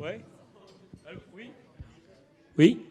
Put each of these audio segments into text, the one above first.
Ouais. Allô, oui. Oui.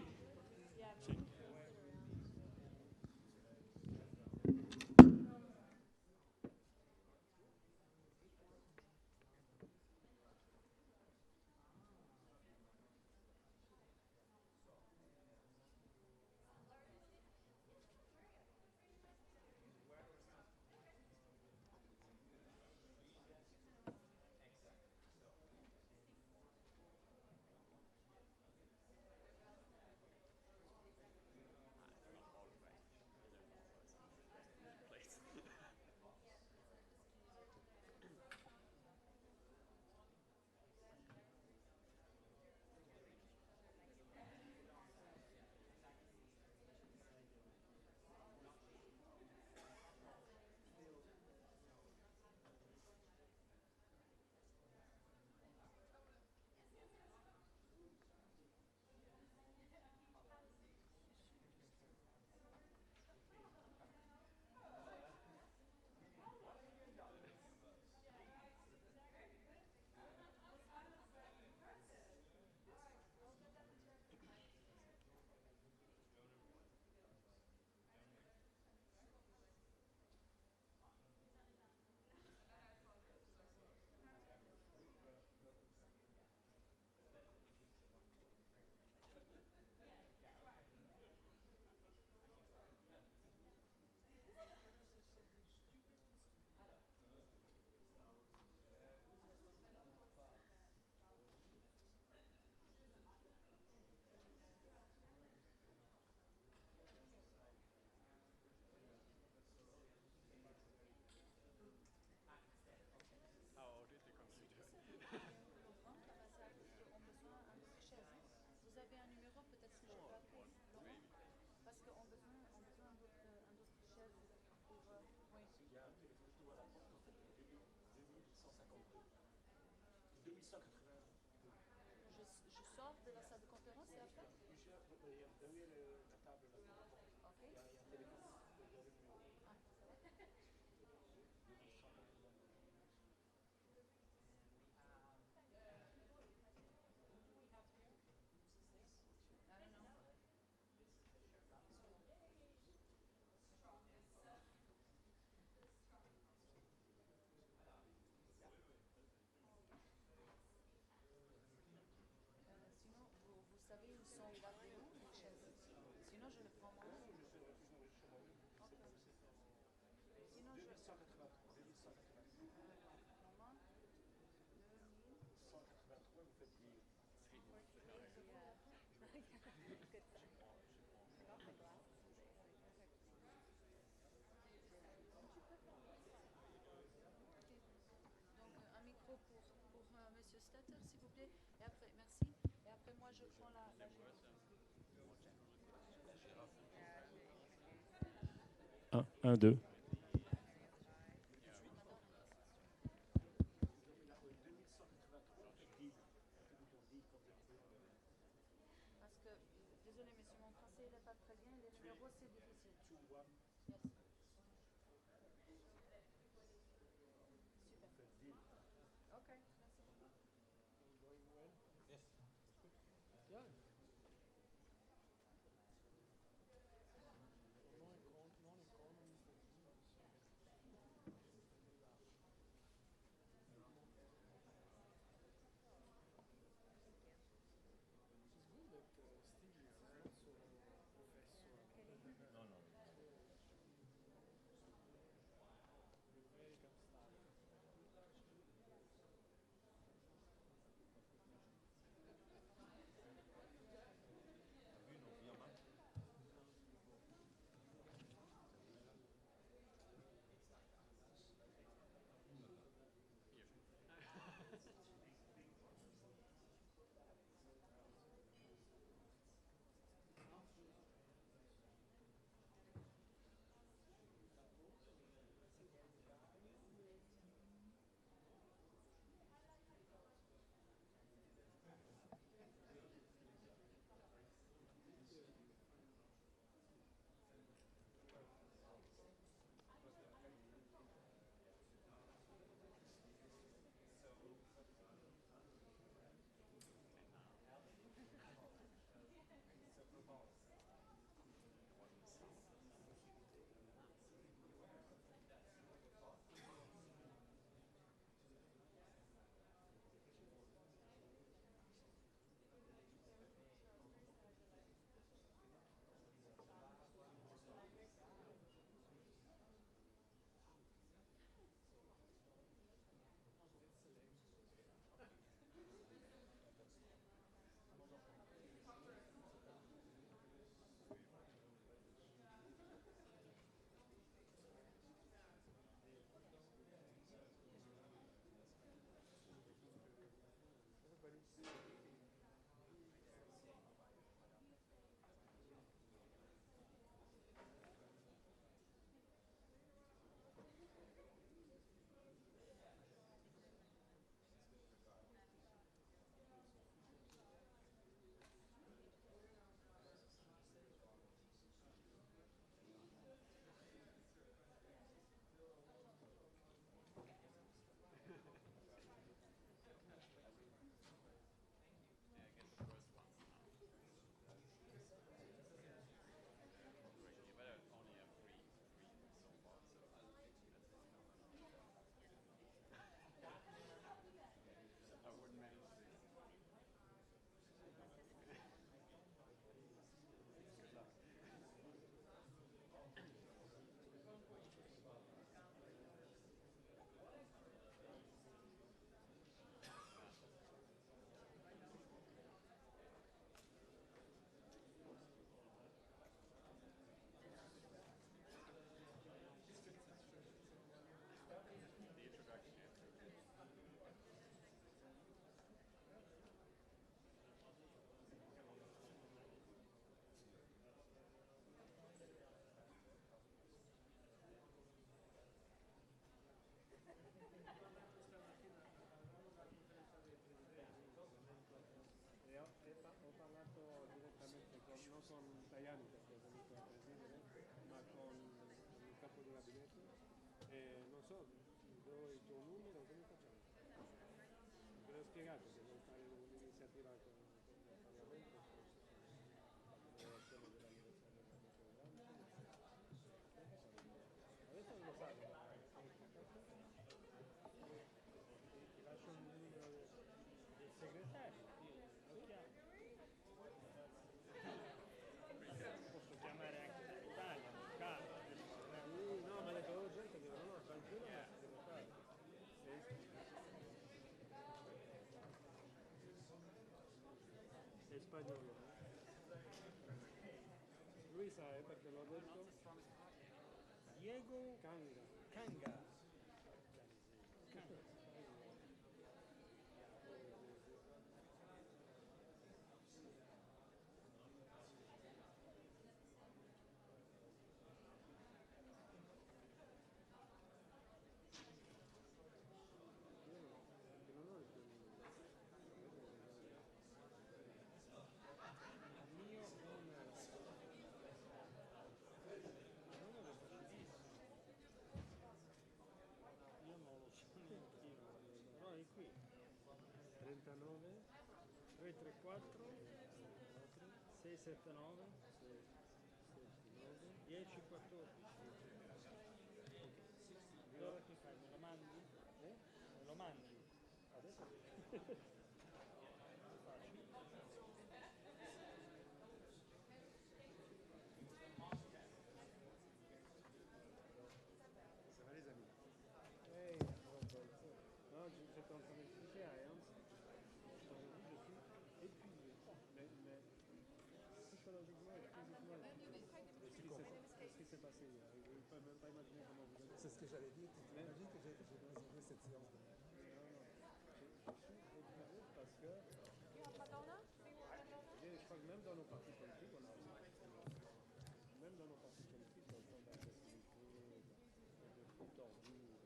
Un, deux. non con Tajani perché è venuto a presidere, ma con il capo di gabinetto. E non so, do il tuo numero, come facciamo? Te l'ho spiegato, se vuoi fare un'iniziativa con il Parlamento, quello dell'anniversario dell'amico dell'Anci. Adesso non lo sai, ma ti lascio il numero del segretario, lo chiamo. Posso chiamare anche dall'Italia, nel caso. No, ma ha detto, oh gente, dico, no, tranquillo, ma devo fare. È spagnolo, no? Lui sa, perché l'ho detto. Diego Canga. Canga. Io non lo so neanche io. No, è qui. 39 334 679 10 14. Allora che fai? Me lo mandi? Me lo mandi? Adesso facile. Ça va les amis? Hey, non, j'étais en train d'expliquer à Ernst. Je suis épuisé. Mais psychologiquement et physiquement épuisé. Ce qui s'est passé hier. Je ne peux même pas imaginer comment vous êtes. C'est ce que j'allais dire. Tu imagines que j'ai réservé cette séance de... Non, non. Je suis épuisé parce que... Je crois que même dans nos partis politiques, on a même dans nos partis politiques, on a un standard de flux tordus.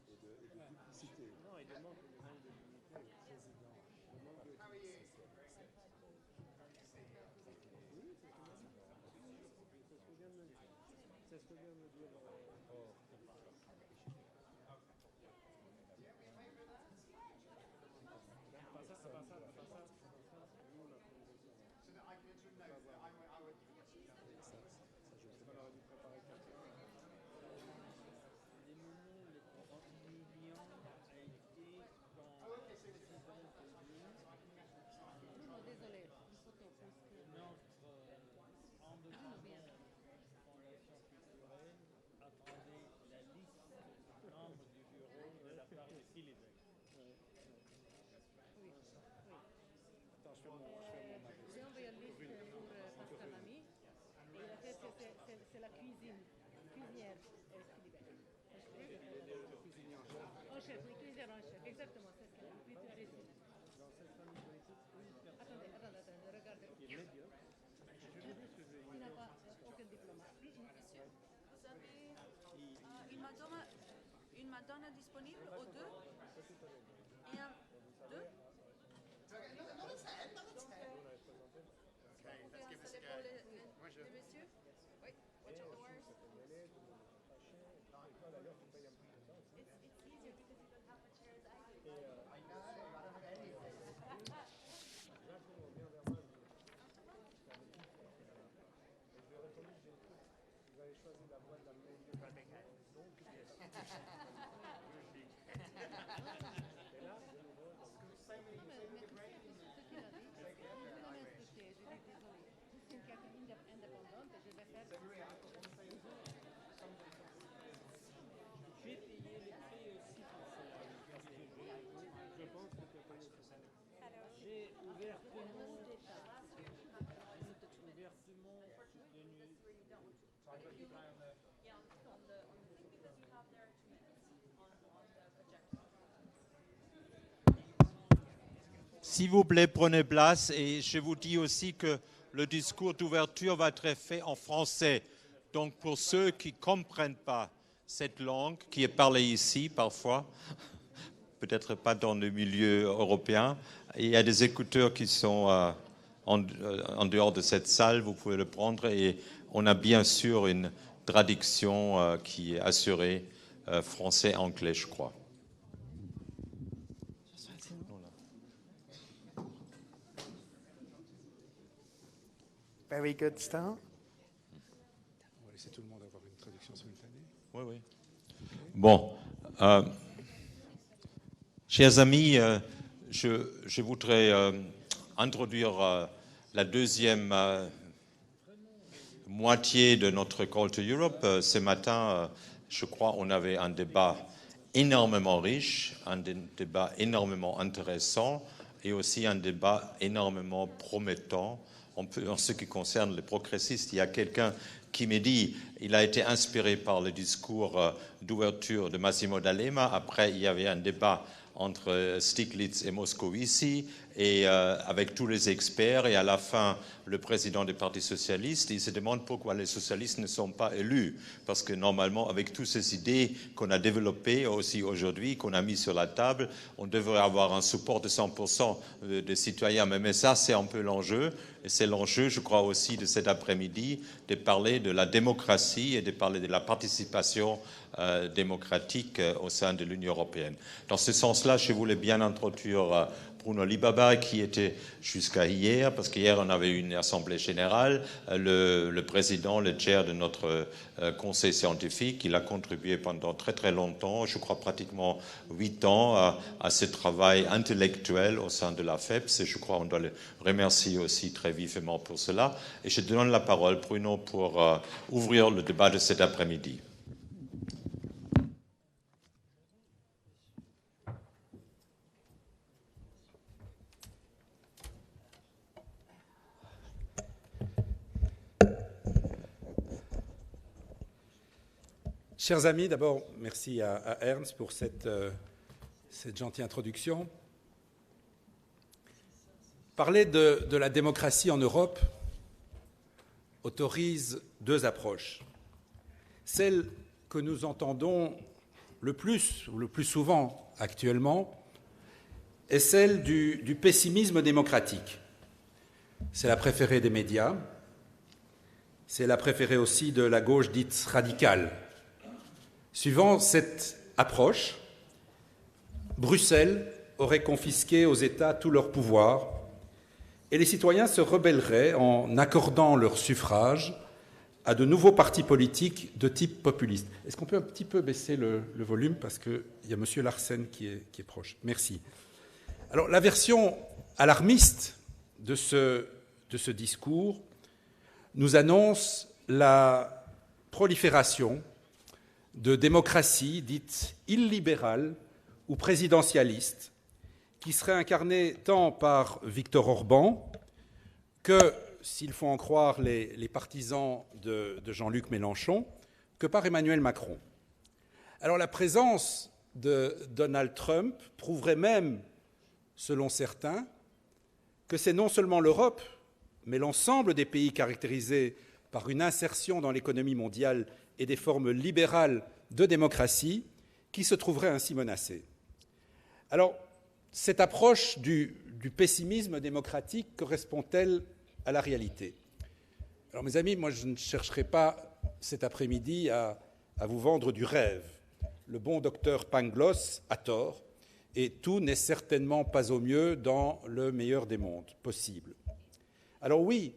Et de duplicité. Non, il manque de dignité. Président. Il manque de... Oui, c'est ce que vient de me dire. C'est ce que vient de me dire. Les moments les plus humiliants a été quand le président Bruno, désolé, une photo parce que notre indépendante fondation culturelle attendait la liste des membres du bureau de la part de Silibek. oui, oui. Attends, je fais mon J'ai envoyé une liste pour Pascal Lamy et il a fait c'est la cuisinière Philippe. cuisinier en chef. En chef, oui, cuisinière en chef, exactement, c'est ce qu'elle est plus précis. Dans cette famille politique, une personne Attendez, regardez. qui est médiocre. Je veux dire ce que je vais Il n'a pas aucun diplôme. Vous avez une Madonna disponible aux deux et un deux. Pour les messieurs. Oui. Watch out the wires. It's easier because you don't have the chairs Vous avez choisi la voie de la médiocre. Et là, de nouveau, Ce qu'il a dit, je l'ai respecté, je dis désolé. Je suis quelqu'un indépendante et je vais faire... j'ai payé les prix aussi pour cela. Je pense que tu as payé pour ça. J'ai ouvertement S'il vous plaît, prenez place et je vous dis aussi que le discours d'ouverture va être fait en français. Donc pour ceux qui ne comprennent pas cette langue qui est parlée ici parfois, peut-être pas dans le milieu européen, il y a des écouteurs qui sont en dehors de cette salle, vous pouvez le prendre. Et on a bien sûr une traduction qui est assurée français-anglais, je crois. Very good start. On va laisser tout le monde avoir une traduction simultanée. Oui, oui. Bon. Chers amis, je voudrais introduire la deuxième moitié de notre Call to Europe. Ce matin, je crois on avait un débat énormément riche, un débat énormément intéressant et aussi un débat énormément promettant. En ce qui concerne les progressistes, il y a quelqu'un qui me dit qu'il a été inspiré par le discours d'ouverture de Massimo D'Alema. Après, il y avait un débat entre Stiglitz et Moscovici, et avec tous les experts, et à la fin, le président du Parti socialiste, il se demande pourquoi les socialistes ne sont pas élus, parce que normalement, avec toutes ces idées qu'on a développées aussi aujourd'hui, qu'on a mis sur la table, on devrait avoir un support de 100% des citoyens, mais ça, c'est un peu l'enjeu, et c'est l'enjeu, je crois aussi, de cet après-midi, de parler de la démocratie et de parler de la participation démocratique au sein de l'Union européenne. Dans ce sens-là, je voulais bien introduire Bruno Libaba, qui était jusqu'à hier, parce qu'hier on avait une assemblée générale, le président, le chair de notre conseil scientifique. Il a contribué pendant très très longtemps, je crois pratiquement 8 ans, à ce travail intellectuel au sein de la FEPS, et je crois qu'on doit le remercier aussi très vivement pour cela. Et je donne la parole, Bruno, pour ouvrir le débat de cet après-midi. Chers amis, d'abord, merci à Ernst pour cette gentille introduction. Parler de la démocratie en Europe autorise deux approches. Celle que nous entendons le plus souvent actuellement est celle du pessimisme démocratique. C'est la préférée des médias, c'est la préférée aussi de la gauche dite radicale. Suivant cette approche, Bruxelles aurait confisqué aux États tout leur pouvoir et les citoyens se rebelleraient en accordant leur suffrage à de nouveaux partis politiques de type populiste. Est-ce qu'on peut un petit peu baisser le volume parce qu'il y a M. Larsen qui est proche. Merci. Alors, la version alarmiste de ce discours nous annonce la prolifération de démocratie dite illibérale ou présidentialiste, qui serait incarnée tant par Viktor Orban que, s'il faut en croire les partisans de Jean-Luc Mélenchon, que par Emmanuel Macron. Alors la présence de Donald Trump prouverait même, selon certains, que c'est non seulement l'Europe, mais l'ensemble des pays caractérisés par une insertion dans l'économie mondiale et des formes libérales de démocratie qui se trouveraient ainsi menacées. Alors, cette approche du pessimisme démocratique correspond-elle à la réalité? Alors, mes amis, moi, je ne chercherai pas cet après-midi à vous vendre du rêve. Le bon docteur Pangloss a tort, et tout n'est certainement pas au mieux dans le meilleur des mondes possible. Alors oui,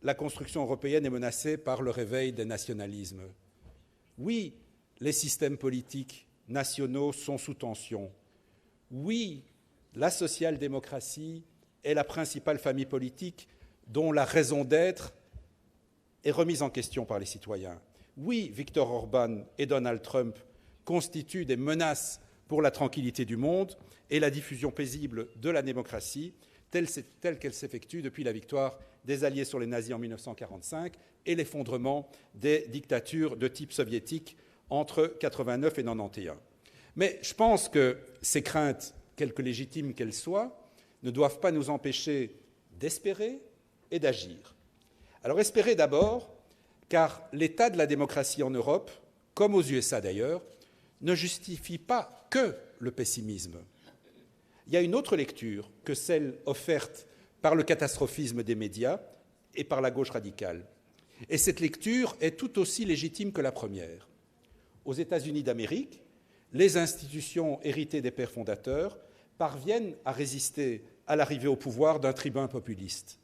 la construction européenne est menacée par le réveil des nationalismes. Oui, les systèmes politiques nationaux sont sous tension. Oui, la social-démocratie est la principale famille politique dont la raison d'être est remise en question par les citoyens. Oui, Viktor Orban et Donald Trump constituent des menaces pour la tranquillité du monde et la diffusion paisible de la démocratie telle qu'elle s'effectue depuis la victoire des Alliés sur les nazis en 1945 et l'effondrement des dictatures de type soviétique entre 1989 et 1991. Mais je pense que ces craintes, quelque légitimes qu'elles soient, ne doivent pas nous empêcher d'espérer et d'agir. Alors espérer d'abord, car l'état de la démocratie en Europe, comme aux USA d'ailleurs, ne justifie pas que le pessimisme. Il y a une autre lecture que celle offerte par le catastrophisme des médias et par la gauche radicale. Et cette lecture est tout aussi légitime que la première. Aux États-Unis d'Amérique, les institutions héritées des pères fondateurs parviennent à résister à l'arrivée au pouvoir d'un tribun populiste.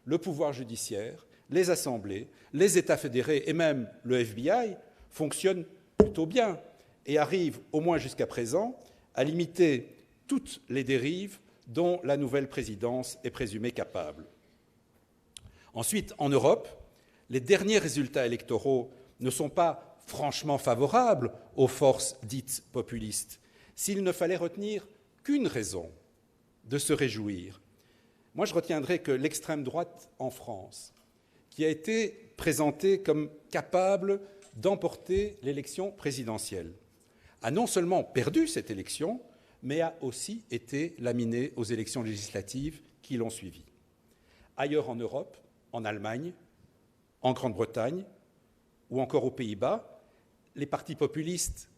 Le pouvoir judiciaire, les assemblées, les États fédérés et même le FBI fonctionnent plutôt bien et arrivent, au moins jusqu'à présent, à limiter toutes les dérives dont la nouvelle présidence est présumée capable. Ensuite, en Europe, les derniers résultats électoraux ne sont pas franchement favorables aux forces dites populistes. S'il ne fallait retenir qu'une raison de se réjouir, moi je retiendrai que l'extrême droite en France, qui a été présentée comme capable d'emporter l'élection présidentielle, a non seulement perdu cette élection, mais a aussi été laminée aux élections législatives qui l'ont suivie. Ailleurs en Europe, en Allemagne, en Grande-Bretagne ou encore aux Pays-Bas, les partis populistes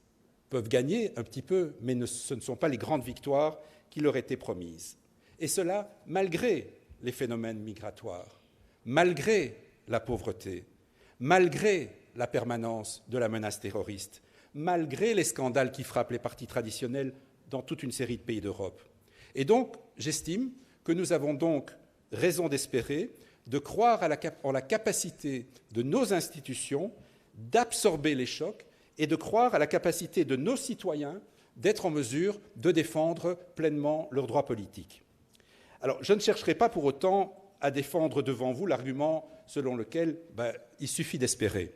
peuvent gagner un petit peu, mais ce ne sont pas les grandes victoires qui leur étaient promises. Et cela malgré les phénomènes migratoires, malgré la pauvreté, malgré la permanence de la menace terroriste, malgré les scandales qui frappent les partis traditionnels dans toute une série de pays d'Europe. Et donc, j'estime que nous avons donc raison d'espérer, de croire en la capacité de nos institutions d'absorber les chocs et de croire à la capacité de nos citoyens d'être en mesure de défendre pleinement leurs droits politiques. Alors, je ne chercherai pas pour autant à défendre devant vous l'argument selon lequel il suffit d'espérer.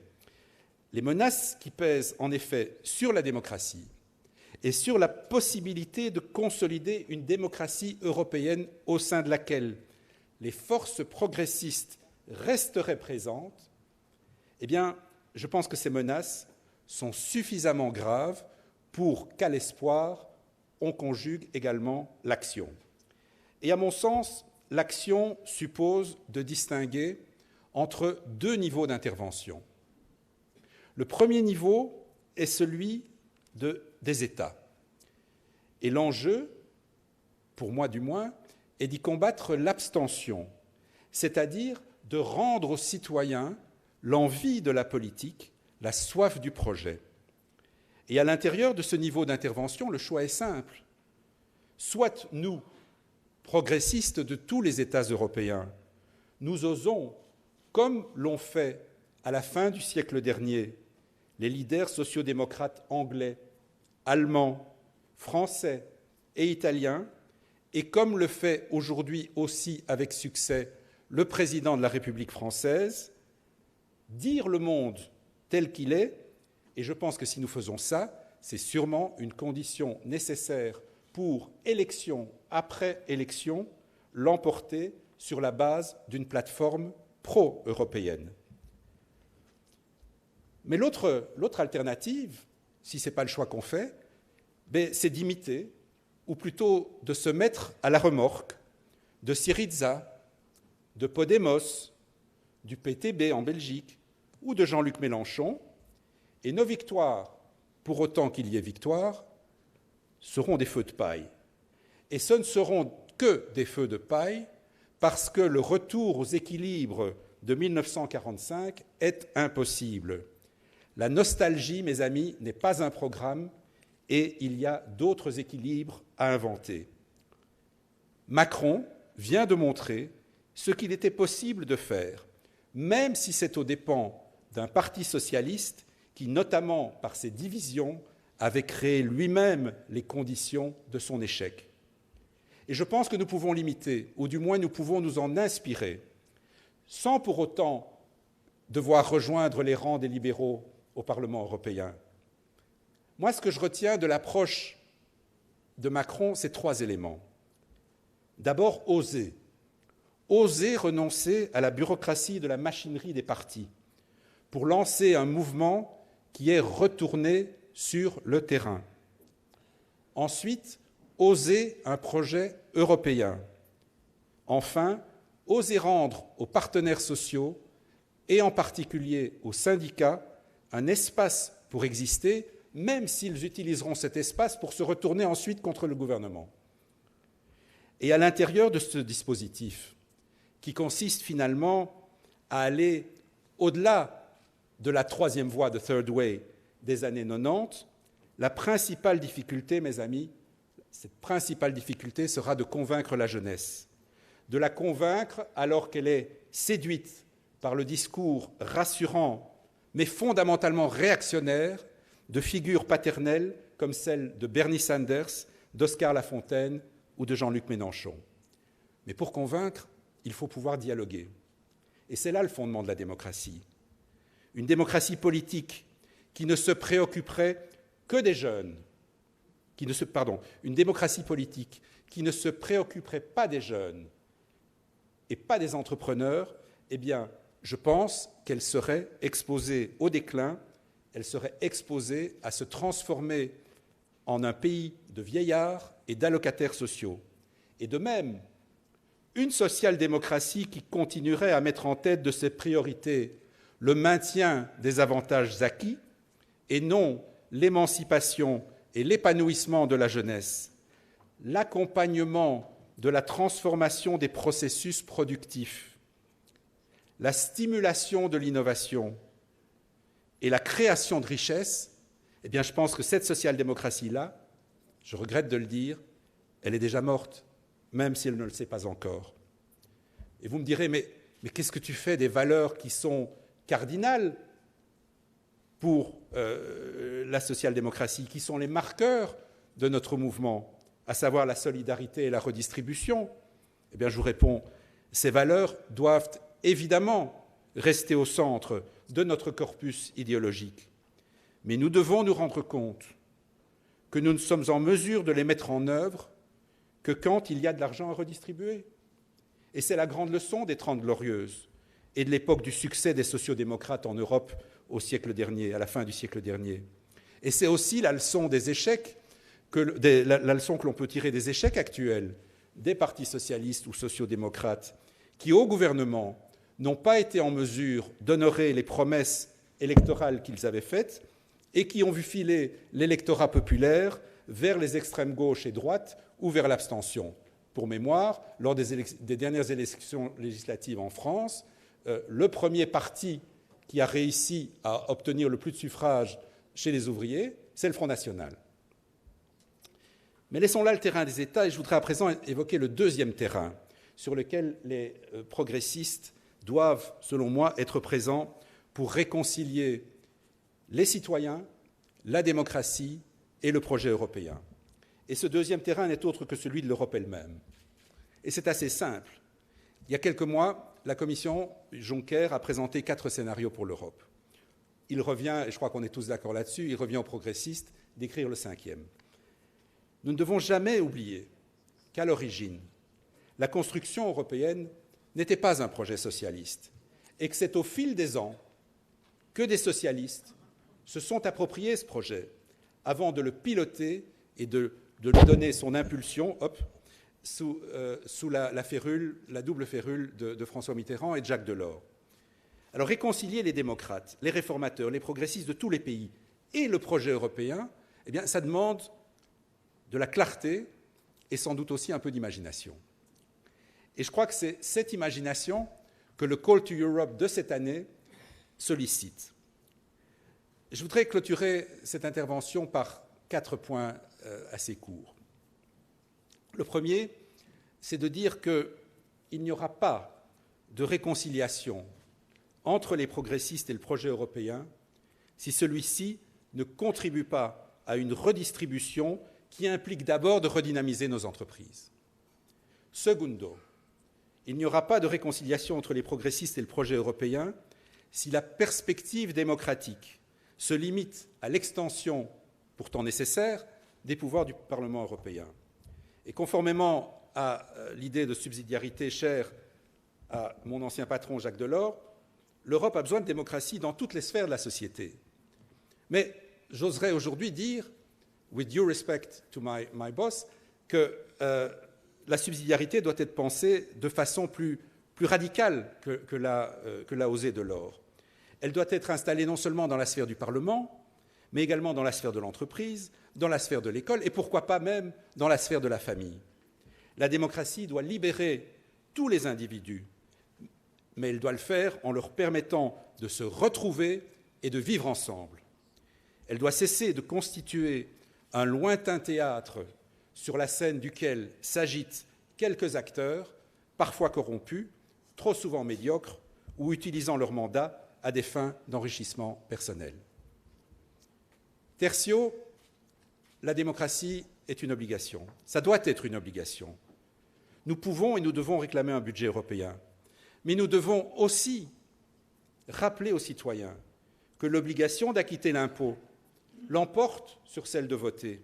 Les menaces qui pèsent en effet sur la démocratie et sur la possibilité de consolider une démocratie européenne au sein de laquelle les forces progressistes resteraient présentes, eh bien, je pense que ces menaces sont suffisamment graves pour qu'à l'espoir, on conjugue également l'action. Et à mon sens, l'action suppose de distinguer entre deux niveaux d'intervention. Le premier niveau est celui des États. Et l'enjeu, pour moi du moins, est d'y combattre l'abstention, c'est-à-dire de rendre aux citoyens l'envie de la politique, la soif du projet. Et à l'intérieur de ce niveau d'intervention, le choix est simple. Soit nous, progressistes de tous les États européens, nous osons, comme l'ont fait à la fin du siècle dernier les leaders sociodémocrates anglais, allemands, français et italiens, et comme le fait aujourd'hui aussi avec succès le président de la République française, dire le monde tel qu'il est, et je pense que si nous faisons ça, c'est sûrement une condition nécessaire pour, élection après élection, l'emporter sur la base d'une plateforme pro-européenne. Mais l'autre alternative, si ce n'est pas le choix qu'on fait, c'est d'imiter, ou plutôt de se mettre à la remorque de Syriza, de Podemos, du PTB en Belgique, ou de Jean-Luc Mélenchon, et nos victoires, pour autant qu'il y ait victoire, seront des feux de paille. Et ce ne seront que des feux de paille parce que le retour aux équilibres de 1945 est impossible. La nostalgie, mes amis, n'est pas un programme et il y a d'autres équilibres à inventer. Macron vient de montrer ce qu'il était possible de faire, même si c'est aux dépens d'un parti socialiste qui, notamment par ses divisions, avait créé lui-même les conditions de son échec. Et je pense que nous pouvons l'imiter, ou du moins nous pouvons nous en inspirer, sans pour autant devoir rejoindre les rangs des libéraux au Parlement européen. Moi, ce que je retiens de l'approche de Macron, c'est 3 éléments. D'abord, oser. Oser renoncer à la bureaucratie de la machinerie des partis pour lancer un mouvement qui est retourné sur le terrain. Ensuite, oser un projet européen. Enfin, oser rendre aux partenaires sociaux, et en particulier aux syndicats, un espace pour exister, même s'ils utiliseront cet espace pour se retourner ensuite contre le gouvernement. Et à l'intérieur de ce dispositif, qui consiste finalement à aller au-delà de la troisième voie de Third Way des années 90. La principale difficulté, mes amis, cette principale difficulté sera de convaincre la jeunesse. De la convaincre alors qu'elle est séduite par le discours rassurant, mais fondamentalement réactionnaire, de figures paternelles comme celle de Bernie Sanders, d'Oscar Lafontaine ou de Jean-Luc Mélenchon. Mais pour convaincre, il faut pouvoir dialoguer. Et c'est là le fondement de la démocratie. Une démocratie politique qui ne se préoccuperait que des jeunes, une démocratie politique qui ne se préoccuperait pas des jeunes et pas des entrepreneurs, eh bien, je pense qu'elle serait exposée au déclin, elle serait exposée à se transformer en un pays de vieillards et d'allocataires sociaux. Et de même, une social-démocratie qui continuerait à mettre en tête de ses priorités le maintien des avantages acquis et non l'émancipation et l'épanouissement de la jeunesse, l'accompagnement de la transformation des processus productifs, la stimulation de l'innovation et la création de richesses, eh bien, je pense que cette social-démocratie-là, je regrette de le dire, elle est déjà morte, même si elle ne le sait pas encore. Et vous me direz, mais qu'est-ce que tu fais des valeurs qui sont cardinales pour la social-démocratie, qui sont les marqueurs de notre mouvement, à savoir la solidarité et la redistribution? Eh bien, je vous réponds, ces valeurs doivent évidemment rester au centre de notre corpus idéologique. Mais nous devons nous rendre compte que nous ne sommes en mesure de les mettre en œuvre que quand il y a de l'argent à redistribuer. Et c'est la grande leçon des Trente Glorieuses et de l'époque du succès des sociodémocrates en Europe au siècle dernier, à la fin du siècle dernier. Et c'est aussi la leçon des échecs, la leçon que l'on peut tirer des échecs actuels des partis socialistes ou sociodémocrates qui, au gouvernement, n'ont pas été en mesure d'honorer les promesses électorales qu'ils avaient faites et qui ont vu filer l'électorat populaire vers les extrêmes gauche et droite ou vers l'abstention. Pour mémoire, lors des dernières élections législatives en France, le premier parti qui a réussi à obtenir le plus de suffrages chez les ouvriers, c'est le Front National. Mais laissons là le terrain des États et je voudrais à présent évoquer le deuxième terrain sur lequel les progressistes doivent, selon moi, être présents pour réconcilier les citoyens, la démocratie et le projet européen. Et ce deuxième terrain n'est autre que celui de l'Europe elle-même. Et c'est assez simple. Il y a quelques mois, la commission Juncker a présenté 4 scénarios pour l'Europe. Il revient, et je crois qu'on est tous d'accord là-dessus, il revient aux progressistes d'écrire le 5e. Nous ne devons jamais oublier qu'à l'origine, la construction européenne n'était pas un projet socialiste et que c'est au fil des ans que des socialistes se sont appropriés ce projet avant de le piloter et de lui donner son impulsion sous la double férule de François Mitterrand et de Jacques Delors. Alors réconcilier les démocrates, les réformateurs, les progressistes de tous les pays et le projet européen, eh bien, ça demande de la clarté et sans doute aussi un peu d'imagination. Et je crois que c'est cette imagination que le Call to Europe de cette année sollicite. Je voudrais clôturer cette intervention par 4 points assez courts. Le premier, c'est de dire qu'il n'y aura pas de réconciliation entre les progressistes et le projet européen si celui-ci ne contribue pas à une redistribution qui implique d'abord de redynamiser nos entreprises. Secundo, il n'y aura pas de réconciliation entre les progressistes et le projet européen si la perspective démocratique se limite à l'extension, pourtant nécessaire, des pouvoirs du Parlement européen. Et conformément à l'idée de subsidiarité chère à mon ancien patron Jacques Delors, l'Europe a besoin de démocratie dans toutes les sphères de la société. Mais j'oserais aujourd'hui dire, with due respect to my boss, que la subsidiarité doit être pensée de façon plus radicale que l'a osé Delors. Elle doit être installée non seulement dans la sphère du Parlement, mais également dans la sphère de l'entreprise, dans la sphère de l'école et pourquoi pas même dans la sphère de la famille. La démocratie doit libérer tous les individus mais elle doit le faire en leur permettant de se retrouver et de vivre ensemble. Elle doit cesser de constituer un lointain théâtre sur la scène duquel s'agitent quelques acteurs, parfois corrompus, trop souvent médiocres, ou utilisant leur mandat à des fins d'enrichissement personnel. Tertio, la démocratie est une obligation. Ça doit être une obligation. Nous pouvons et nous devons réclamer un budget européen, mais nous devons aussi rappeler aux citoyens que l'obligation d'acquitter l'impôt l'emporte sur celle de voter.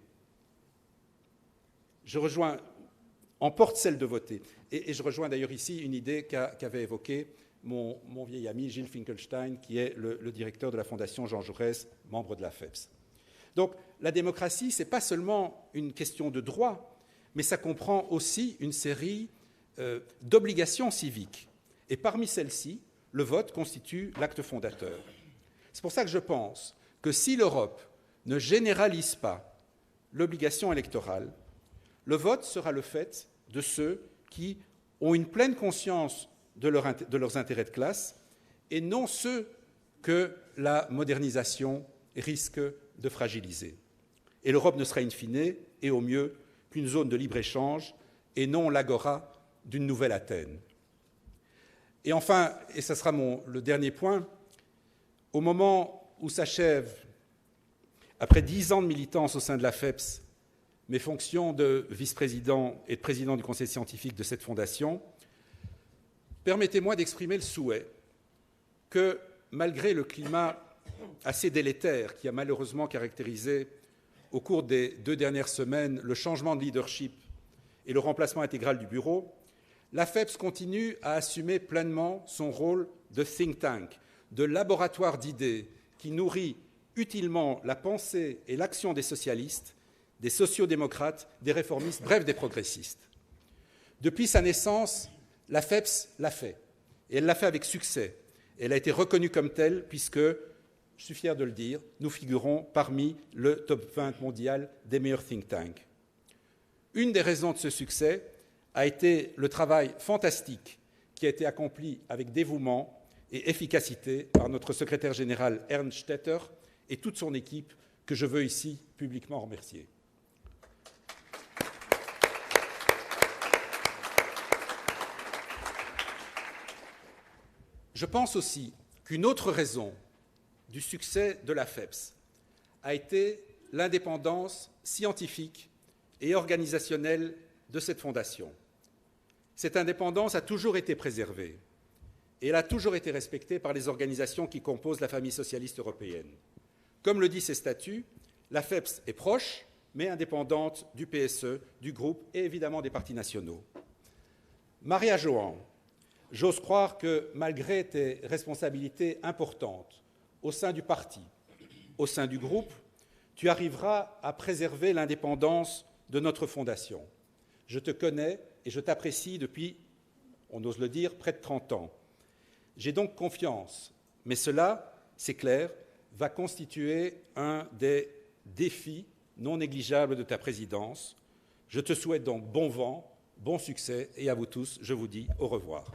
Emporte celle de voter. Et je rejoins d'ailleurs ici une idée qu'avait évoquée mon vieil ami Gilles Finkelstein, qui est le directeur de la Fondation Jean Jaurès, membre de la FEPS. Donc la démocratie, ce n'est pas seulement une question de droit, mais ça comprend aussi une série d'obligations civiques. Et parmi celles-ci, le vote constitue l'acte fondateur. C'est pour ça que je pense que si l'Europe ne généralise pas l'obligation électorale, le vote sera le fait de ceux qui ont une pleine conscience de leurs intérêts de classe et non ceux que la modernisation risque de fragiliser. Et l'Europe ne sera in fine et au mieux qu'une zone de libre-échange et non l'agora d'une nouvelle Athènes. Et enfin, et ce sera le dernier point, au moment où s'achève, après 10 ans de militance au sein de la FEPS, mes fonctions de vice-président et de président du conseil scientifique de cette fondation, permettez-moi d'exprimer le souhait que, malgré le climat assez délétère qui a malheureusement caractérisé au cours des 2 dernières semaines le changement de leadership et le remplacement intégral du bureau, la FEPS continue à assumer pleinement son rôle de think tank, de laboratoire d'idées qui nourrit utilement la pensée et l'action des socialistes, des sociodémocrates, des réformistes, bref, des progressistes. Depuis sa naissance, la FEPS l'a fait, et elle l'a fait avec succès. Elle a été reconnue comme telle puisque, je suis fier de le dire, nous figurons parmi le top 20 mondial des meilleurs think tanks. Une des raisons de ce succès a été le travail fantastique qui a été accompli avec dévouement et efficacité par notre secrétaire général Ernst Stetter et toute son équipe, que je veux ici publiquement remercier. Je pense aussi qu'une autre raison du succès de la FEPS a été l'indépendance scientifique et organisationnelle de cette fondation. Cette indépendance a toujours été préservée et elle a toujours été respectée par les organisations qui composent la famille socialiste européenne. Comme le dit ses statuts, la FEPS est proche, mais indépendante du PSE, du groupe et évidemment des partis nationaux. Maria Johan, j'ose croire que malgré tes responsabilités importantes au sein du parti, au sein du groupe, tu arriveras à préserver l'indépendance de notre fondation. Je te connais et je t'apprécie depuis, on ose le dire, près de 30 ans. J'ai donc confiance, mais cela, c'est clair, va constituer un des défis non négligeables de ta présidence. Je te souhaite donc bon vent, bon succès et à vous tous, je vous dis au revoir.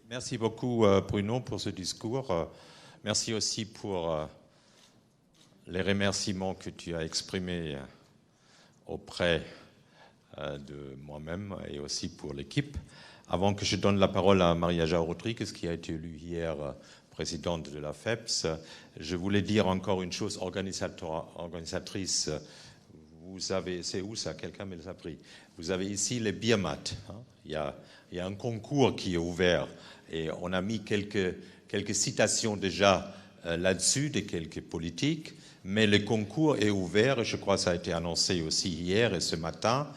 Merci beaucoup Bruno pour ce discours. Merci aussi pour les remerciements que tu as exprimés auprès de moi-même et aussi pour l'équipe. Avant que je donne la parole à Maria João Rodrigues, qui a été élue hier présidente de la FEPS, je voulais dire encore une chose organisatrice. Vous avez, c'est où ça? Quelqu'un me l'a appris. Vous avez ici les biermat. Il y a un concours qui est ouvert et on a mis quelques citations déjà là-dessus de quelques politiques, mais le concours est ouvert et je crois que ça a été annoncé aussi hier et ce matin,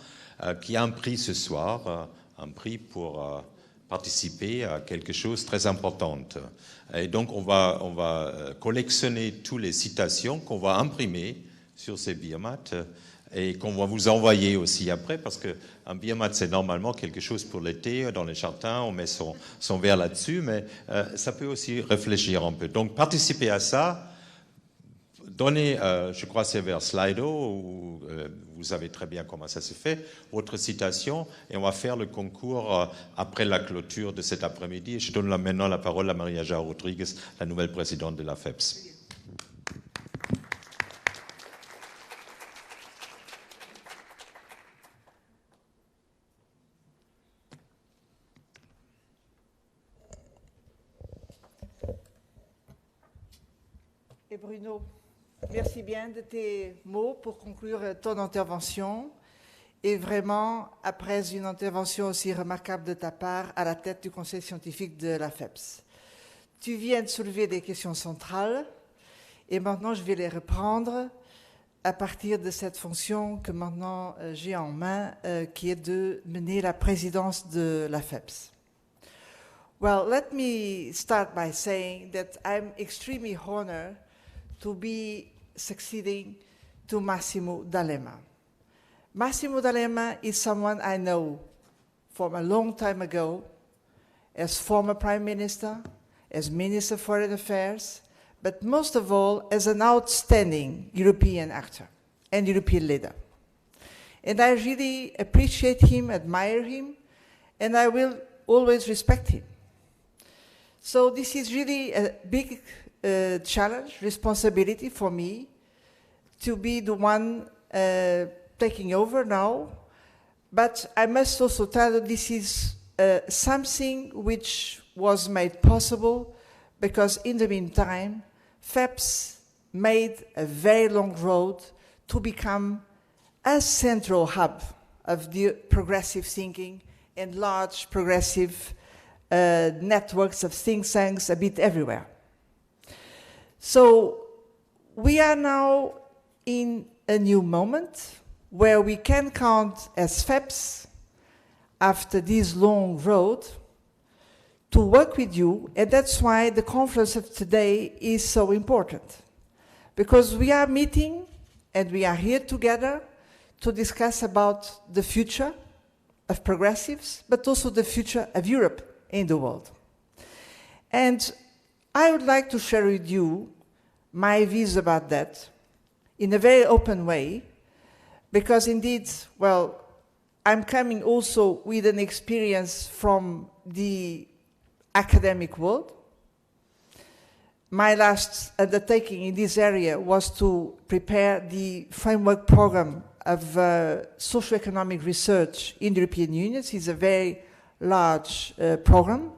qui a un prix ce soir, un prix pour participer à quelque chose de très important. Et donc on va collectionner toutes les citations qu'on va imprimer sur ces biermat et qu'on va vous envoyer aussi après, parce qu'un biermat, c'est normalement quelque chose pour l'été, dans les jardins, on met son verre là-dessus, mais ça peut aussi réfléchir un peu. Donc, participez à ça. donner, je crois que c'est vers Slido, où vous savez très bien comment ça se fait, votre citation, et on va faire le concours après la clôture de cet après-midi. Et je donne maintenant la parole à Maria João Rodrigues, la nouvelle présidente de la FEPS. Et Bruno, merci bien de tes mots pour conclure ton intervention. Et vraiment, après une intervention aussi remarquable de ta part à la tête du conseil scientifique de la FEPS. Tu viens de soulever des questions centrales et maintenant je vais les reprendre à partir de cette fonction que maintenant j'ai en main, qui est de mener la présidence de la FEPS. Well, let me start by saying that I'm extremely honored to be succeeding to Massimo D'Alema. Massimo D'Alema is someone I know from a long time ago as former Prime Minister, as Minister of Foreign Affairs, but most of all as an outstanding European actor and European leader. And I really appreciate him, admire him, and I will always respect him. So this is really a big challenge, responsibility for me to be the one taking over now. But I must also tell you this is something which was made possible because in the meantime, FEPS made a very long road to become a central hub of the progressive thinking and large progressive networks of think tanks a bit everywhere. So we are now in a new moment where we can count as FEPS, after this long road, to work with you, and that's why the conference of today is so important. Because we are meeting and we are here together to discuss about the future of progressives, but also the future of Europe in the world. And I would like to share with you my views about that in a very open way, because indeed, well, I'm coming also with an experience from the academic world. My last undertaking in this area was to prepare the framework program of socioeconomic research in the European Union. It's a very large program.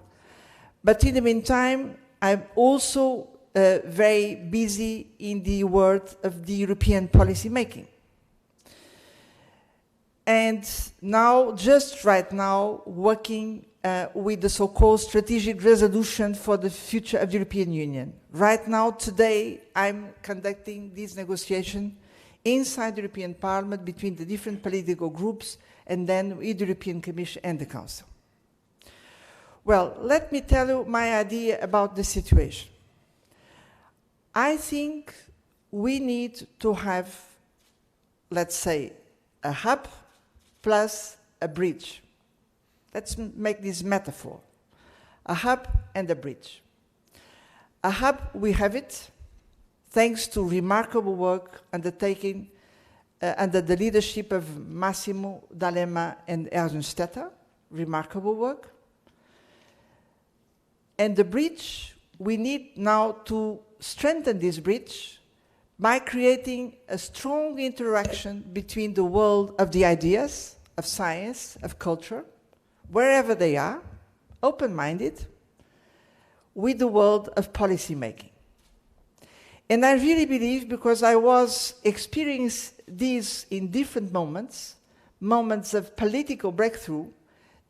But in the meantime, I'm also very busy in the world of the European policy making. And now, just right now, working with the so-called strategic resolution for the future of the European Union. Right now, today, I'm conducting this negotiation inside the European Parliament between the different political groups and then with the European Commission and the Council. Well, let me tell you my idea about the situation. I think we need to have, let's say, a hub plus a bridge. Let's make this metaphor. A hub and a bridge. A hub, we have it, thanks to remarkable work undertaken under the leadership of Massimo D'Alema and Ernst Stetter. Remarkable work. And the bridge, we need now to strengthen this bridge by creating a strong interaction between the world of the ideas, of science, of culture, wherever they are, open-minded, with the world of policy making. And I really believe, because I was experiencing these in different moments, moments of political breakthrough,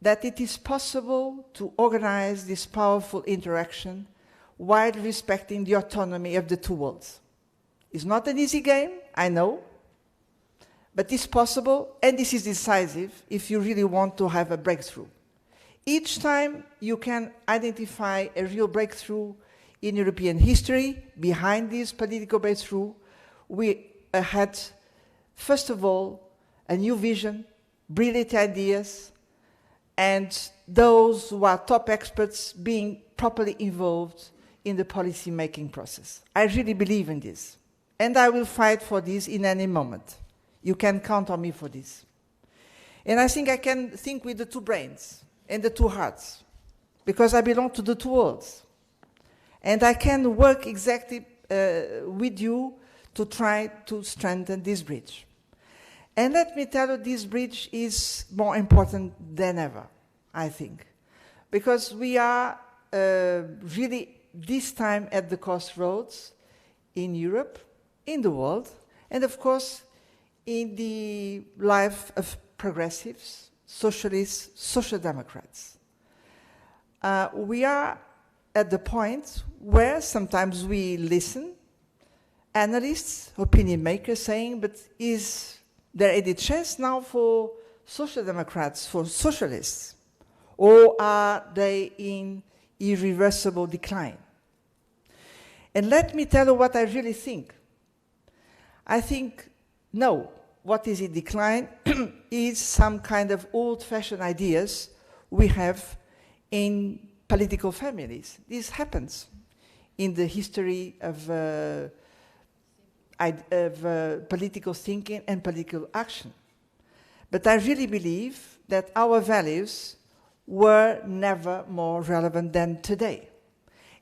that it is possible to organize this powerful interaction while respecting the autonomy of the two worlds. It's not an easy game, I know, but it's possible, and this is decisive if you really want to have a breakthrough. Each time you can identify a real breakthrough in European history, behind this political breakthrough, we had, first of all, a new vision, brilliant ideas, and those who are top experts being properly involved in the policy-making process. I really believe in this. And I will fight for this in any moment. You can count on me for this. And I think I can think with the two brains and the two hearts, because I belong to the two worlds. And I can work exactly with you to try to strengthen this bridge. And let me tell you, this bridge is more important than ever, I think, because we are really this time at the crossroads in Europe, in the world, and of course in the life of progressives, socialists, social democrats. We are at the point where sometimes we listen, analysts, opinion makers saying, but is there any chance now for social democrats, for socialists, or are they in irreversible decline? And let me tell you what I really think. I think, no, what is in decline is some kind of old-fashioned ideas we have in political families. This happens in the history of political thinking and political action. But I really believe that our values were never more relevant than today.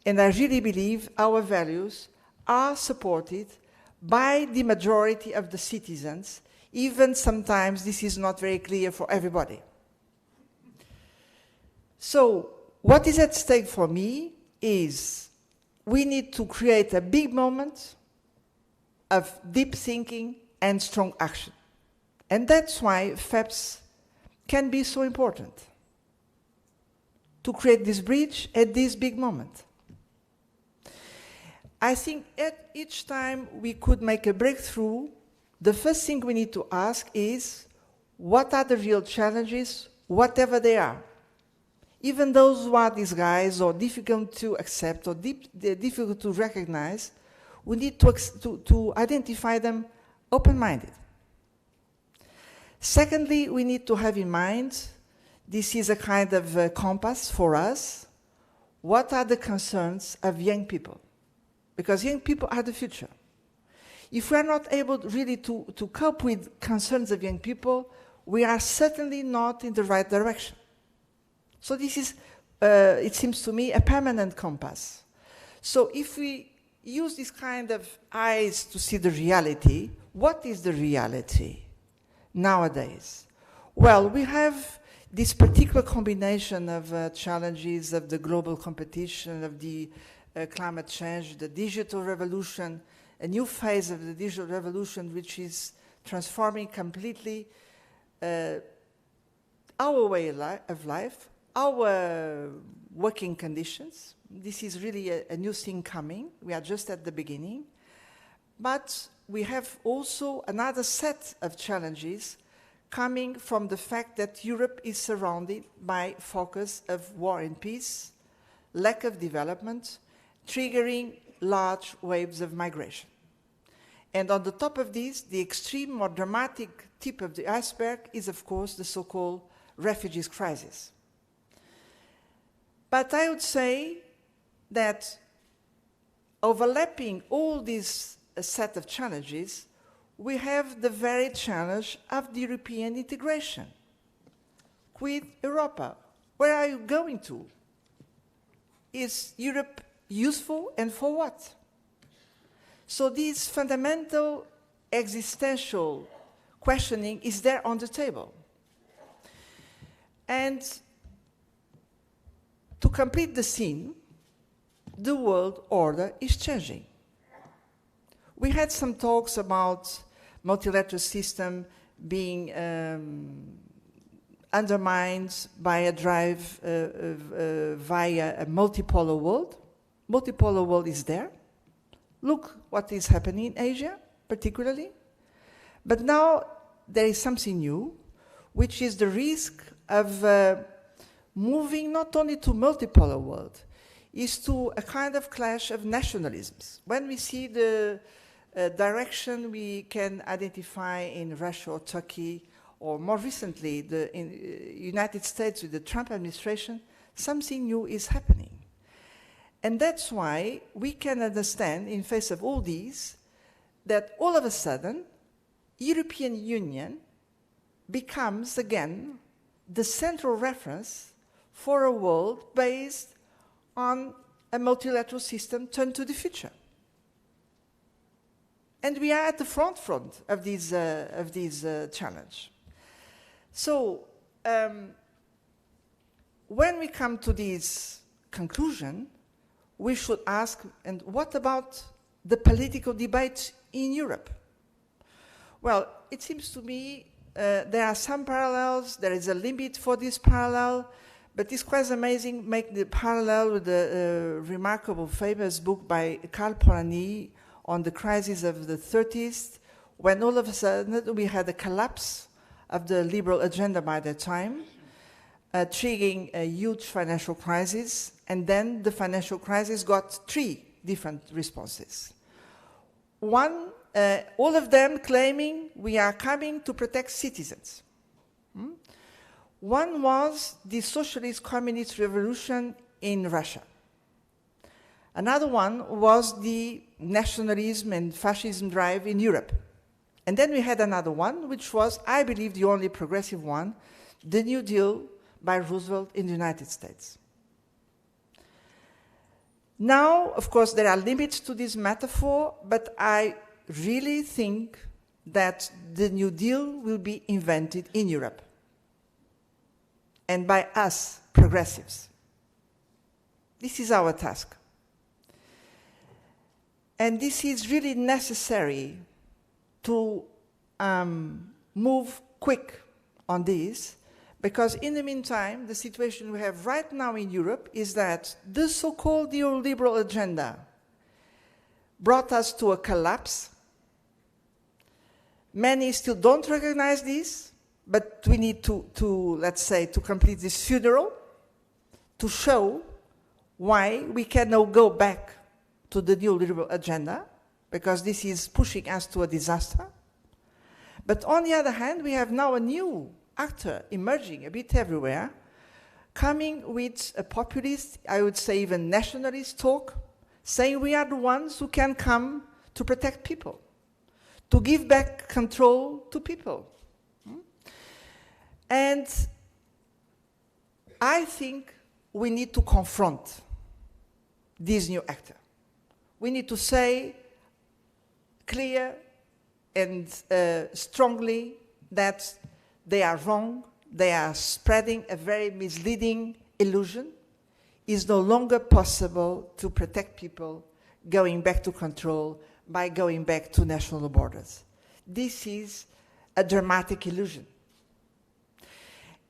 And I really believe our values are supported by the majority of the citizens, even sometimes this is not very clear for everybody. So what is at stake for me is we need to create a big moment of deep thinking and strong action. And that's why FEPS can be so important, to create this bridge at this big moment. I think at each time we could make a breakthrough, the first thing we need to ask is, what are the real challenges, whatever they are? Even those who are disguised or difficult to accept or difficult to recognize, we need to identify them open-minded. Secondly, we need to have in mind, this is a kind of compass for us, what are the concerns of young people? Because young people are the future. If we are not able really to cope with concerns of young people, we are certainly not in the right direction. So this is, it seems to me, a permanent compass. So if we use this kind of eyes to see the reality, what is the reality nowadays? Well, we have this particular combination of challenges of the global competition, of the climate change, the digital revolution, a new phase of the digital revolution which is transforming completely our way of life, our working conditions. This is really a new thing coming. We are just at the beginning. But we have also another set of challenges coming from the fact that Europe is surrounded by focus of war and peace, lack of development, triggering large waves of migration. And on the top of this, the extreme, more dramatic tip of the iceberg is, of course, the so-called refugees crisis. But I would say that overlapping all these set of challenges, we have the very challenge of the European integration. Quid Europa? Where are you going to? Is Europe useful, and for what? So this fundamental existential questioning is there on the table. And to complete the scene, the world order is changing. We had some talks about multilateral system being undermined by a drive via a multipolar world. Multipolar world is there. Look what is happening in Asia, particularly. But now there is something new, which is the risk of moving not only to multipolar world, is to a kind of clash of nationalisms. When we see the direction we can identify in Russia or Turkey, or more recently in the United States with the Trump administration, something new is happening. And that's why we can understand, in face of all these, that all of a sudden, European Union becomes again the central reference for a world based on a multilateral system turned to the future. And we are at the front of this challenge. So when we come to this conclusion, we should ask, and what about the political debate in Europe? Well, it seems to me there are some parallels, there is a limit for this parallel, but it's quite amazing make the parallel with the remarkable famous book by Karl Polanyi on the crisis of the 30s, when all of a sudden we had a collapse of the liberal agenda by that time, triggering a huge financial crisis, and then the financial crisis got three different responses. One, all of them claiming we are coming to protect citizens. One was the socialist communist revolution in Russia. Another one was the nationalism and fascism drive in Europe. And then we had another one, which was, I believe, the only progressive one, the New Deal by Roosevelt in the United States. Now, of course, there are limits to this metaphor, but I really think that the New Deal will be invented in Europe, and by us, progressives. This is our task. And this is really necessary to move quick on this, because in the meantime, the situation we have right now in Europe is that the so-called neoliberal agenda brought us to a collapse. Many still don't recognize this, but we need to let's say, to complete this funeral, to show why we cannot go back to the neoliberal agenda, because this is pushing us to a disaster. But on the other hand, we have now a new actor emerging a bit everywhere, coming with a populist, I would say even nationalist talk, saying we are the ones who can come to protect people, to give back control to people. And I think we need to confront this new actor. We need to say clear and strongly that they are wrong, they are spreading a very misleading illusion. It's no longer possible to protect people going back to control by going back to national borders. This is a dramatic illusion.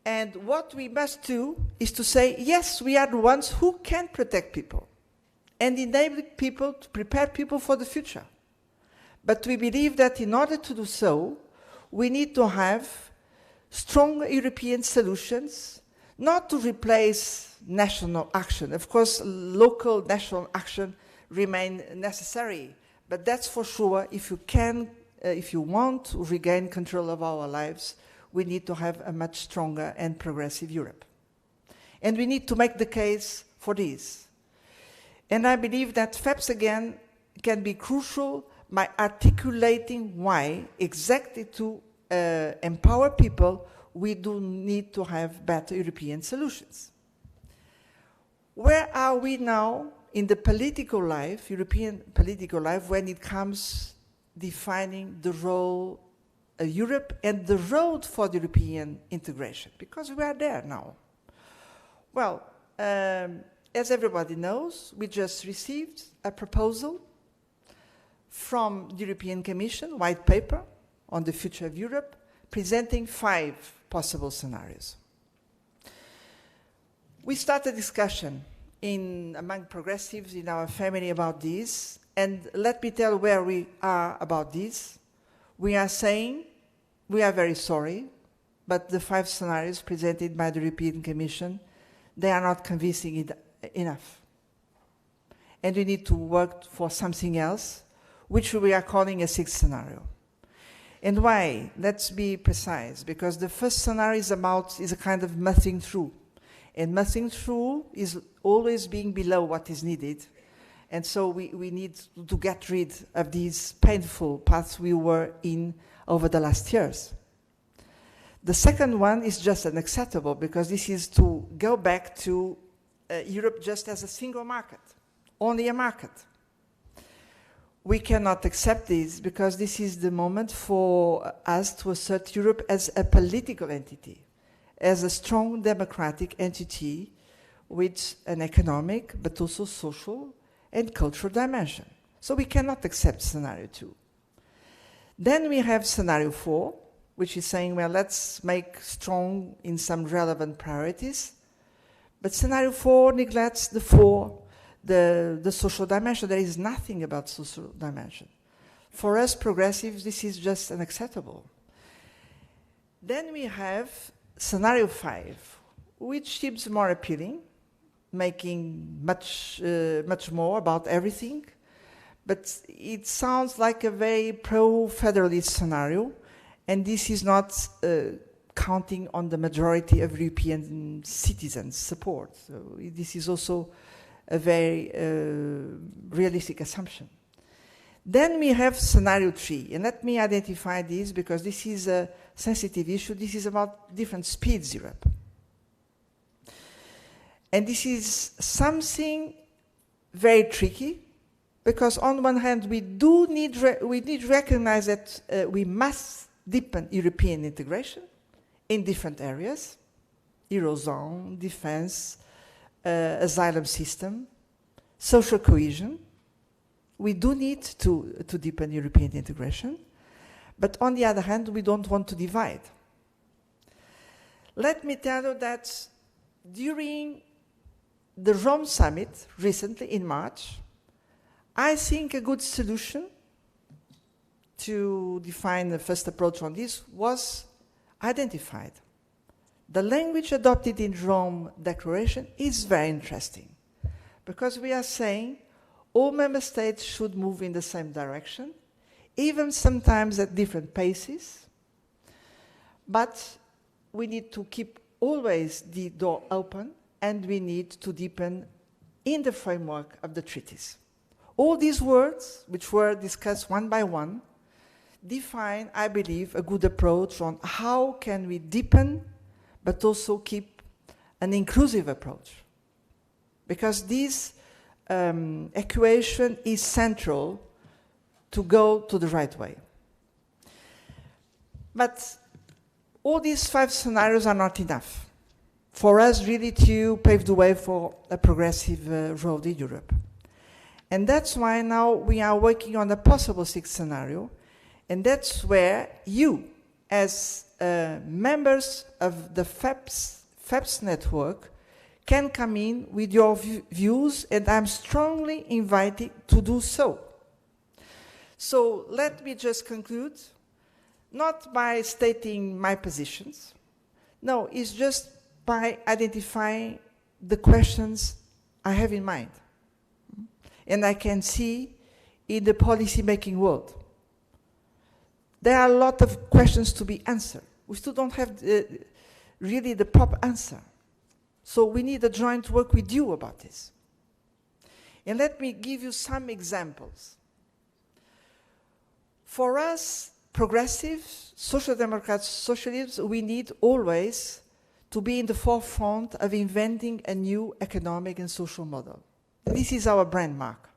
And what we must do is to say, yes, we are the ones who can protect people and enable people to prepare people for the future. But we believe that in order to do so, we need to have strong European solutions, not to replace national action. Of course, local national action remain necessary, but that's for sure. If you want to regain control of our lives, we need to have a much stronger and progressive Europe. And we need to make the case for this. And I believe that FEPS again can be crucial by articulating why, exactly to empower people, we do need to have better European solutions. Where are we now in the political life, European political life, when it comes defining the role of Europe and the road for the European integration? Because we are there now. Well, as everybody knows, we just received a proposal from the European Commission, white paper on the future of Europe, presenting 5 possible scenarios. We started a discussion among progressives in our family about this, and let me tell where we are about this. We are saying we are very sorry, but the 5 scenarios presented by the European Commission, they are not convincing enough. And we need to work for something else, which we are calling a 6th scenario. And why? Let's be precise, because the first scenario is a kind of muddling through. And muddling through is always being below what is needed. And so we need to get rid of these painful paths we were in over the last years. The second one is just unacceptable because this is to go back to Europe just as a single market, only a market. We cannot accept this because this is the moment for us to assert Europe as a political entity, as a strong democratic entity with an economic but also social and cultural dimension. So we cannot accept scenario 2. Then we have scenario 4, which is saying, well, let's make strong in some relevant priorities. But scenario 4 neglects the social dimension. There is nothing about social dimension. For us progressives, this is just unacceptable. Then we have scenario 5, which seems more appealing, making much more about everything. But it sounds like a very pro-federalist scenario, and this is not counting on the majority of European citizens' support. So this is also a very realistic assumption. Then we have scenario 3, and let me identify this because this is a sensitive issue. This is about different speeds Europe. And this is something very tricky because on one hand we need to recognize that we must deepen European integration in different areas, Eurozone, defense, asylum system, social cohesion. We do need to deepen European integration, but on the other hand, we don't want to divide. Let me tell you that during the Rome summit recently in March, I think a good solution to define the first approach on this was identified. The language adopted in Rome Declaration is very interesting because we are saying all member states should move in the same direction, even sometimes at different paces, but we need to keep always the door open and we need to deepen in the framework of the treaties. All these words, which were discussed one by one, define, I believe, a good approach on how can we deepen but also keep an inclusive approach. Because this equation is central to go to the right way. But all these 5 scenarios are not enough for us really to pave the way for a progressive road in Europe. And that's why now we are working on a possible 6th scenario, and that's where you, as members of the FEPS network, can come in with your views, and I'm strongly invited to do so. So let me just conclude, not by stating my positions, no, it's just by identifying the questions I have in mind. And I can see in the policy-making world. There are a lot of questions to be answered. We still don't have really the proper answer. So we need a joint work with you about this. And let me give you some examples. For us, progressives, social democrats, socialists, we need always to be in the forefront of inventing a new economic and social model. This is our brand mark.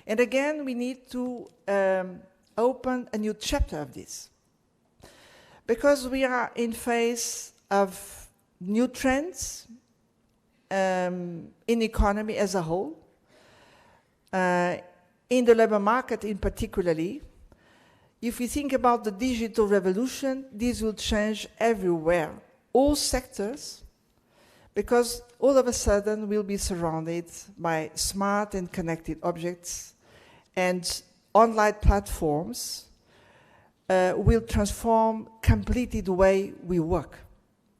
And again, we need to open a new chapter of this. Because we are in phase of new trends in the economy as a whole, in the labor market in particularly. If we think about the digital revolution, this will change everywhere, all sectors, because all of a sudden we'll be surrounded by smart and connected objects, and online platforms will transform completely the way we work.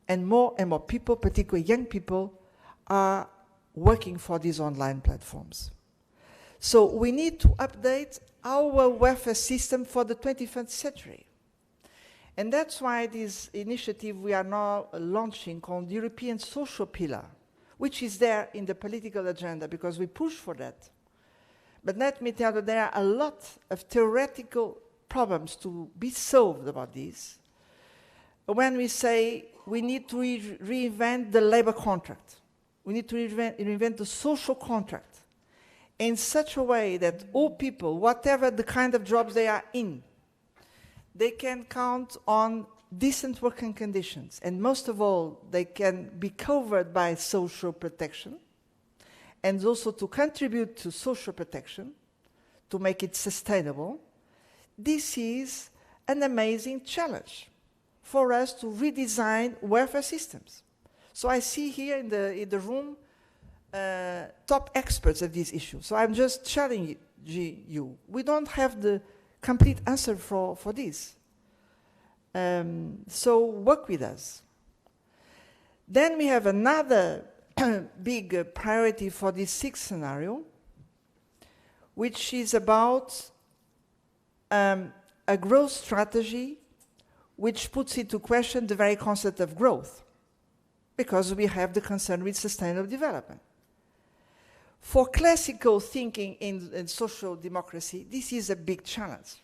And more people, particularly young people, are working for these online platforms. So we need to update our welfare system for the 21st century. And that's why this initiative we are now launching called the European Social Pillar, which is there in the political agenda because we push for that. But let me tell you, there are a lot of theoretical problems to be solved about this. When we say we need to reinvent the labor contract, we need to reinvent the social contract in such a way that all people, whatever the kind of jobs they are in, they can count on decent working conditions, and most of all, they can be covered by social protection, and also to contribute to social protection, to make it sustainable. This is an amazing challenge for us to redesign welfare systems. So I see here in the room top experts of this issue. So I'm just challenging you. We don't have the complete answer for this. So work with us. Then we have another big priority for this sixth scenario, which is about a growth strategy which puts into question the very concept of growth, because we have the concern with sustainable development. For classical thinking in social democracy, this is a big challenge.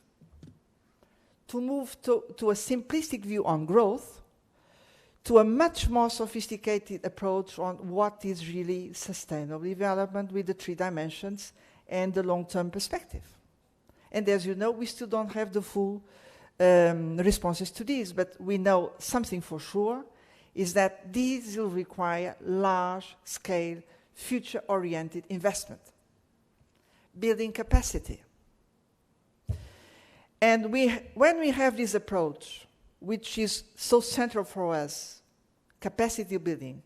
To move to a simplistic view on growth, to a much more sophisticated approach on what is really sustainable development with the 3 dimensions and the long-term perspective. And as you know, we still don't have the full responses to this, but we know something for sure, is that these will require large-scale, future-oriented investment, building capacity. And when we have this approach, which is so central for us, capacity building,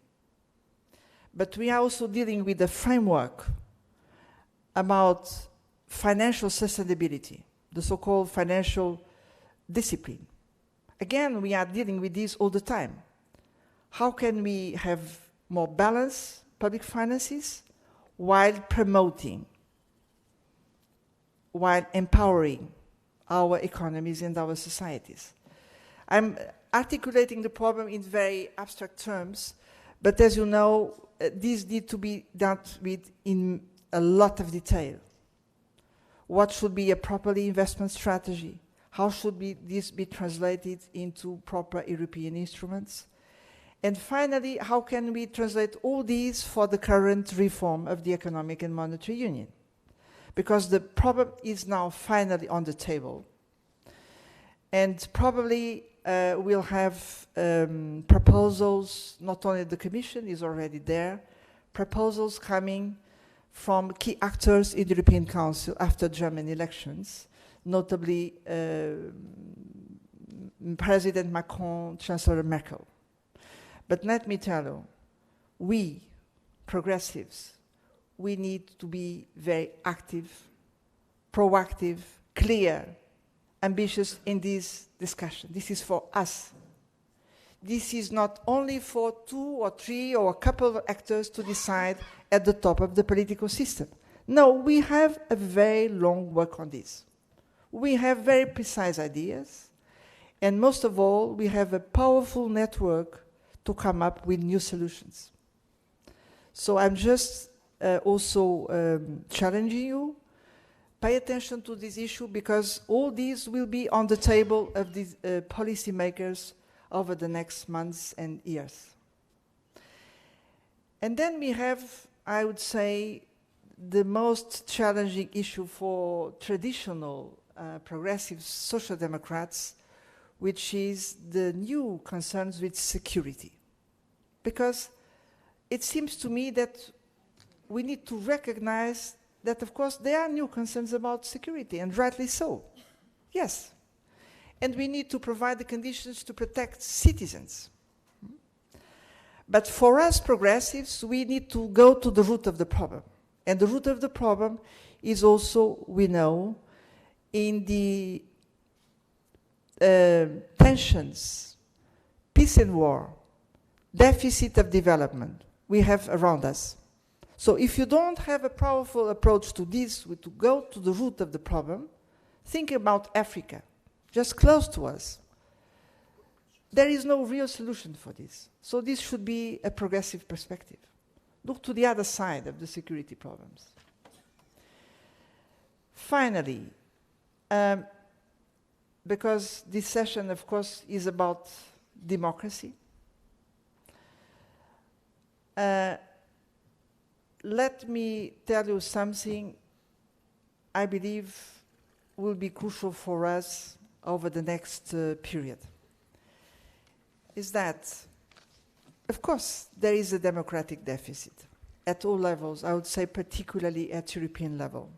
but we are also dealing with a framework about financial sustainability, the so-called financial discipline. Again, we are dealing with this all the time. How can we have more balanced public finances while promoting, while empowering our economies and our societies? I'm articulating the problem in very abstract terms, but as you know, these need to be dealt with in a lot of detail. What should be a properly investment strategy? How should this be translated into proper European instruments? And finally, how can we translate all these for the current reform of the Economic and Monetary Union? Because the problem is now finally on the table. And probably we'll have proposals, not only the Commission is already there, proposals coming from key actors in the European Council after German elections, notably President Macron, Chancellor Merkel. But let me tell you, we, progressives, we need to be very active, proactive, clear, ambitious in this discussion. This is for us. This is not only for 2 or 3 or a couple of actors to decide at the top of the political system. No, we have a very long work on this. We have very precise ideas, and most of all, we have a powerful network to come up with new solutions. So I'm just also challenging you. Pay attention to this issue, because all these will be on the table of these policymakers over the next months and years. And then we have, I would say, the most challenging issue for traditional progressive social democrats, which is the new concerns with security. Because it seems to me that we need to recognize that, of course, there are new concerns about security, and rightly so. Yes. And we need to provide the conditions to protect citizens. But for us progressives, we need to go to the root of the problem. And the root of the problem is also, we know, in the tensions, peace and war, deficit of development we have around us. So if you don't have a powerful approach to this, to go to the root of the problem, think about Africa, just close to us. There is no real solution for this. So this should be a progressive perspective. Look to the other side of the security problems. Finally, because this session, of course, is about democracy, let me tell you something I believe will be crucial for us over the next period. Is that, of course, there is a democratic deficit at all levels, I would say particularly at European level.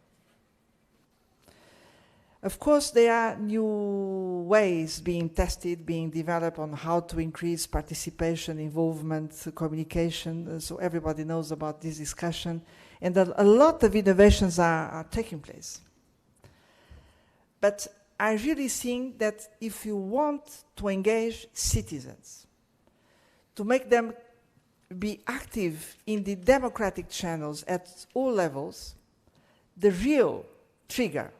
Of course, there are new ways being tested, being developed on how to increase participation, involvement, communication, so everybody knows about this discussion, and a lot of innovations are taking place. But I really think that if you want to engage citizens, to make them be active in the democratic channels at all levels, the real trigger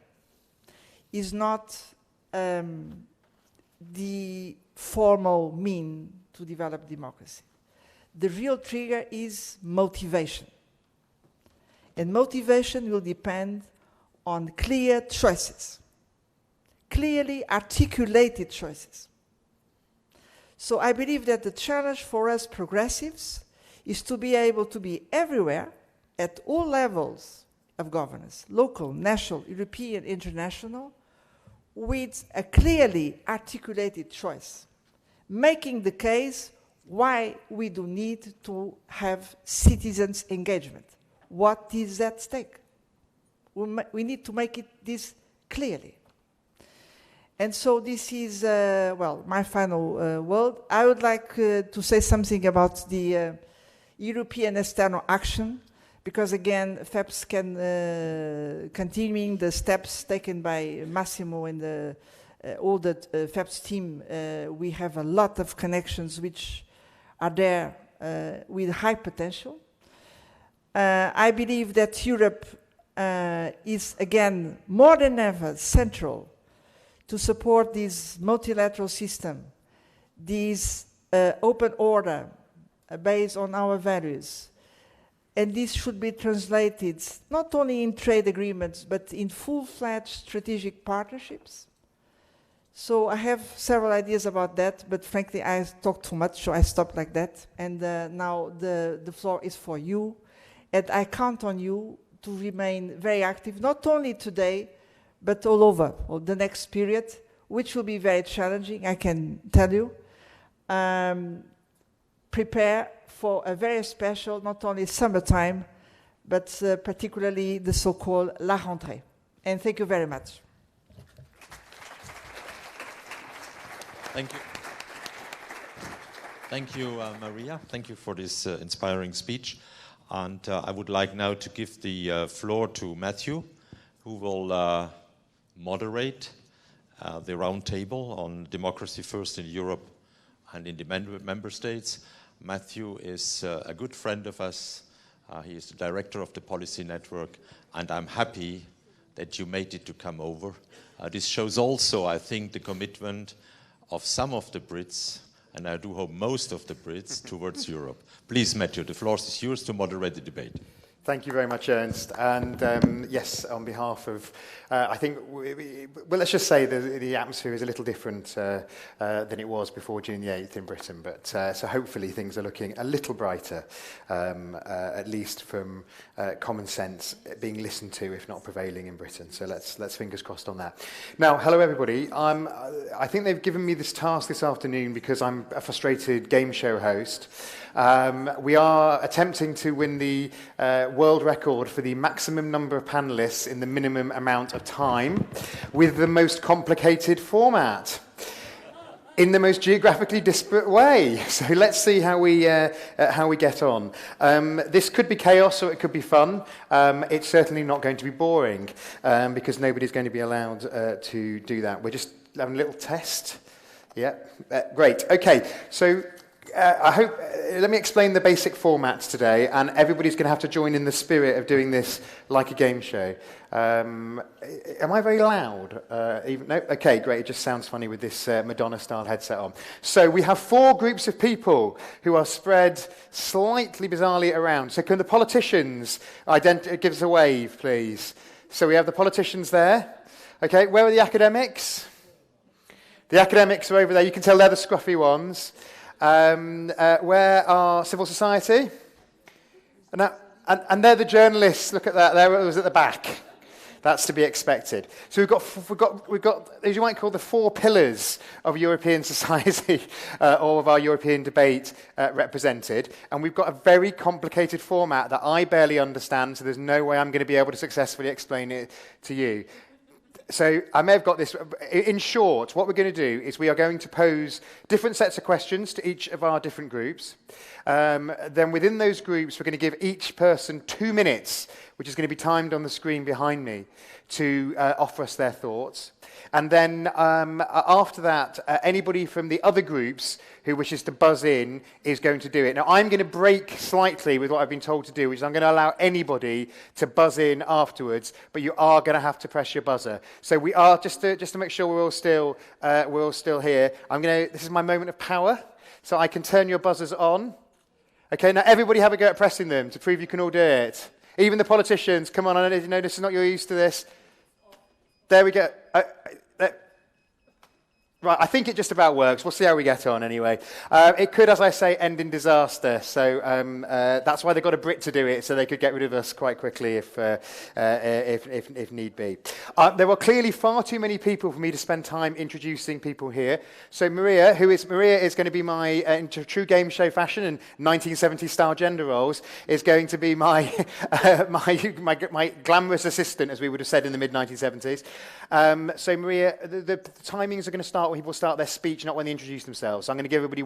is not the formal mean to develop democracy. The real trigger is motivation. And motivation will depend on clear choices, clearly articulated choices. So I believe that the challenge for us progressives is to be able to be everywhere at all levels of governance, local, national, European, international, with a clearly articulated choice, making the case why we do need to have citizens' engagement. What is at stake? We need to make it this clearly. And so this is, well, my final word. I would like to say something about the European external action, because again, FEPS can, continuing the steps taken by Massimo and all the FEPS team, we have a lot of connections which are there with high potential. I believe that Europe is, again, more than ever central to support this multilateral system, this open order based on our values. And this should be translated not only in trade agreements, but in full-fledged strategic partnerships. So I have several ideas about that, but frankly, I talked too much, so I stopped like that. And now the floor is for you. And I count on you to remain very active, not only today, but all over the next period, which will be very challenging, I can tell you. Prepare for a very special, not only summertime, but particularly the so-called La Rentrée. And thank you very much. Thank you. Thank you, Maria. Thank you for this inspiring speech. And I would like now to give the floor to Matthew, who will moderate the roundtable on democracy first in Europe and in the member states. Matthew is a good friend of us. He is the director of the Policy Network, and I'm happy that you made it to come over. This shows also, I think, the commitment of some of the Brits, and I do hope most of the Brits, towards Europe. Please, Matthew, the floor is yours to moderate the debate. Thank you very much, Ernst. And yes, on behalf of, I think, well, let's just say the atmosphere is a little different than it was before June the 8th in Britain. But so hopefully things are looking a little brighter, at least from common sense being listened to, if not prevailing in Britain. So let's fingers crossed on that. Now, hello everybody. I think they've given me this task this afternoon because I'm a frustrated game show host. We are attempting to win the world record for the maximum number of panelists in the minimum amount of time with the most complicated format in the most geographically disparate way. So let's see how we get on. This could be chaos or it could be fun. It's certainly not going to be boring because nobody's going to be allowed to do that. We're just having a little test. Yeah, great. Okay, so I hope, let me explain the basic formats today, and everybody's going to have to join in the spirit of doing this like a game show. Am I very loud? No? Okay, great. It just sounds funny with this Madonna-style headset on. So we have 4 groups of people who are spread slightly bizarrely around. So can the politicians give us a wave, please? So we have the politicians there. Okay, where are the academics? The academics are over there. You can tell they're the scruffy ones. Where are civil society? And they're the journalists. Look at that. There it was at the back. That's to be expected. So we've got, as you might call, the four pillars of European society, or of our European debate represented. And we've got a very complicated format that I barely understand, so there's no way I'm going to be able to successfully explain it to you. So I may have got this. In short, what we're going to do is we are going to pose different sets of questions to each of our different groups. Then within those groups, we're going to give each person 2 minutes, which is going to be timed on the screen behind me, to offer us their thoughts. And then after that, anybody from the other groups who wishes to buzz in is going to do it. Now, I'm going to break slightly with what I've been told to do, which is I'm going to allow anybody to buzz in afterwards, but you are going to have to press your buzzer. So we are, just to make sure we're all still here, this is my moment of power, so I can turn your buzzers on. Okay, now everybody have a go at pressing them to prove you can all do it. Even the politicians, come on, I know this is not, you're used to this. There we go. Right, I think it just about works. We'll see how we get on anyway. It could, as I say, end in disaster. So that's why they got a Brit to do it, so they could get rid of us quite quickly if need be. There are clearly far too many people for me to spend time introducing people here. So Maria is going to be my, in true game show fashion and 1970s style gender roles, is going to be my my glamorous assistant, as we would have said in the mid-1970s. So Maria, the timings are going to start when people start their speech, not when they introduce themselves. So I'm going to give everybody,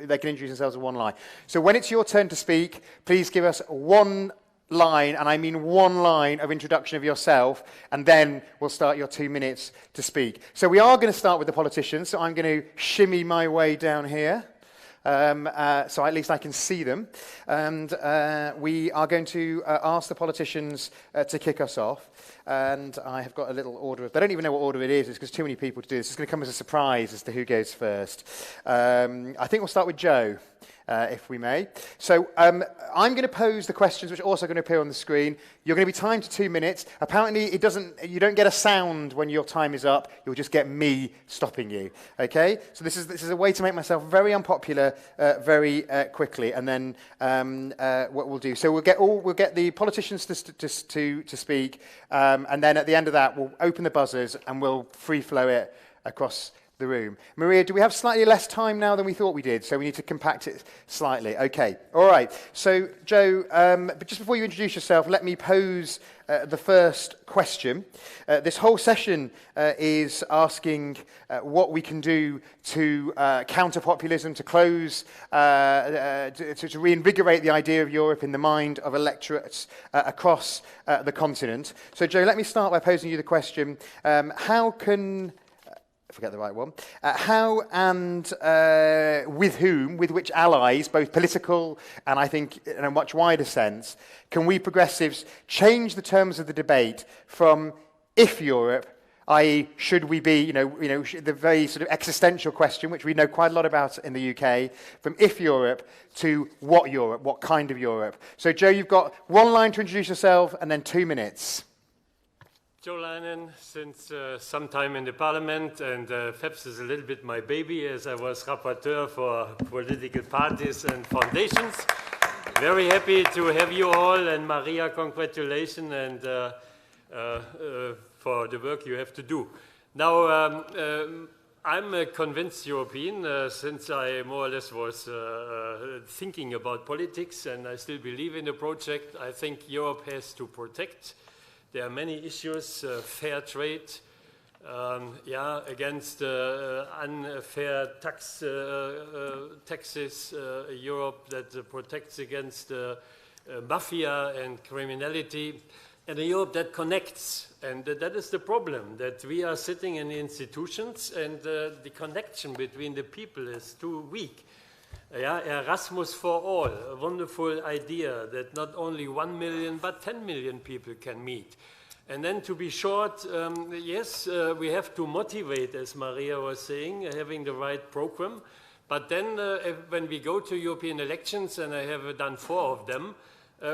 they can introduce themselves with one line. So when it's your turn to speak, please give us one line, and I mean one line of introduction of yourself, and then we'll start your 2 minutes to speak. So we are going to start with the politicians, so I'm going to shimmy my way down here. So at least I can see them. And we are going to ask the politicians to kick us off. And I have got a little order. They don't even know what order it is. It's because too many people to do this. It's going to come as a surprise as to who goes first. I think we'll start with Joe, if we may. So I'm going to pose the questions, which are also going to appear on the screen. You're going to be timed to 2 minutes. Apparently, you don't get a sound when your time is up. You'll just get me stopping you. Okay? So this is a way to make myself very unpopular very quickly. And then what we'll do. So we'll get the politicians to speak. And then at the end of that, we'll open the buzzers and we'll free flow it across the room. Maria, do we have slightly less time now than we thought we did? So we need to compact it slightly. Okay. All right. So, Joe, but just before you introduce yourself, let me pose the first question. This whole session is asking what we can do to counter populism, to close, to reinvigorate the idea of Europe in the mind of electorates across the continent. So, Joe, let me start by posing you the question, how can... forget the right one. How and with whom, with which allies, both political and I think in a much wider sense, can we progressives change the terms of the debate from if Europe, i.e. should we be, the very sort of existential question, which we know quite a lot about in the UK, from if Europe to what Europe, what kind of Europe. So Joe, you've got one line to introduce yourself and then 2 minutes. Joe Leinen, since some time in the Parliament, and FEPS is a little bit my baby, as I was rapporteur for political parties and foundations. Very happy to have you all, and Maria, congratulations, and for the work you have to do. Now, I'm a convinced European, since I more or less was thinking about politics, and I still believe in the project. I think Europe has to protect. There are many issues, fair trade, against unfair taxes, Europe that protects against mafia and criminality, and a Europe that connects. And that is the problem, that we are sitting in institutions and the connection between the people is too weak. Erasmus for all, a wonderful idea that not only 1 million but 10 million people can meet. And then to be short, yes, we have to motivate, as Maria was saying, having the right program. But then when we go to European elections, and I have done 4 of them,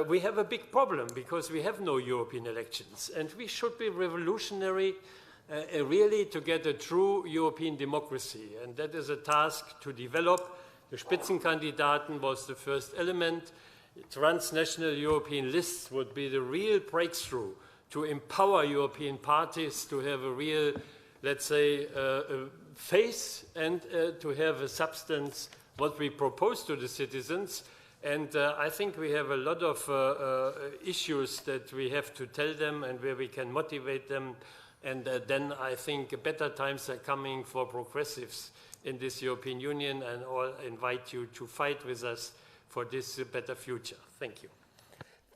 we have a big problem because we have no European elections. And we should be revolutionary really to get a true European democracy. And that is a task to develop. The Spitzenkandidaten was the first element. Transnational European lists would be the real breakthrough to empower European parties to have a real, let's say, face and to have a substance what we propose to the citizens. And I think we have a lot of issues that we have to tell them and where we can motivate them. And then I think better times are coming for progressives in this European Union, and I'll invite you to fight with us for this better future. Thank you.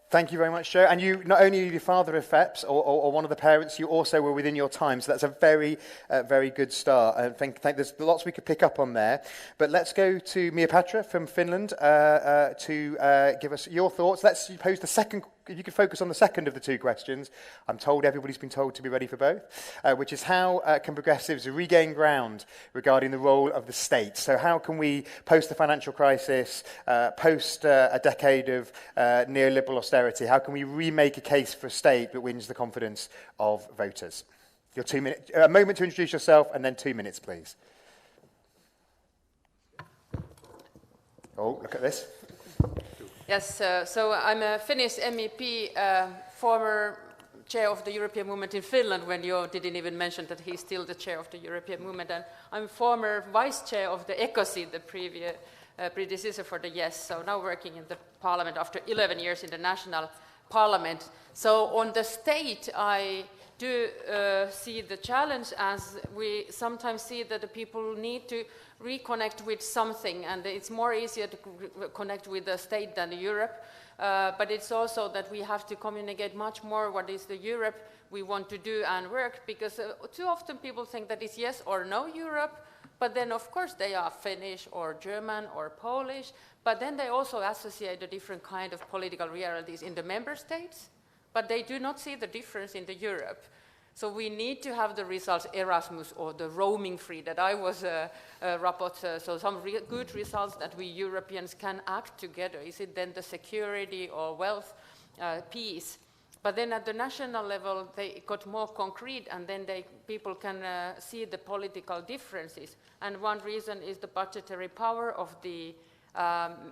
Thank you very much, Joe. And you, not only are you the father of FEPS or one of the parents, you also were within your time. So that's a very, very good start. I think there's lots we could pick up on there. But let's go to Mia Patra from Finland to give us your thoughts. Let's pose the second. If you could focus on the second of the two questions. I'm told everybody's been told to be ready for both, which is how can progressives regain ground regarding the role of the state? So how can we, post the financial crisis, post a decade of neoliberal austerity, how can we remake a case for a state that wins the confidence of voters? Your 2 minutes, a moment to introduce yourself, and then 2 minutes, please. Oh, look at this. Yes, so I'm a Finnish MEP, former chair of the European movement in Finland, when you didn't even mention that he's still the chair of the European movement. And I'm former vice chair of the ECOSI, the previous predecessor for the YES, so now working in the parliament after 11 years in the national parliament. So on the state, I do see the challenge as we sometimes see that the people need to reconnect with something, and it's more easier to connect with the state than Europe. But it's also that we have to communicate much more what is the Europe we want to do and work, because too often people think that it's yes or no Europe, but then of course they are Finnish or German or Polish, but then they also associate a different kind of political realities in the member states, but they do not see the difference in the Europe. So we need to have the results Erasmus or the roaming free that I was a rapporteur. So some good results that we Europeans can act together. Is it then the security or wealth, peace? But then at the national level, they got more concrete, and then people can see the political differences. And one reason is the budgetary power of the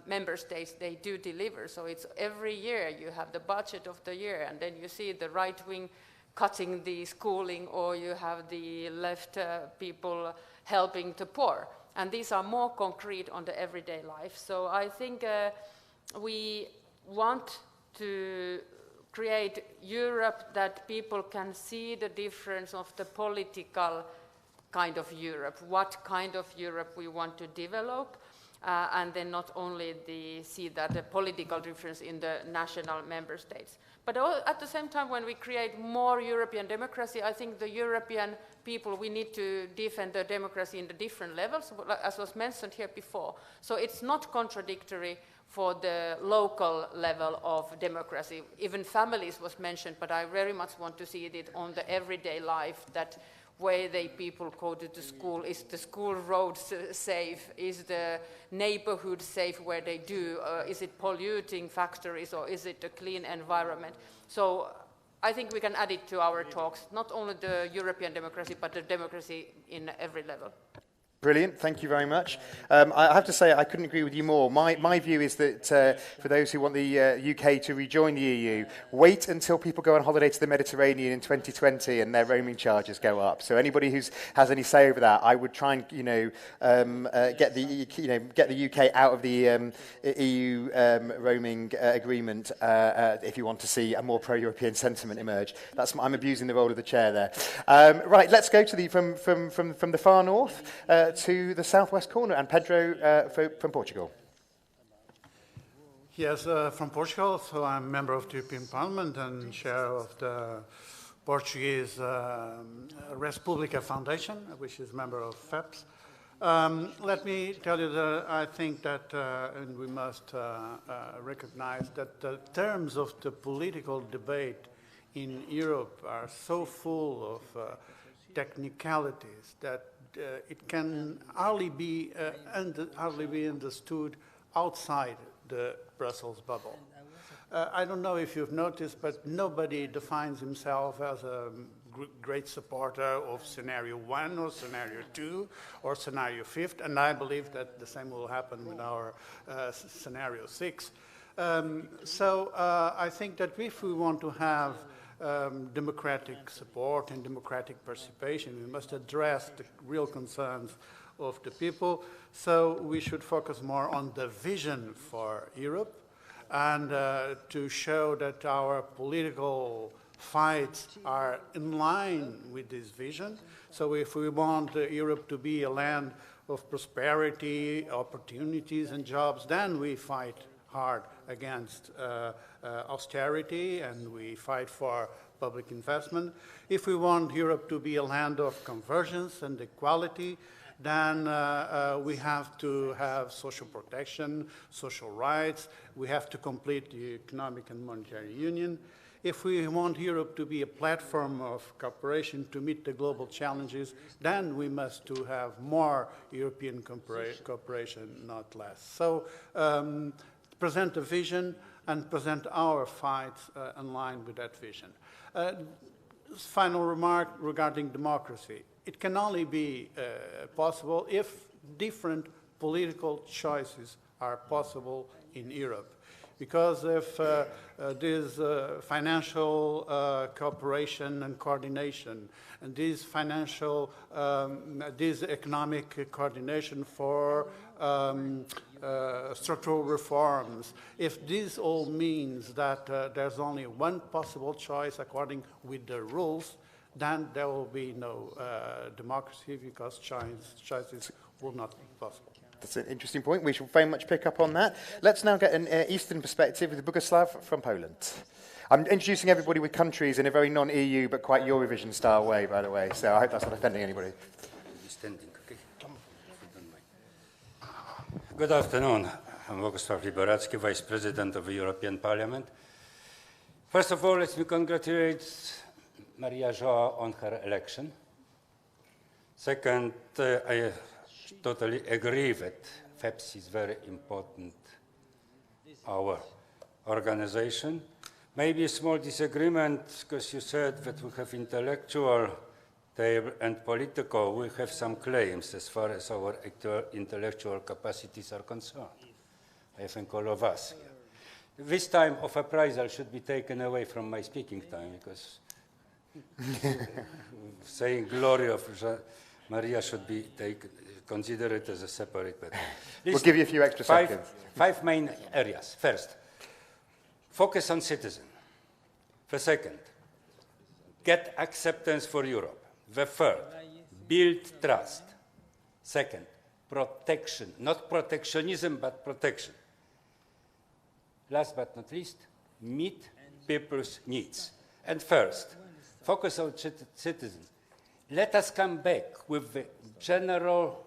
member states. They do deliver. So it's every year you have the budget of the year, and then you see the right wing cutting the schooling, or you have the left people helping the poor. And these are more concrete on the everyday life. So I think we want to create Europe that people can see the difference of the political kind of Europe, what kind of Europe we want to develop, and then not only see that the political difference in the national member states. But at the same time, when we create more European democracy, I think the European people, we need to defend the democracy in the different levels, as was mentioned here before. So it's not contradictory for the local level of democracy. Even families was mentioned, but I very much want to see it on the everyday life, that where people go to the school, is the school roads safe, is the neighborhood safe where they do, is it polluting factories, or is it a clean environment? So I think we can add it to our talks, not only the European democracy, but the democracy in every level. Brilliant, thank you very much. I have to say I couldn't agree with you more. My view is that for those who want the UK to rejoin the EU, wait until people go on holiday to the Mediterranean in 2020 and their roaming charges go up. So anybody who has any say over that, I would try and get the UK out of the EU roaming agreement if you want to see a more pro-European sentiment emerge. I'm abusing the role of the chair there. Right, let's go to from the far north. To the southwest corner, and Pedro from Portugal. Yes, from Portugal, so I'm a member of the European Parliament and chair of the Portuguese Respublica Foundation, which is a member of FEPS. Let me tell you that I think that and we must recognize that the terms of the political debate in Europe are so full of technicalities that it can hardly be understood outside the Brussels bubble. I don't know if you've noticed, but nobody defines himself as a great supporter of scenario 1 or scenario 2 or scenario 5, and I believe that the same will happen with our scenario 6. So I think that if we want to have democratic support and democratic participation, we must address the real concerns of the people. So we should focus more on the vision for Europe and to show that our political fights are in line with this vision. So if we want Europe to be a land of prosperity, opportunities and jobs, then we fight hard against austerity and we fight for public investment. If we want Europe to be a land of convergence and equality, then we have to have social protection, social rights. We have to complete the economic and monetary union. If we want Europe to be a platform of cooperation to meet the global challenges, then we must to have more European cooperation, not less. So present a vision and present our fights in line with that vision. Final remark regarding democracy. It can only be possible if different political choices are possible in Europe. Because if this financial cooperation and coordination and this economic coordination for structural reforms, if this all means that there's only one possible choice according with the rules, then there will be no democracy because choices will not be possible. That's an interesting point. We shall very much pick up on that. Let's now get an Eastern perspective with Boguslav from Poland. I'm introducing everybody with countries in a very non-EU but quite Eurovision style way, by the way, so I hope that's not offending anybody. Good afternoon. I'm Bogusław Liberacki, Vice President of the European Parliament. First of all, let me congratulate Maria João on her election. Second, I totally agree that FEPS is very important, our organization. Maybe a small disagreement, because you said that we have intellectual and political, we have some claims as far as our intellectual capacities are concerned. I think all of us here. This time of appraisal should be taken away from my speaking time, because saying glory of Maria should be considered as a separate matter. We'll give you a few extra seconds. 5 main areas. First, focus on citizen. The second, get acceptance for Europe. The third, build trust. Second, protection. Not protectionism, but protection. Last but not least, meet people's needs. And first, focus on citizens. Let us come back with the general,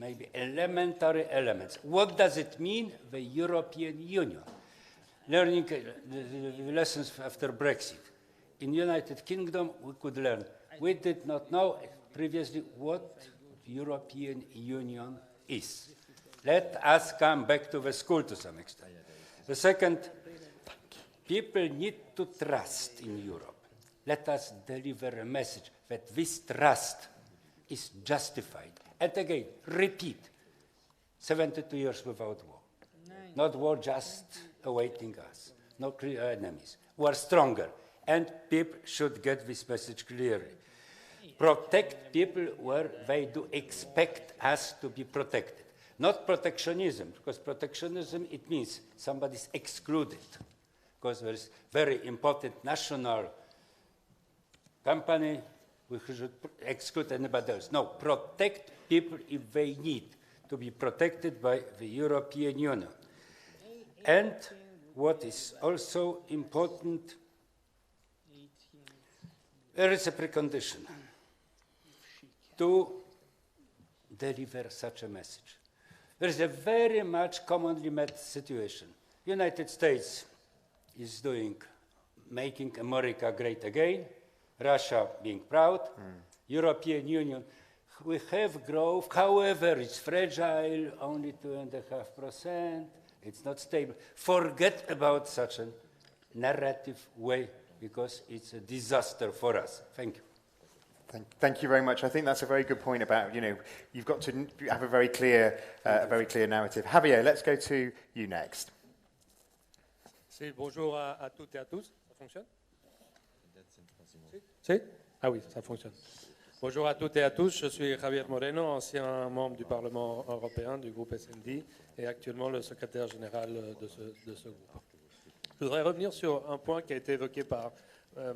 maybe elementary elements. What does it mean, the European Union? Learning the lessons after Brexit. In United Kingdom, we could learn. We did not know previously what European Union is. Let us come back to the school to some extent. The second, people need to trust in Europe. Let us deliver a message that this trust is justified. And again, repeat, 72 years without war. Not war just awaiting us. No clear enemies. We are stronger. And people should get this message clearly. Protect people where they do expect us to be protected. Not protectionism, because protectionism, it means somebody's excluded. Because there is very important national company, we should exclude anybody else. No, protect people if they need to be protected by the European Union. And what is also important, there is a precondition to deliver such a message. There is a very much commonly met situation. United States is making America great again, Russia being proud, European Union, we have growth, however, it's fragile, only 2.5%. It's not stable. Forget about such a narrative way, because it's a disaster for us. Thank you. Thank you very much. I think that's a very good point about, you've got to have a very clear narrative. Javier, let's go to you next. Bonjour à toutes et à tous. Ça fonctionne? Si? Ah oui, ça fonctionne. Bonjour à toutes et à tous. Je suis Javier Moreno, ancien membre du Parlement européen du groupe SND et actuellement le secrétaire général de ce groupe. Je voudrais revenir sur un point qui a été évoqué par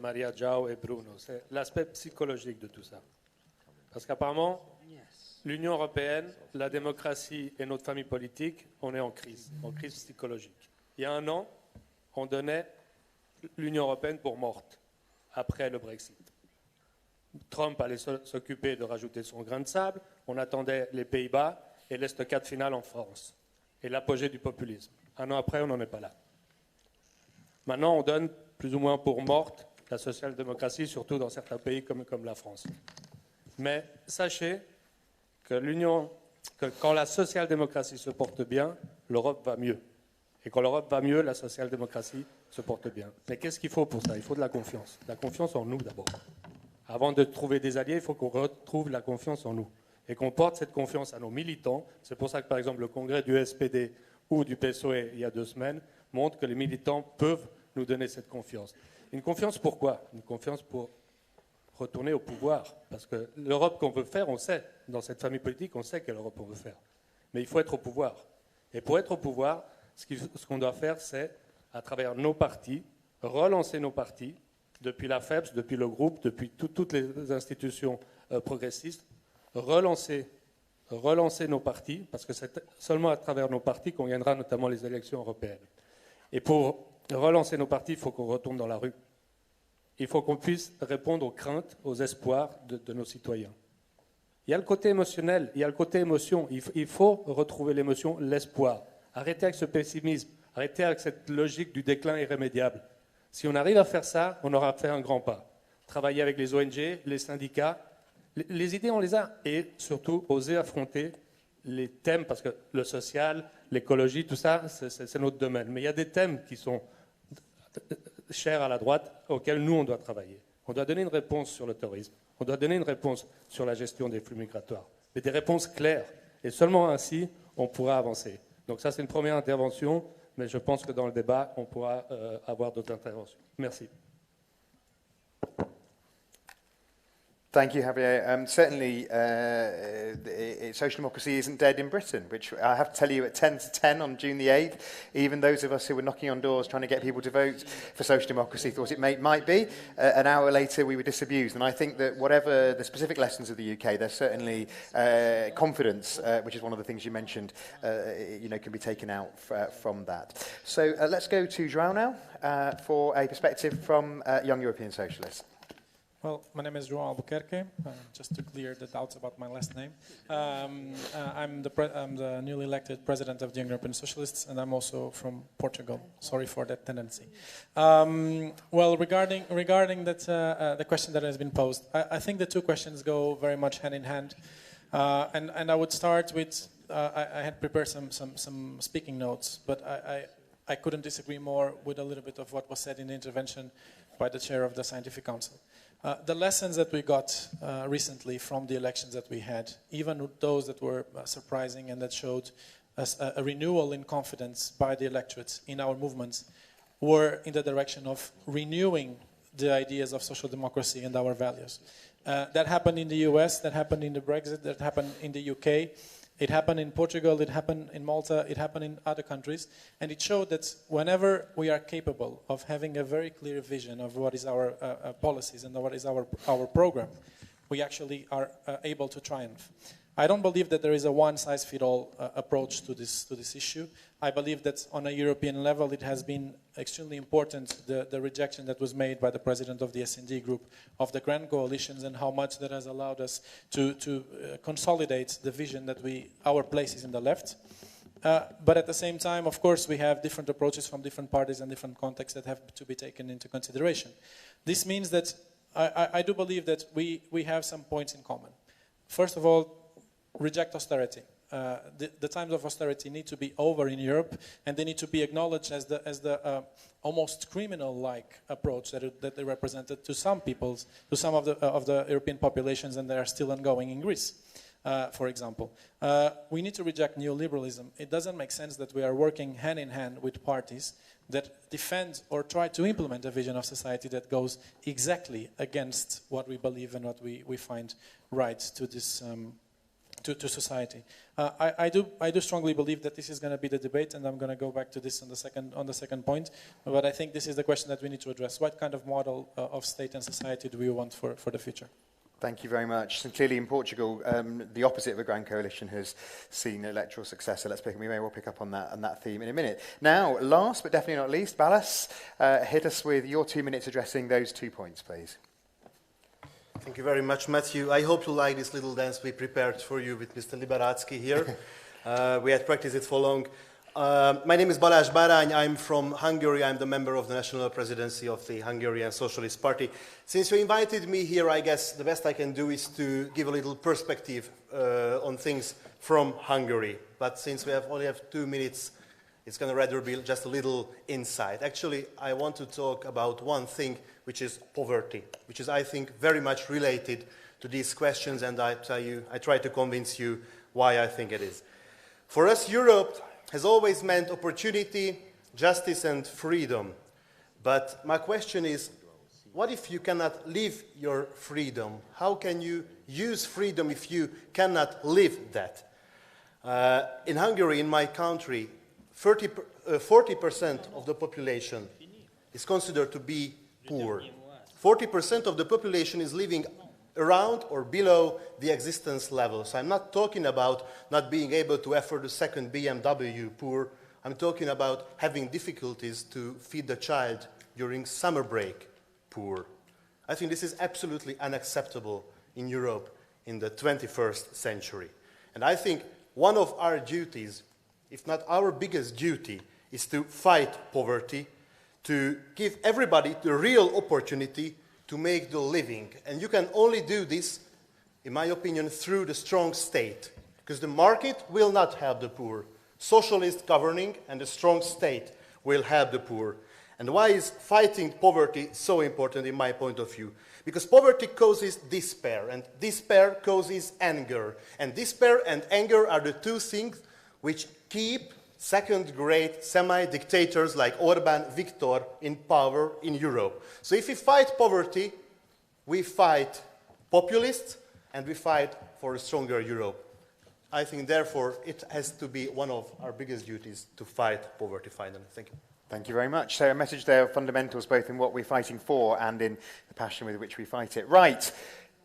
Maria João et Bruno. C'est l'aspect psychologique de tout ça. Parce qu'apparemment, l'Union européenne, la démocratie et notre famille politique, on est en crise psychologique. Il y a un an, on donnait l'Union européenne pour morte après le Brexit. Trump allait s'occuper de rajouter son grain de sable, on attendait les Pays-Bas et l'estocade finale en France et l'apogée du populisme. Un an après, on n'en est pas là. Maintenant, on donne plus ou moins pour morte la social-démocratie, surtout dans certains pays comme la France. Mais sachez que quand la social-démocratie se porte bien, l'Europe va mieux. Et quand l'Europe va mieux, la social-démocratie se porte bien. Mais qu'est-ce qu'il faut pour ça? Il faut de la confiance. La confiance en nous d'abord. Avant de trouver des alliés, il faut qu'on retrouve la confiance en nous. Et qu'on porte cette confiance à nos militants. C'est pour ça que, par exemple, le congrès du SPD ou du PSOE, il y a 2 semaines, montre que les militants peuvent nous donner cette confiance. Une confiance pourquoi? Une confiance pour retourner au pouvoir. Parce que l'Europe qu'on veut faire, on sait, dans cette famille politique, on sait quelle Europe on veut faire. Mais il faut être au pouvoir. Et pour être au pouvoir, ce qu'on doit faire, c'est, à travers nos partis, relancer nos partis, depuis la FEPS, depuis le groupe, depuis toutes les institutions progressistes, relancer nos partis, parce que c'est seulement à travers nos partis qu'on gagnera notamment les élections européennes. Et pour relancer nos partis, il faut qu'on retourne dans la rue. Il faut qu'on puisse répondre aux craintes, aux espoirs de nos citoyens. Il y a le côté émotionnel, il y a le côté émotion. Il faut retrouver l'émotion, l'espoir. Arrêtez avec ce pessimisme, arrêtez avec cette logique du déclin irrémédiable. Si on arrive à faire ça, on aura fait un grand pas. Travailler avec les ONG, les syndicats, les idées on les a, et surtout oser affronter les thèmes, parce que le social, l'écologie, tout ça, c'est notre domaine. Mais il y a des thèmes qui sont chers à la droite, auxquels nous on doit travailler. On doit donner une réponse sur le terrorisme, on doit donner une réponse sur la gestion des flux migratoires, mais des réponses claires. Et seulement ainsi, on pourra avancer. Donc ça, c'est une première intervention. Mais je pense que dans le débat, on pourra avoir d'autres interventions. Merci. Thank you, Javier. Certainly, social democracy isn't dead in Britain, which I have to tell you at 10 to 10 on June the 8th, even those of us who were knocking on doors trying to get people to vote for social democracy thought it might be. An hour later, we were disabused. And I think that whatever the specific lessons of the UK, there's certainly confidence, which is one of the things you mentioned, can be taken out from that. So let's go to João now for a perspective from Young European Socialists. Well, my name is João Albuquerque, just to clear the doubts about my last name. I'm the newly elected president of the Young European Socialists, and I'm also from Portugal. Sorry for that tendency. Well, regarding that, the question that has been posed, I think the two questions go very much hand in hand. And I would start with, I had prepared some speaking notes, but I couldn't disagree more with a little bit of what was said in the intervention by the chair of the Scientific Council. The lessons that we got recently from the elections that we had, even those that were surprising and that showed us a renewal in confidence by the electorates in our movements, were in the direction of renewing the ideas of social democracy and our values. That happened in the US, that happened in the Brexit, that happened in the UK. It happened in Portugal, it happened in Malta, it happened in other countries, and it showed that whenever we are capable of having a very clear vision of what is our policies and what is our program, we actually are able to triumph. I don't believe that there is a one-size-fits-all approach to this issue. I believe that on a European level it has been extremely important, the rejection that was made by the president of the S&D group of the grand coalitions and how much that has allowed us to consolidate the vision that our place is in the left. But at the same time, of course, we have different approaches from different parties and different contexts that have to be taken into consideration. This means that I do believe that we have some points in common. First of all, reject austerity. the times of austerity need to be over in Europe, and they need to be acknowledged as the almost criminal-like approach that they represented to some peoples, to some of the European populations, and they are still ongoing in Greece. For example, we need to reject neoliberalism. It doesn't make sense that we are working hand in hand with parties that defend or try to implement a vision of society that goes exactly against what we believe and what we find right to this to society. I do strongly believe that this is going to be the debate, and I'm going to go back to this on the second point. But I think this is the question that we need to address: what kind of model of state and society do we want for the future? Thank you very much. And clearly in Portugal, the opposite of a grand coalition has seen electoral success. So we may well pick up on that theme in a minute. Now, last but definitely not least, Balázs, hit us with your 2 minutes addressing those 2 points, please. Thank you very much, Matthew. I hope you like this little dance we prepared for you with Mr. Liberatsky here. We had practiced it for long. My name is Balázs Bárány. I'm from Hungary. I'm the member of the national presidency of the Hungarian Socialist Party. Since you invited me here, I guess the best I can do is to give a little perspective on things from Hungary. But since we only have 2 minutes, it's going to rather be just a little insight. Actually, I want to talk about one thing, which is poverty, which is, I think, very much related to these questions, and I try to convince you why I think it is. For us, Europe has always meant opportunity, justice, and freedom. But my question is, what if you cannot live your freedom? How can you use freedom if you cannot live that? In Hungary, in my country, 40% of the population is considered to be poor. 40% of the population is living around or below the existence level. So I'm not talking about not being able to afford a second BMW poor. I'm talking about having difficulties to feed the child during summer break poor. I think this is absolutely unacceptable in Europe in the 21st century. And I think one of our duties, if not our biggest duty, is to fight poverty, to give everybody the real opportunity to make the living. And you can only do this, in my opinion, through the strong state. Because the market will not help the poor. Socialist governing and the strong state will help the poor. And why is fighting poverty so important in my point of view? Because poverty causes despair, and despair causes anger. And despair and anger are the two things which keep second-grade semi-dictators like Orbán Viktor in power in Europe. So if we fight poverty, we fight populists, and we fight for a stronger Europe. I think, therefore, it has to be one of our biggest duties to fight poverty finally. Thank you. Thank you very much. So a message there of fundamentals, both in what we're fighting for and in the passion with which we fight it. Right,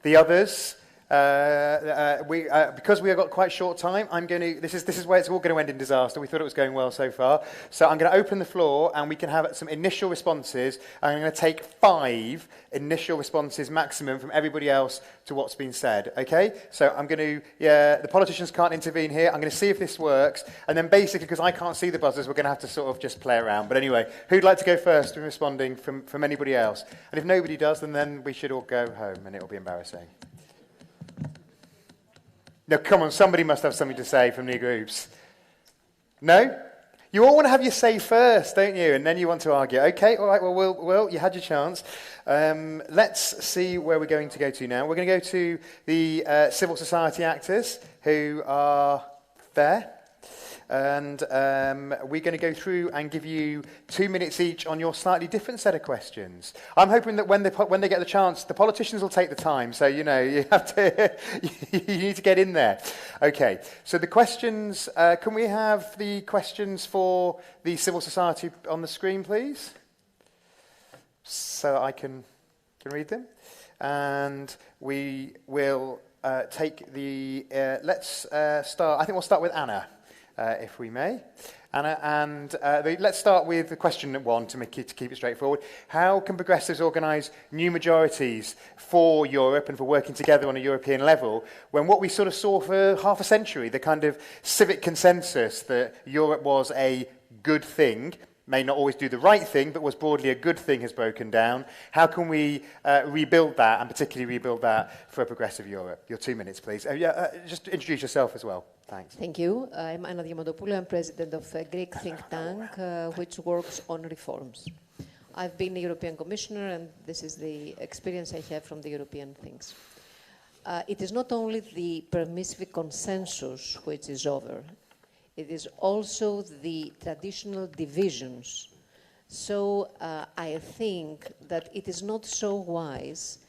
the others. Because we have got quite short time, I'm going to. This is where it's all going to end in disaster. We thought it was going well so far, so I'm going to open the floor and we can have some initial responses. I'm going to take 5 initial responses maximum from everybody else to what's been said. Okay? So I'm going to. The politicians can't intervene here. I'm going to see if this works, and then basically, because I can't see the buzzers, we're going to have to sort of just play around. But anyway, who'd like to go first in responding from anybody else? And if nobody does, then we should all go home, and it'll be embarrassing. No, come on, somebody must have something to say from the groups. No? You all want to have your say first, don't you? And then you want to argue. Okay, all right, well, you had your chance. Let's see where we're going to go to now. We're going to go to the civil society actors who are there. And we're going to go through and give you 2 minutes each on your slightly different set of questions. I'm hoping that when they get the chance, the politicians will take the time. So, you have to, you need to get in there. Okay, so the questions, can we have the questions for the civil society on the screen, please? So I can read them. And we will take the, let's start, I think we'll start with Anna. If we may. Anna, and let's start with the question 1 to keep it straightforward. How can progressives organise new majorities for Europe and for working together on a European level when what we sort of saw for half a century, the kind of civic consensus that Europe was a good thing, may not always do the right thing, but was broadly a good thing, has broken down. How can we rebuild that, and particularly rebuild that for a progressive Europe? Your 2 minutes, please. Just introduce yourself as well. Thanks. Thank you. I'm Anna Diamantopoulou. I'm president of a Greek think tank which works on reforms. I've been a European Commissioner, and this is the experience I have from the European things. It is not only the permissive consensus which is over, it is also the traditional divisions. So I think that it is not so wise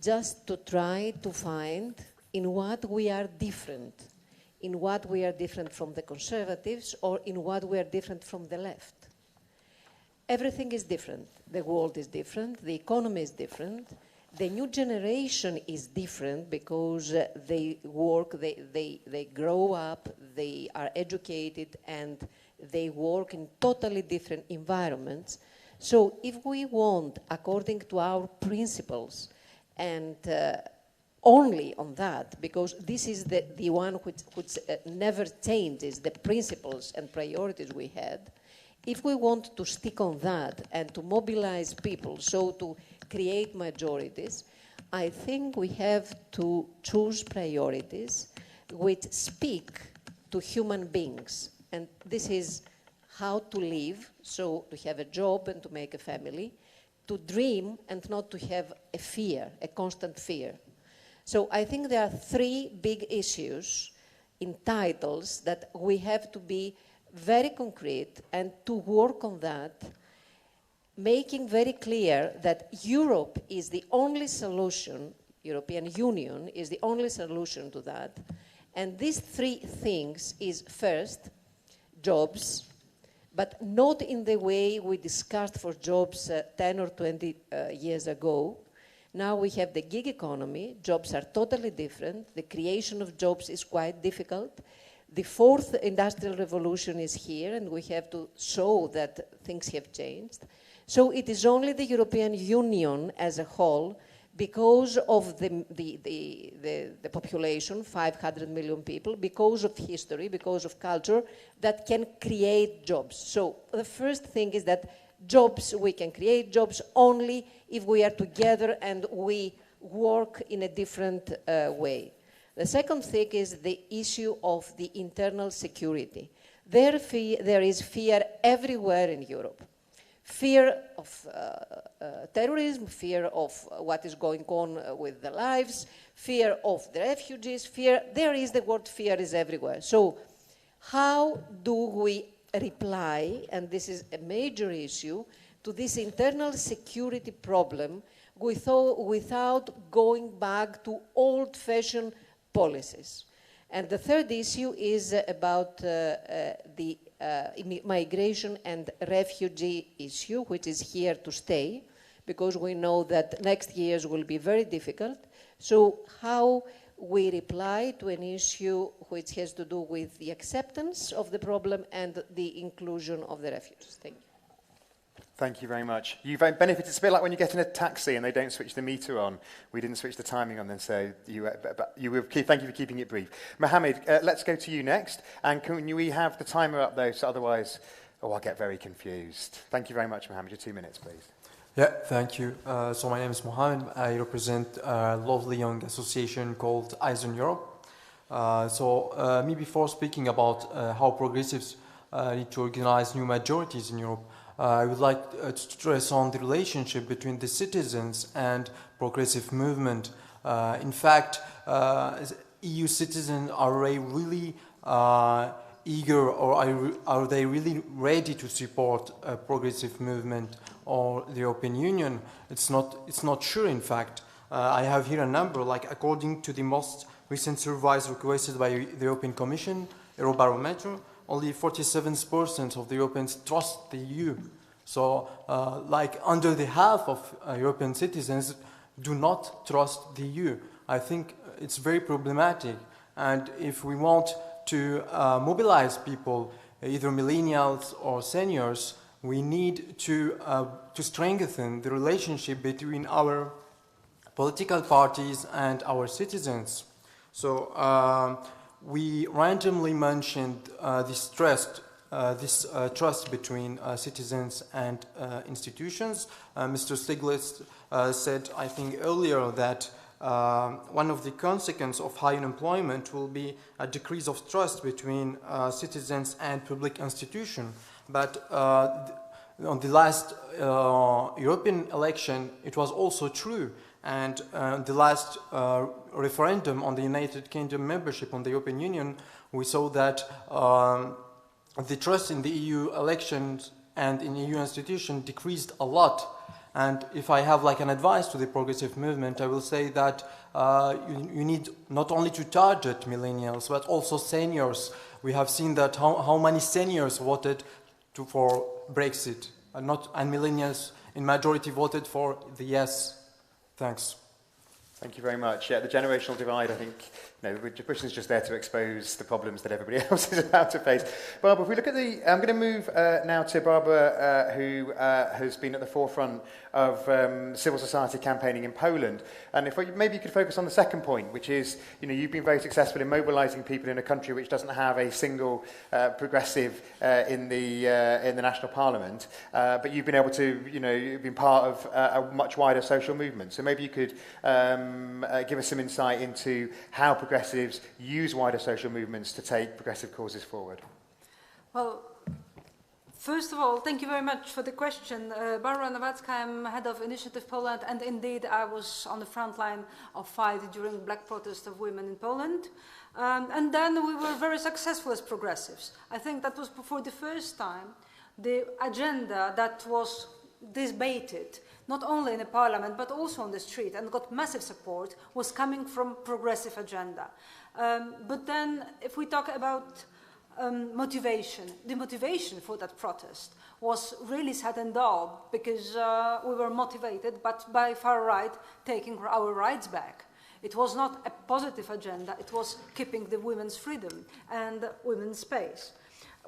just to try to find in what we are different, in what we are different from the conservatives, or in what we are different from the left. Everything is different. The world is different, the economy is different, the new generation is different because they work, they grow up, they are educated, and they work in totally different environments. So if we want, according to our principles, and only on that, because this is the one which never changes, the principles and priorities we had, if we want to stick on that and to mobilize people, so to create majorities, I think we have to choose priorities which speak to human beings. And this is how to live, so to have a job and to make a family, to dream and not to have a fear, a constant fear. So I think there are three big issues in titles that we have to be very concrete and to work on that, making very clear that Europe is the only solution, European Union is the only solution to that. And these three things is first, jobs, but not in the way we discussed for jobs 10 or 20 years ago. Now we have the gig economy, jobs are totally different, the creation of jobs is quite difficult. The fourth industrial revolution is here, and we have to show that things have changed. So it is only the European Union as a whole, because of the population, 500 million people, because of history, because of culture, that can create jobs. So the first thing is that jobs, we can create jobs only if we are together and we work in a different way. The second thing is the issue of the internal security. There is fear everywhere in Europe. Fear of terrorism, fear of what is going on with the lives, fear of the refugees, the word fear is everywhere. So how do we reply, and this is a major issue, to this internal security problem without going back to old-fashioned policies? And the third issue is about the migration and refugee issue, which is here to stay, because we know that next years will be very difficult. So how we reply to an issue which has to do with the acceptance of the problem and the inclusion of the refugees. Thank you. Thank you very much. You've benefited. It's a bit like when you get in a taxi and they don't switch the meter on. We didn't switch the timing on then, so thank you for keeping it brief. Mohammed, let's go to you next. And can we have the timer up, though, so otherwise, I'll get very confused. Thank you very much, Mohammed. Your 2 minutes, please. Yeah, thank you. So my name is Mohammed. I represent a lovely young association called Eyes on Europe. Me, before speaking about how progressives need to organize new majorities in Europe, I would like to stress on the relationship between the citizens and progressive movement. In fact, EU citizens, are they really eager, or are they really ready to support a progressive movement or the European Union? It's not sure, in fact. I have here a number, like according to the most recent surveys requested by the European Commission, Eurobarometer, only 47% of the Europeans trust the EU. So, under the half of European citizens do not trust the EU. I think it's very problematic. And if we want to mobilize people, either millennials or seniors, we need to strengthen the relationship between our political parties and our citizens. So we randomly mentioned the stressed this trust between citizens and institutions. Mr. Stiglitz said, I think earlier, that one of the consequences of high unemployment will be a decrease of trust between citizens and public institutions. But on the last European election, it was also true. And the last referendum on the United Kingdom membership on the European Union, we saw that the trust in the EU elections and in EU institutions decreased a lot. And if I have like an advice to the progressive movement, I will say that you need not only to target millennials, but also seniors. We have seen that how many seniors voted for Brexit, and millennials in majority voted for the yes. Thanks. Thank you very much. Yeah, the generational divide, I think, Britain's just there to expose the problems that everybody else is about to face. Barbara, if we look at I'm going to move now to Barbara, who has been at the forefront of civil society campaigning in Poland. And if maybe you could focus on the second point, which is, you've been very successful in mobilising people in a country which doesn't have a single progressive in the national parliament, but you've been able to, you've been part of a much wider social movement. So maybe you could give us some insight into how progressives use wider social movements to take progressive causes forward. Well, first of all, thank you very much for the question. Barbara Nowacka, I'm head of Initiative Poland, and indeed I was on the front line of fight during black protest of women in Poland. And then we were very successful as progressives. I think that was for the first time the agenda that was debated not only in the parliament but also on the street and got massive support was coming from progressive agenda. But then if we talk about motivation, the motivation for that protest was really sad and dull because we were motivated but by far right taking our rights back. It was not a positive agenda, it was keeping the women's freedom and women's space.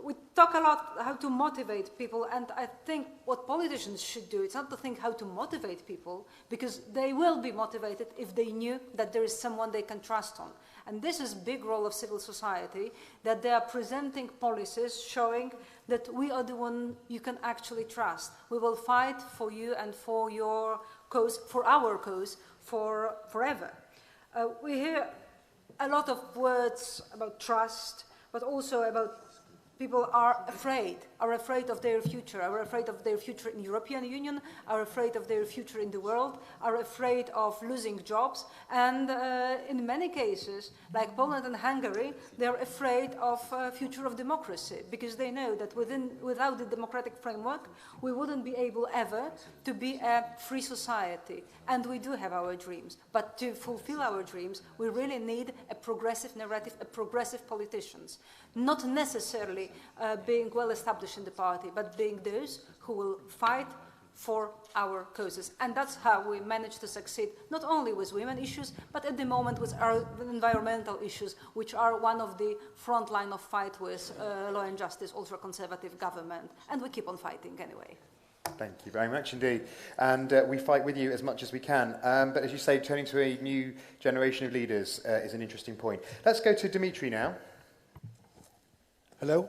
We talk a lot how to motivate people, and I think what politicians should do is not to think how to motivate people, because they will be motivated if they knew that there is someone they can trust on. And this is a big role of civil society, that they are presenting policies showing that we are the one you can actually trust. We will fight for you and for your cause, for our cause, forever. We hear a lot of words about trust, but also about people are afraid of their future, are afraid of their future in the European Union, are afraid of their future in the world, are afraid of losing jobs, and in many cases, like Poland and Hungary, they're afraid of future of democracy, because they know that without the democratic framework, we wouldn't be able ever to be a free society. And we do have our dreams, but to fulfill our dreams, we really need a progressive narrative, a progressive politicians. Not necessarily being well established in the party, but being those who will fight for our causes. And that's how we manage to succeed, not only with women issues, but at the moment with our environmental issues, which are one of the front line of fight with law and justice, ultra-conservative government. And we keep on fighting anyway. Thank you very much indeed. And we fight with you as much as we can. But as you say, turning to a new generation of leaders is an interesting point. Let's go to Dimitri now. Hello,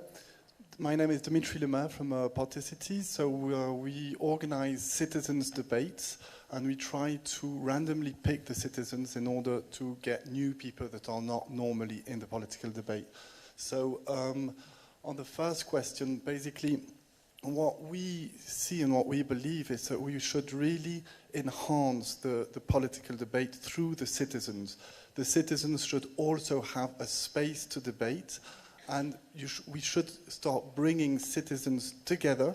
my name is Dimitri Lemaire from Particity. So we organize citizens' debates, and we try to randomly pick the citizens in order to get new people that are not normally in the political debate. So on the first question, basically, what we see and what we believe is that we should really enhance the political debate through the citizens. The citizens should also have a space to debate, and we should start bringing citizens together,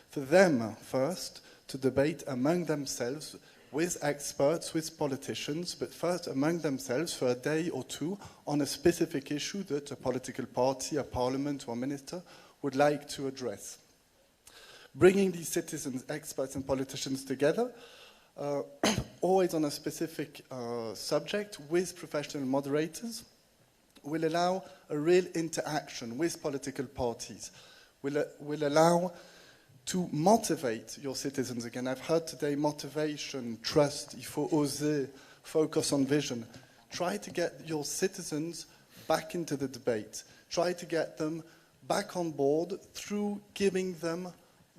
for them first to debate among themselves with experts, with politicians, but first among themselves for a day or two on a specific issue that a political party, a parliament or a minister would like to address. Bringing these citizens, experts and politicians together, always on a specific subject with professional moderators, will allow a real interaction with political parties, will allow to motivate your citizens again. I've heard today motivation, trust, il faut oser, focus on vision. Try to get your citizens back into the debate. Try to get them back on board through giving them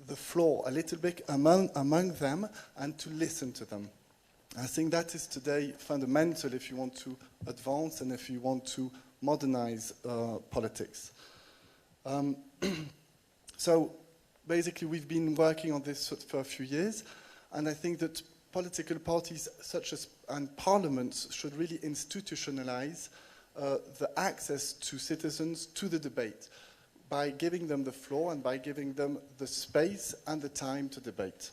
the floor a little bit among them and to listen to them. I think that is today fundamental if you want to advance and if you want to modernize politics. So basically we've been working on this for a few years, and I think that political parties such as and parliaments should really institutionalize the access to citizens to the debate by giving them the floor and by giving them the space and the time to debate.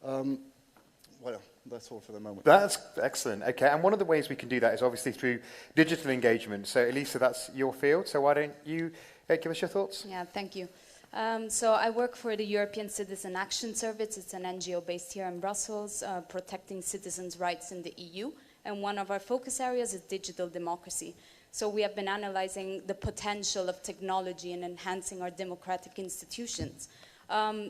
Well, that's all for the moment. That's excellent. Okay, and one of the ways we can do that is obviously through digital engagement. So, Elisa, that's your field. So why don't you give us your thoughts? Yeah, thank you. So I work for the European Citizen Action Service. It's an NGO based here in Brussels, protecting citizens' rights in the EU. And one of our focus areas is digital democracy. So we have been analyzing the potential of technology in enhancing our democratic institutions.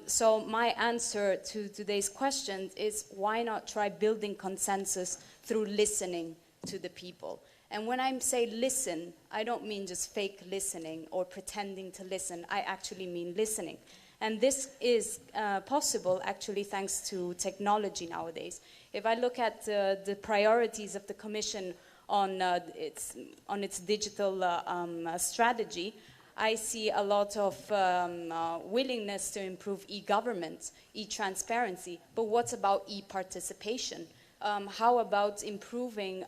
So my answer to today's question is, why not try building consensus through listening to the people? And when I say listen, I don't mean just fake listening or pretending to listen. I actually mean listening. And this is possible, actually, thanks to technology nowadays. If I look at the priorities of the Commission on its digital strategy, I see a lot of willingness to improve e-government, e-transparency, but what about e-participation? How about improving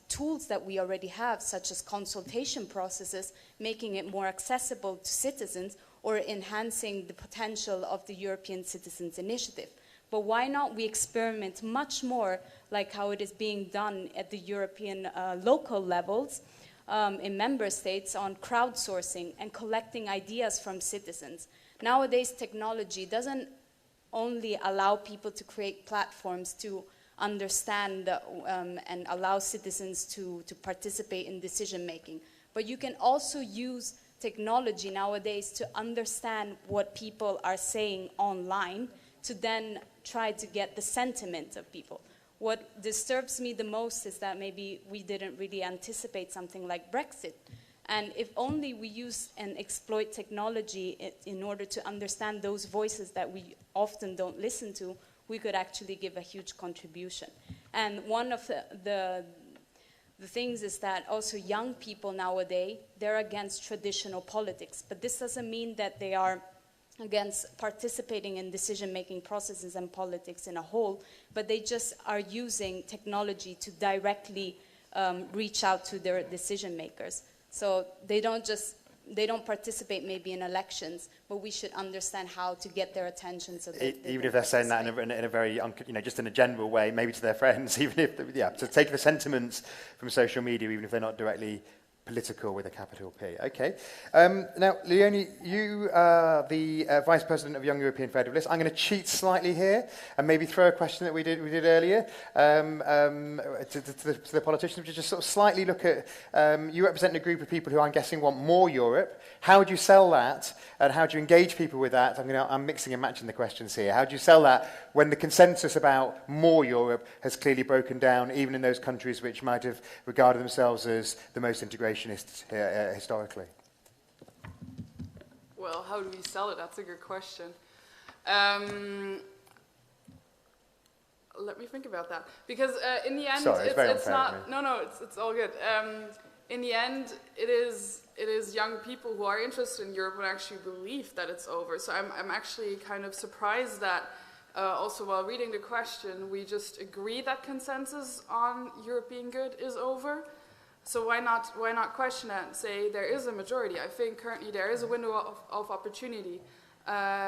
tools that we already have, such as consultation processes, making it more accessible to citizens, or enhancing the potential of the European Citizens Initiative? But why not we experiment much more like how it is being done at the European local levels in member states on crowdsourcing and collecting ideas from citizens? Nowadays, technology doesn't only allow people to create platforms to understand and allow citizens to participate in decision making, but you can also use technology nowadays to understand what people are saying online to then try to get the sentiment of people. What disturbs me the most is that maybe we didn't really anticipate something like Brexit. And if only we use and exploit technology in order to understand those voices that we often don't listen to, we could actually give a huge contribution. And one of the things is that also young people nowadays, they're against traditional politics. But this doesn't mean that they are against participating in decision-making processes and politics in a whole, but they just are using technology to directly reach out to their decision makers. So they don't participate maybe in elections, but we should understand how to get their attention. So that even if they're saying that in a very, just in a general way, maybe to their friends, even if, to take the sentiments from social media, even if they're not directly political with a capital P. Okay. Now, Leonie, you are the Vice President of Young European Federalists. I'm going to cheat slightly here and maybe throw a question that we did earlier to the politicians, which is just sort of slightly look at, you represent a group of people who I'm guessing want more Europe. How do you sell that, and how do you engage people with that? I'm mixing and matching the questions here. How do you sell that when the consensus about more Europe has clearly broken down, even in those countries which might have regarded themselves as the most integrationists historically? Well, how do we sell it? That's a good question. Let me think about that. Because in the end, it's not... No, it's all good. In the end, it is young people who are interested in Europe and actually believe that it's over. So I'm actually kind of surprised that also while reading the question, we just agree that consensus on European good is over. So why not question that and say there is a majority? I think currently there is a window of opportunity.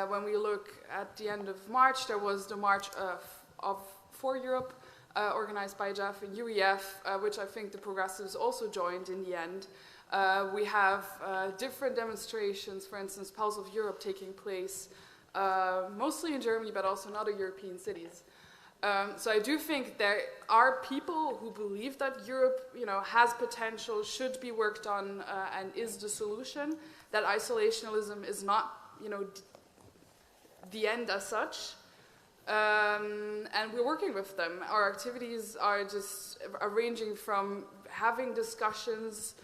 When we look at the end of March, there was the March for Europe, organized by Jeff and UEF, which I think the progressives also joined in the end. We have different demonstrations, for instance, Pulse of Europe taking place, mostly in Germany, but also in other European cities. So I do think there are people who believe that Europe, has potential, should be worked on, and is the solution. That isolationism is not, the end as such. And we're working with them. Our activities are ranging from having discussions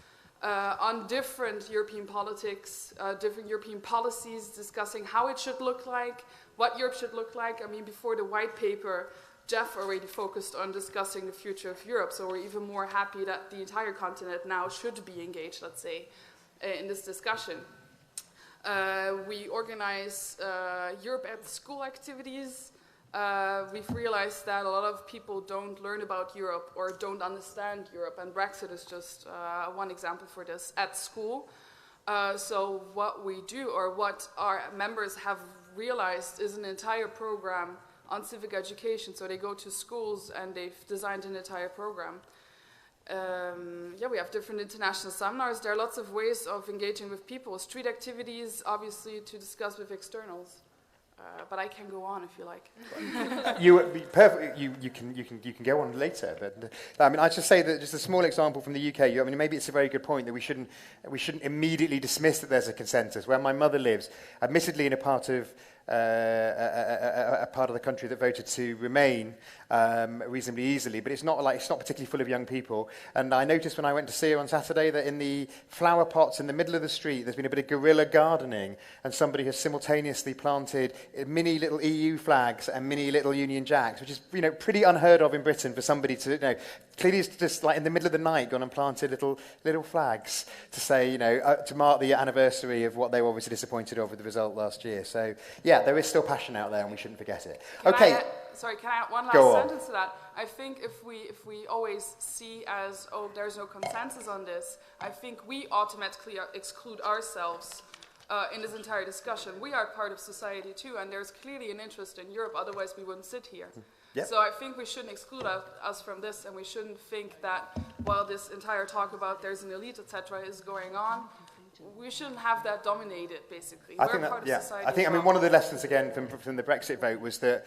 on different European politics, different European policies, discussing how it should look like, what Europe should look like. I mean, before the white paper, Jeff already focused on discussing the future of Europe, so we're even more happy that the entire continent now should be engaged, let's say, in this discussion. We organize Europe at School activities. We've realized that a lot of people don't learn about Europe or don't understand Europe, and Brexit is just one example for this at school. So what we do, or what our members have realized, is an entire program on civic education. So they go to schools and they've designed an entire program. Yeah, we have different international seminars. There are lots of ways of engaging with people. Street activities, obviously, to discuss with externals. But I can go on if you like. You can go on later. But I mean, I just say that just a small example from the UK. I mean, maybe it's a very good point that we shouldn't immediately dismiss that there's a consensus. Where my mother lives, admittedly in a part of the country that voted to remain reasonably easily, but it's not particularly full of young people. And I noticed when I went to see her on Saturday that in the flower pots in the middle of the street, there's been a bit of guerrilla gardening, and somebody has simultaneously planted mini little EU flags and mini little Union Jacks, which is pretty unheard of in Britain for somebody to clearly it's just like in the middle of the night gone and planted little flags to say to mark the anniversary of what they were obviously disappointed of with the result last year. So yeah, there is still passion out there, and we shouldn't forget it. Can I add one last sentence to that? I think if we always see as, oh, there's no consensus on this, I think we automatically exclude ourselves in this entire discussion. We are part of society too, and there's clearly an interest in Europe, otherwise we wouldn't sit here. Yep. So I think we shouldn't exclude us from this, and we shouldn't think that while this entire talk about there's an elite, etc., is going on, we shouldn't have that dominated, basically. We're part of society. I mean, one of the lessons, again, from the Brexit vote was that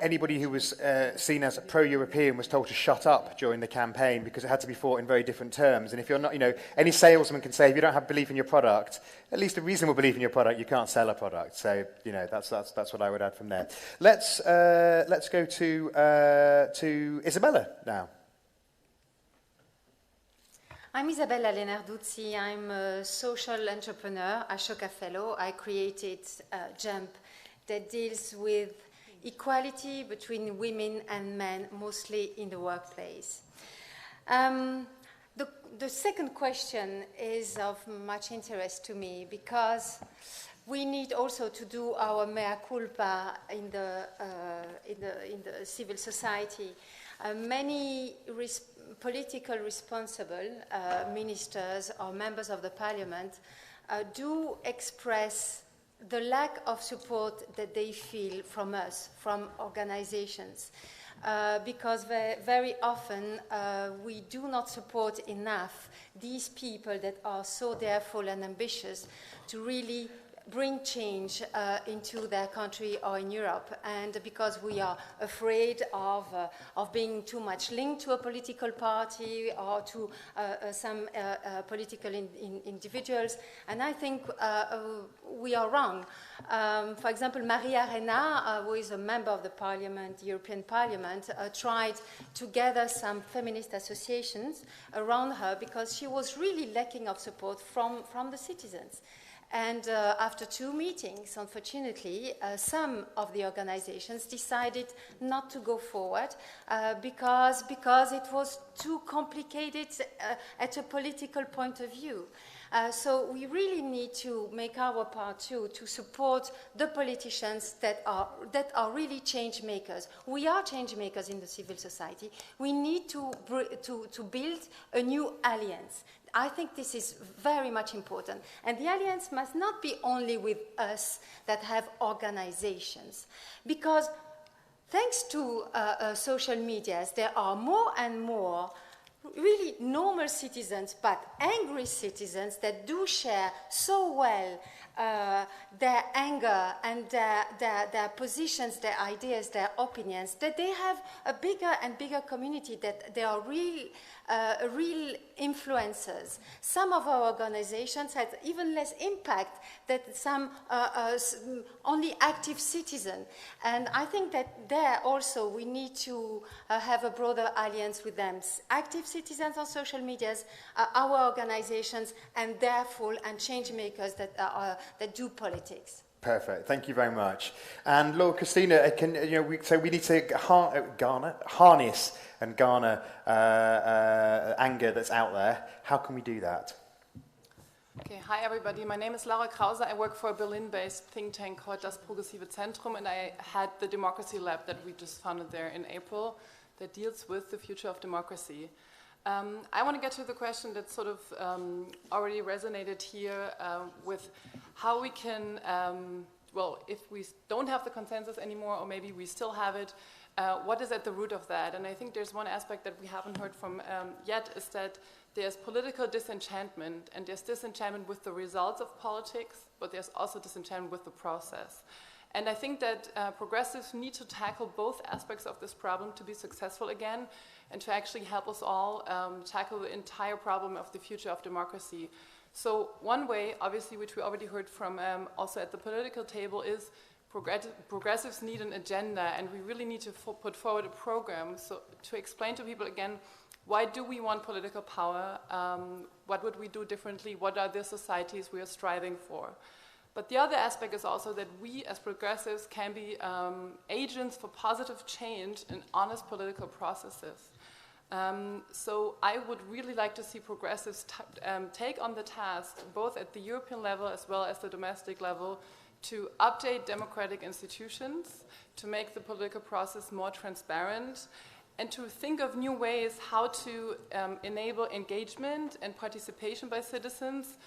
anybody who was seen as pro-European was told to shut up during the campaign because it had to be fought in very different terms. And if you're not, any salesman can say if you don't have belief in your product, at least a reasonable belief in your product, you can't sell a product. So that's what I would add from there. Let's go to Isabella now. I'm Isabella Lenarduzzi. I'm a social entrepreneur, Ashoka Fellow. I created JUMP that deals with equality between women and men, mostly in the workplace. The second question is of much interest to me because we need also to do our mea culpa in the civil society. Many political responsible ministers or members of the parliament do express the lack of support that they feel from us, from organizations, because very often we do not support enough these people that are so darefull and ambitious to really bring change into their country or in Europe, and because we are afraid of being too much linked to a political party or to some political individuals, and I think we are wrong. For example, Maria Arena, who is a member of the Parliament, European Parliament, tried to gather some feminist associations around her because she was really lacking of support from the citizens. And after 2 meetings, unfortunately, some of the organizations decided not to go forward because it was too complicated at a political point of view. So we really need to make our part too, to support the politicians that are really change makers. We are change makers in the civil society. We need to build a new alliance. I think this is very much important. And the alliance must not be only with us that have organizations. Because thanks to social medias, there are more and more really normal citizens, but angry citizens that do share so well their anger and their positions, their ideas, their opinions, that they have a bigger and bigger community, that they are really real influencers. Some of our organizations had even less impact than some only active citizen. And I think that there also we need to have a broader alliance with them. Active citizens on social medias, our organizations, and therefore and change makers that do politics. Perfect. Thank you very much. And Lord Christina, so we need to harness and garner anger that's out there. How can we do that? Okay, hi everybody. My name is Laura Krause. I work for a Berlin-based think tank called Das Progressive Zentrum, and I had the Democracy Lab that we just founded there in April that deals with the future of democracy. I want to get to the question that sort of already resonated here with how we can, well, if we don't have the consensus anymore, or maybe we still have it, what is at the root of that? And I think there's one aspect that we haven't heard from yet, is that there's political disenchantment, and there's disenchantment with the results of politics, but there's also disenchantment with the process. And I think that progressives need to tackle both aspects of this problem to be successful again, and to actually help us all tackle the entire problem of the future of democracy. So one way, obviously, which we already heard from also at the political table, is progressives need an agenda, and we really need to put forward a program to explain to people again, why do we want political power? What would we do differently? What are the societies we are striving for? But the other aspect is also that we as progressives can be agents for positive change in honest political processes. So I would really like to see progressives take on the task, both at the European level as well as the domestic level, to update democratic institutions, to make the political process more transparent, and to think of new ways how to enable engagement and participation by citizens,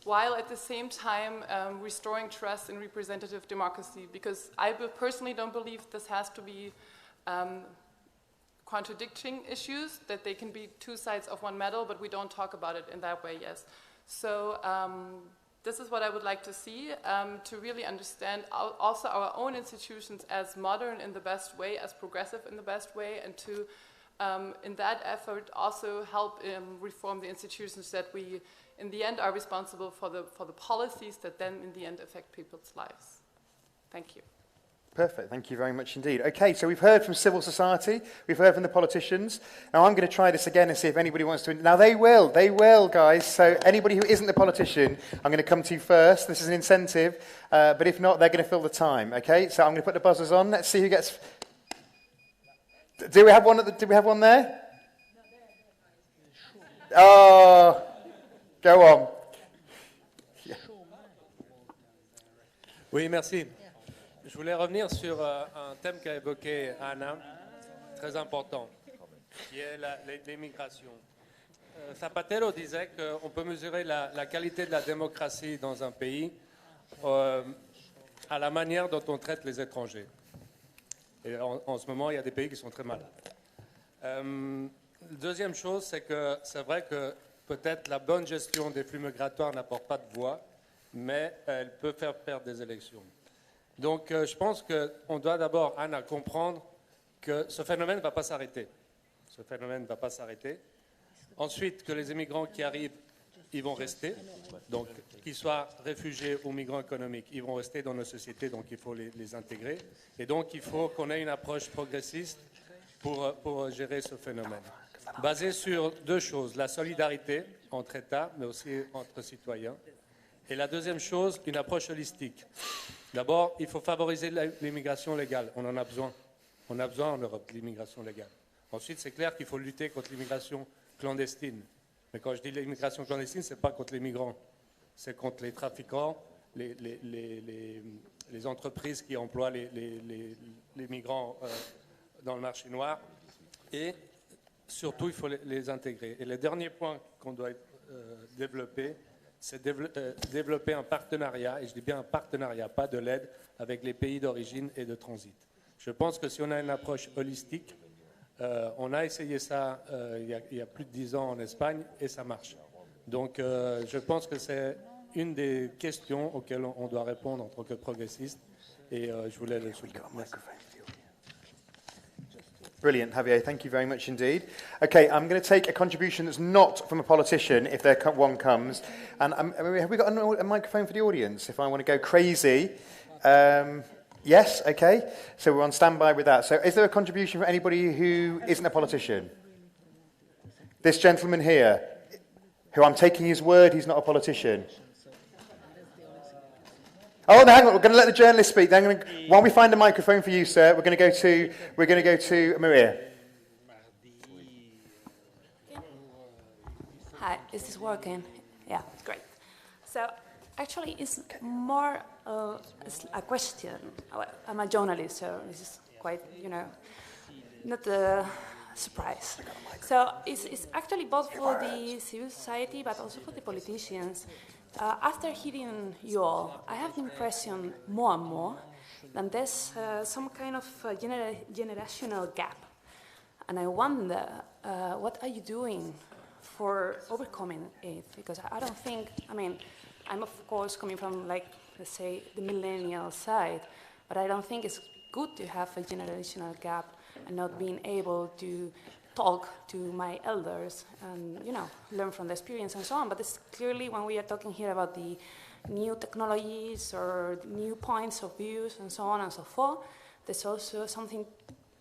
while at the same time restoring trust in representative democracy. Because I personally don't believe this has to be contradicting issues, that they can be two sides of one medal, but we don't talk about it in that way, yes. So this is what I would like to see, to really understand also our own institutions as modern in the best way, as progressive in the best way, and to, in that effort, also help reform the institutions that we, in the end, are responsible for the policies that then, in the end, affect people's lives. Thank you. Perfect. Thank you very much indeed. Okay, so we've heard from civil society, we've heard from the politicians. Now I'm going to try this again and see if anybody wants to. Now they will, guys. So anybody who isn't a politician, I'm going to come to you first. This is an incentive, but if not, they're going to fill the time. Okay, so I'm going to put the buzzers on. Let's see who gets. Do we have one? Do we have one there? Oh, go on. Oui, merci. Je voulais revenir sur un thème qu'a évoqué Anna, très important, qui est l'immigration. Zapatero disait qu'on peut mesurer la qualité de la démocratie dans un pays à la manière dont on traite les étrangers. Et en ce moment, il y a des pays qui sont très malades. Deuxième chose, c'est que c'est vrai que peut-être la bonne gestion des flux migratoires n'apporte pas de voix, mais elle peut faire perdre des élections. Donc, je pense qu'on doit d'abord, Anna, comprendre que ce phénomène ne va pas s'arrêter. Ce phénomène ne va pas s'arrêter. Ensuite, que les immigrants qui arrivent, ils vont rester. Donc, qu'ils soient réfugiés ou migrants économiques, ils vont rester dans nos sociétés, donc il faut les intégrer. Et donc, il faut qu'on ait une approche progressiste pour gérer ce phénomène. Basée sur deux choses, la solidarité entre États, mais aussi entre citoyens. Et la deuxième chose, une approche holistique. D'abord, il faut favoriser l'immigration légale. On en a besoin. On a besoin en Europe de l'immigration légale. Ensuite, c'est clair qu'il faut lutter contre l'immigration clandestine. Mais quand je dis l'immigration clandestine, ce n'est pas contre les migrants. C'est contre les trafiquants, les entreprises qui emploient les migrants dans le marché noir. Et surtout, il faut les intégrer. Et le dernier point qu'on doit développer, c'est développer un partenariat, et je dis bien un partenariat, pas de l'aide, avec les pays d'origine et de transit. Je pense que si on a une approche holistique, on a essayé ça il y a plus de 10 ans en Espagne, et ça marche. Donc je pense que c'est une des questions auxquelles on doit répondre en tant que progressiste, et je voulais le souligner. Merci. Brilliant, Javier. Thank you very much indeed. Okay, I'm going to take a contribution that's not from a politician, if there one comes. And have we got a microphone for the audience, if I want to go crazy? Yes, okay. So we're on standby with that. So is there a contribution for anybody who isn't a politician? This gentleman here, who I'm taking his word he's not a politician. Oh, no, hang on. We're going to let the journalist speak. Then while we find a microphone for you, sir, we're going to go to Maria. Hi, is this working? Yeah, great. So actually, it's more a question. Well, I'm a journalist, so this is quite, not a surprise. So it's actually both for the civil society, but also for the politicians. After hearing you all, I have the impression more and more that there's some kind of generational gap. And I wonder, what are you doing for overcoming it? Because I don't think, I'm of course coming from, let's say, the millennial side, but I don't think it's good to have a generational gap and not being able to talk to my elders and, learn from the experience and so on. But it's clearly when we are talking here about the new technologies or new points of views and so on and so forth, there's also something,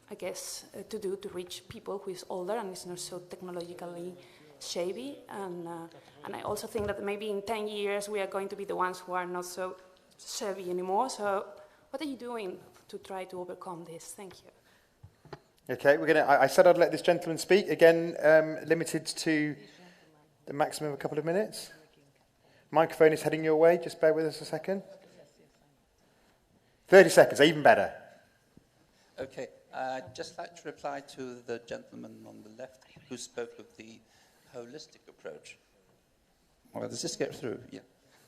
I guess, to do to reach people who is older and is not so technologically savvy. And I also think that maybe in 10 years we are going to be the ones who are not so savvy anymore. So what are you doing to try to overcome this? Thank you. Okay, I said I'd let this gentleman speak. Again, limited to the maximum of a couple of minutes. Microphone is heading your way. Just bear with us a second. 30 seconds, even better. Okay, I'd just like to reply to the gentleman on the left who spoke of the holistic approach. Well, does this get through? Yeah.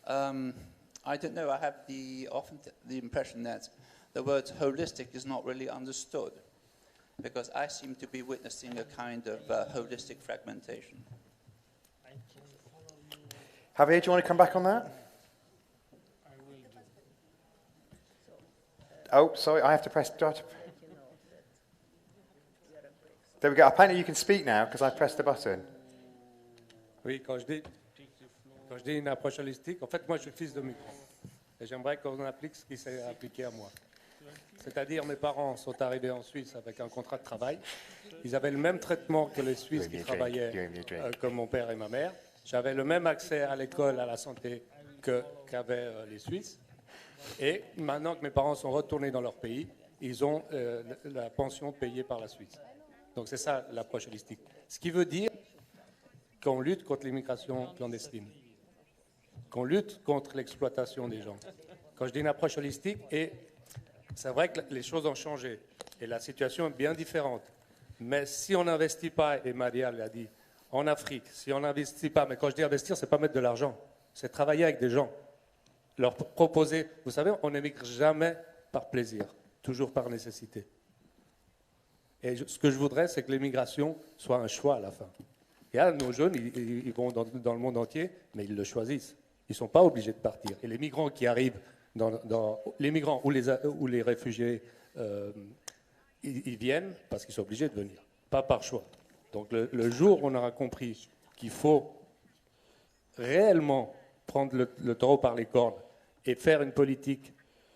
I don't know. I have often the impression that the word holistic is not really understood, because I seem to be witnessing a kind of holistic fragmentation. Javier, do you want to come back on that? Oh, sorry, I have to press... There we go. Apparently you can speak now, because I pressed the button. Oui, quand je dis une approche holistique, en fait, moi, je suis fils de migrants. Et j'aimerais qu'on applique ce qui s'est appliqué à moi. C'est-à-dire, mes parents sont arrivés en Suisse avec un contrat de travail. Ils avaient le même traitement que les Suisses qui travaillaient, comme mon père et ma mère. J'avais le même accès à l'école, à la santé qu'avaient les Suisses. Et maintenant que mes parents sont retournés dans leur pays, ils ont la pension payée par la Suisse. Donc c'est ça l'approche holistique. Ce qui veut dire qu'on lutte contre l'immigration clandestine, qu'on lutte contre l'exploitation des gens. Quand je dis une approche holistique, et c'est vrai que les choses ont changé et la situation est bien différente. Mais si on n'investit pas, et Maria l'a dit, en Afrique, si on n'investit pas, mais quand je dis investir, c'est pas mettre de l'argent, c'est travailler avec des gens, leur proposer. Vous savez, on n'émigre jamais par plaisir, toujours par nécessité. Et ce que je voudrais, c'est que l'immigration soit un choix à la fin. Et là, nos jeunes, ils vont dans le monde entier, mais ils le choisissent. Ils ne sont pas obligés de partir. Et les migrants qui arrivent, les migrants ou les réfugiés, ils viennent parce qu'ils sont obligés de venir, pas par choix. Donc le jour où on aura compris qu'il faut réellement prendre le taureau par les cornes et faire une politique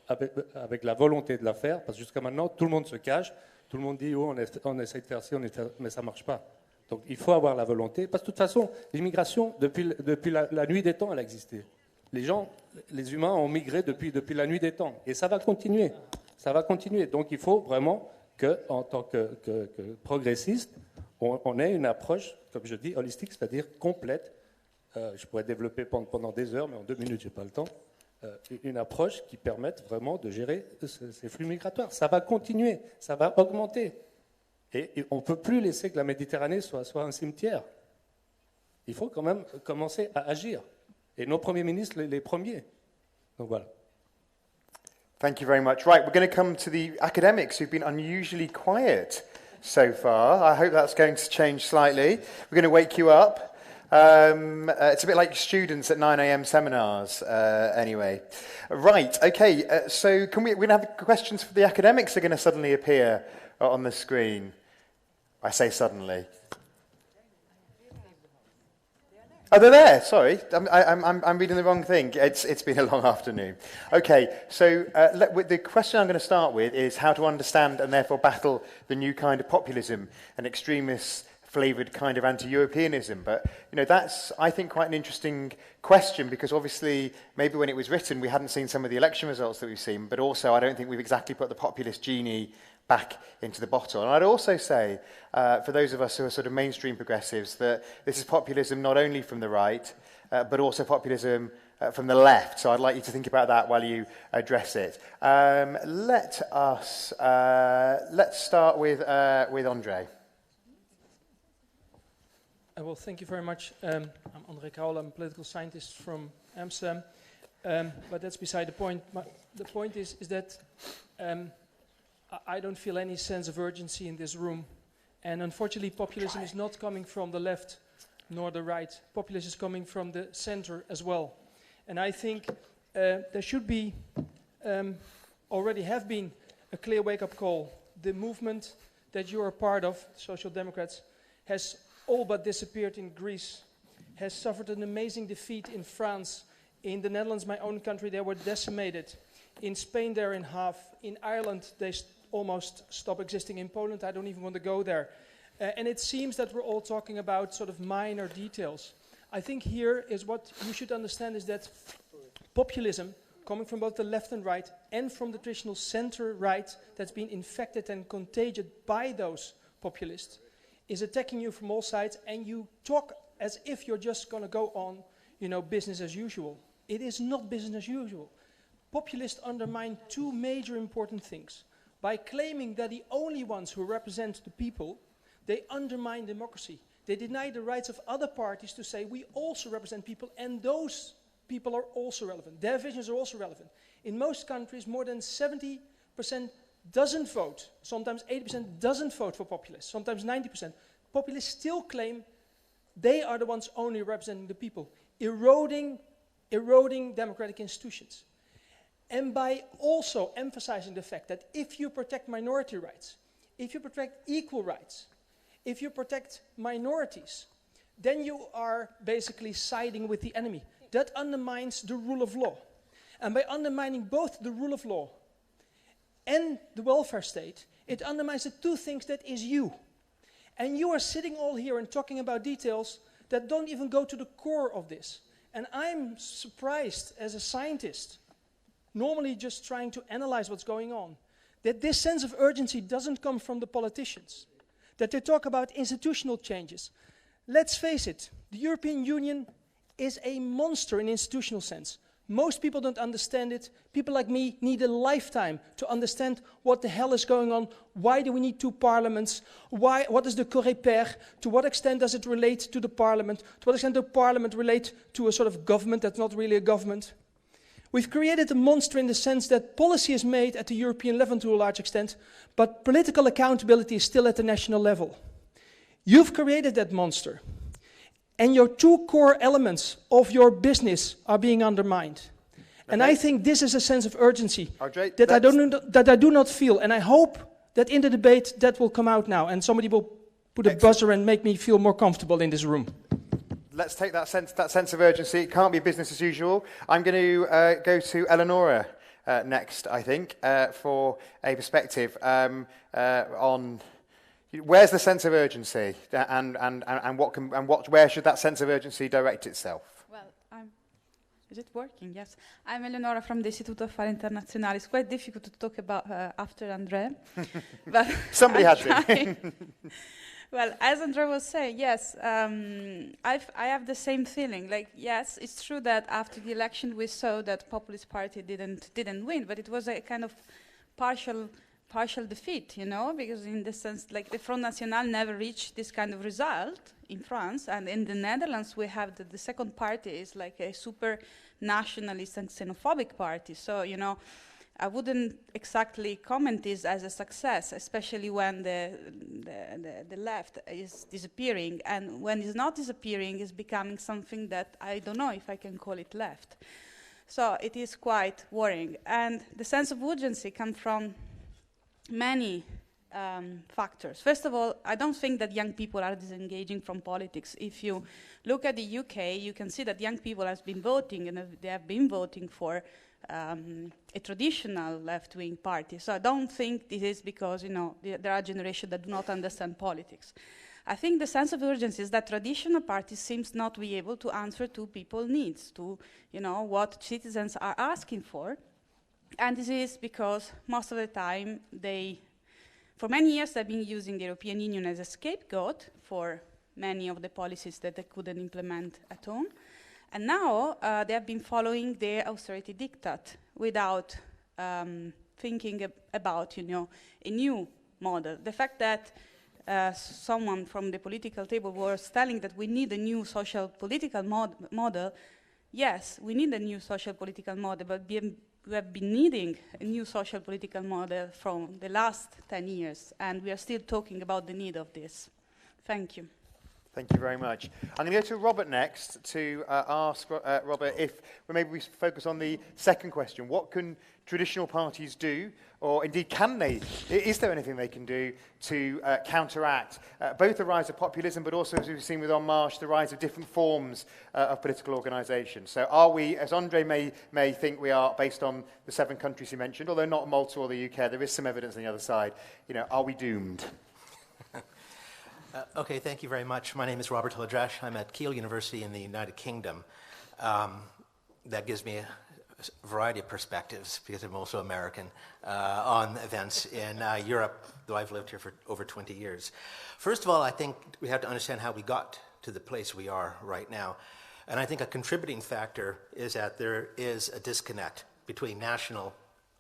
avec la volonté de la faire, parce que jusqu'à maintenant, tout le monde se cache, tout le monde dit oh, on essaie de faire ci, mais ça ne marche pas. Donc il faut avoir la volonté, parce que de toute façon, l'immigration, depuis la nuit des temps, elle a existé. Les humains ont migré depuis la nuit des temps, et ça va continuer. Ça va continuer. Donc il faut vraiment qu'en tant que progressiste, on ait une approche, comme je dis, holistique, c'est-à-dire complète. Je pourrais développer pendant des heures, mais en 2 minutes, je n'ai pas le temps. Une approche qui permette vraiment de gérer ces flux migratoires. Ça va continuer, ça va augmenter. Et on ne peut plus laisser que la Méditerranée soit un cimetière. Il faut quand même commencer à agir. Et nos premiers ministres, les premiers. Donc voilà. Thank you very much. Right, we're going to come to the academics who've been unusually quiet so far. I hope that's going to change slightly. We're going to wake you up. It's a bit like students at 9 a.m. seminars, anyway. Right, okay, so we're going to have questions for the academics are going to suddenly appear on the screen. I say suddenly. Oh, they're there. Sorry, I'm reading the wrong thing. It's been a long afternoon. Okay, so the question I'm going to start with is how to understand and therefore battle the new kind of populism and extremist-flavoured kind of anti-Europeanism. But that's, I think, quite an interesting question because obviously maybe when it was written we hadn't seen some of the election results that we've seen, but also I don't think we've exactly put the populist genie back into the bottle. And I'd also say, for those of us who are sort of mainstream progressives, that this is populism not only from the right, but also populism from the left. So I'd like you to think about that while you address it. Let's start with André. Well, thank you very much. I'm André Kaul. I'm a political scientist from Amsterdam. But that's beside the point. The point is that I don't feel any sense of urgency in this room. And unfortunately, populism is not coming from the left nor the right. Populism is coming from the center as well. And I think there should be, already have been, a clear wake-up call. The movement that you are part of, Social Democrats, has all but disappeared in Greece, has suffered an amazing defeat in France. In the Netherlands, my own country, they were decimated. In Spain, they're in half. In Ireland, they almost stop existing. In Poland, I don't even want to go there. And it seems that we're all talking about sort of minor details. I think here is what you should understand is that populism, coming from both the left and right, and from the traditional center-right that's been infected and contagious by those populists, is attacking you from all sides, and you talk as if you're just going to go on, business as usual. It is not business as usual. Populists undermine two major important things. By claiming they're the only ones who represent the people, they undermine democracy. They deny the rights of other parties to say, we also represent people, and those people are also relevant. Their visions are also relevant. In most countries, more than 70% doesn't vote. Sometimes 80% doesn't vote for populists. Sometimes 90%. Populists still claim they are the ones only representing the people, eroding democratic institutions. And by also emphasizing the fact that if you protect minority rights, if you protect equal rights, if you protect minorities, then you are basically siding with the enemy. That undermines the rule of law. And by undermining both the rule of law and the welfare state, it undermines the two things that is you. And you are sitting all here and talking about details that don't even go to the core of this. And I'm surprised as a scientist, normally just trying to analyze what's going on, that this sense of urgency doesn't come from the politicians, that they talk about institutional changes. Let's face it, the European Union is a monster in institutional sense. Most people don't understand it. People like me need a lifetime to understand what the hell is going on. Why do we need two parliaments? What is the Coreper? To what extent does it relate to the parliament? To what extent does the parliament relate to a sort of government that's not really a government? We've created a monster in the sense that policy is made at the European level to a large extent, but political accountability is still at the national level. You've created that monster, and your two core elements of your business are being undermined. Okay. And I think this is a sense of urgency that I do not feel, and I hope that in the debate that will come out now, and somebody will put a buzzer and make me feel more comfortable in this room. Let's take that sense of urgency. It can't be business as usual. I'm going to go to Eleonora next, I think, for a perspective on where's the sense of urgency and where should that sense of urgency direct itself? Well, is it working? Yes. I'm Eleonora from the Istituto Affari Internazionali. It's quite difficult to talk about after André. But somebody had to. Well, as André was saying, yes, I have the same feeling. Like, yes, it's true that after the election we saw that populist party didn't win, but it was a kind of partial defeat, because in the sense, like the Front National never reached this kind of result in France, and in the Netherlands we have the second party is like a super nationalist and xenophobic party. So, I wouldn't exactly comment this as a success, especially when the left is disappearing, and when it's not disappearing, it's becoming something that I don't know if I can call it left. So it is quite worrying, and the sense of urgency comes from many factors. First of all, I don't think that young people are disengaging from politics. If you look at the UK, you can see that young people have been voting, and they have been voting for a traditional left-wing party. So I don't think this is because, there are generations that do not understand politics. I think the sense of urgency is that traditional parties seems not to be able to answer to people's needs, to, what citizens are asking for. And this is because most of the time for many years they've been using the European Union as a scapegoat for many of the policies that they couldn't implement at home. And now they have been following the austerity diktat without thinking about, a new model. The fact that someone from the political table was telling that we need a new social political model, yes, we need a new social political model, but we have been needing a new social political model from the last 10 years, and we are still talking about the need of this. Thank you. Thank you very much. I'm going to go to Robert next to ask Robert if maybe we focus on the second question. What can traditional parties do, or indeed can they, is there anything they can do to counteract both the rise of populism, but also, as we've seen with En Marche, the rise of different forms of political organisation? So are we, as Andre may think we are, based on the 7 countries he mentioned, although not Malta or the UK, there is some evidence on the other side, are we doomed? Okay, thank you very much. My name is Robert Ladrash. I'm at Keele University in the United Kingdom. That gives me a variety of perspectives, because I'm also American, on events in Europe, though I've lived here for over 20 years. First of all, I think we have to understand how we got to the place we are right now. And I think a contributing factor is that there is a disconnect between national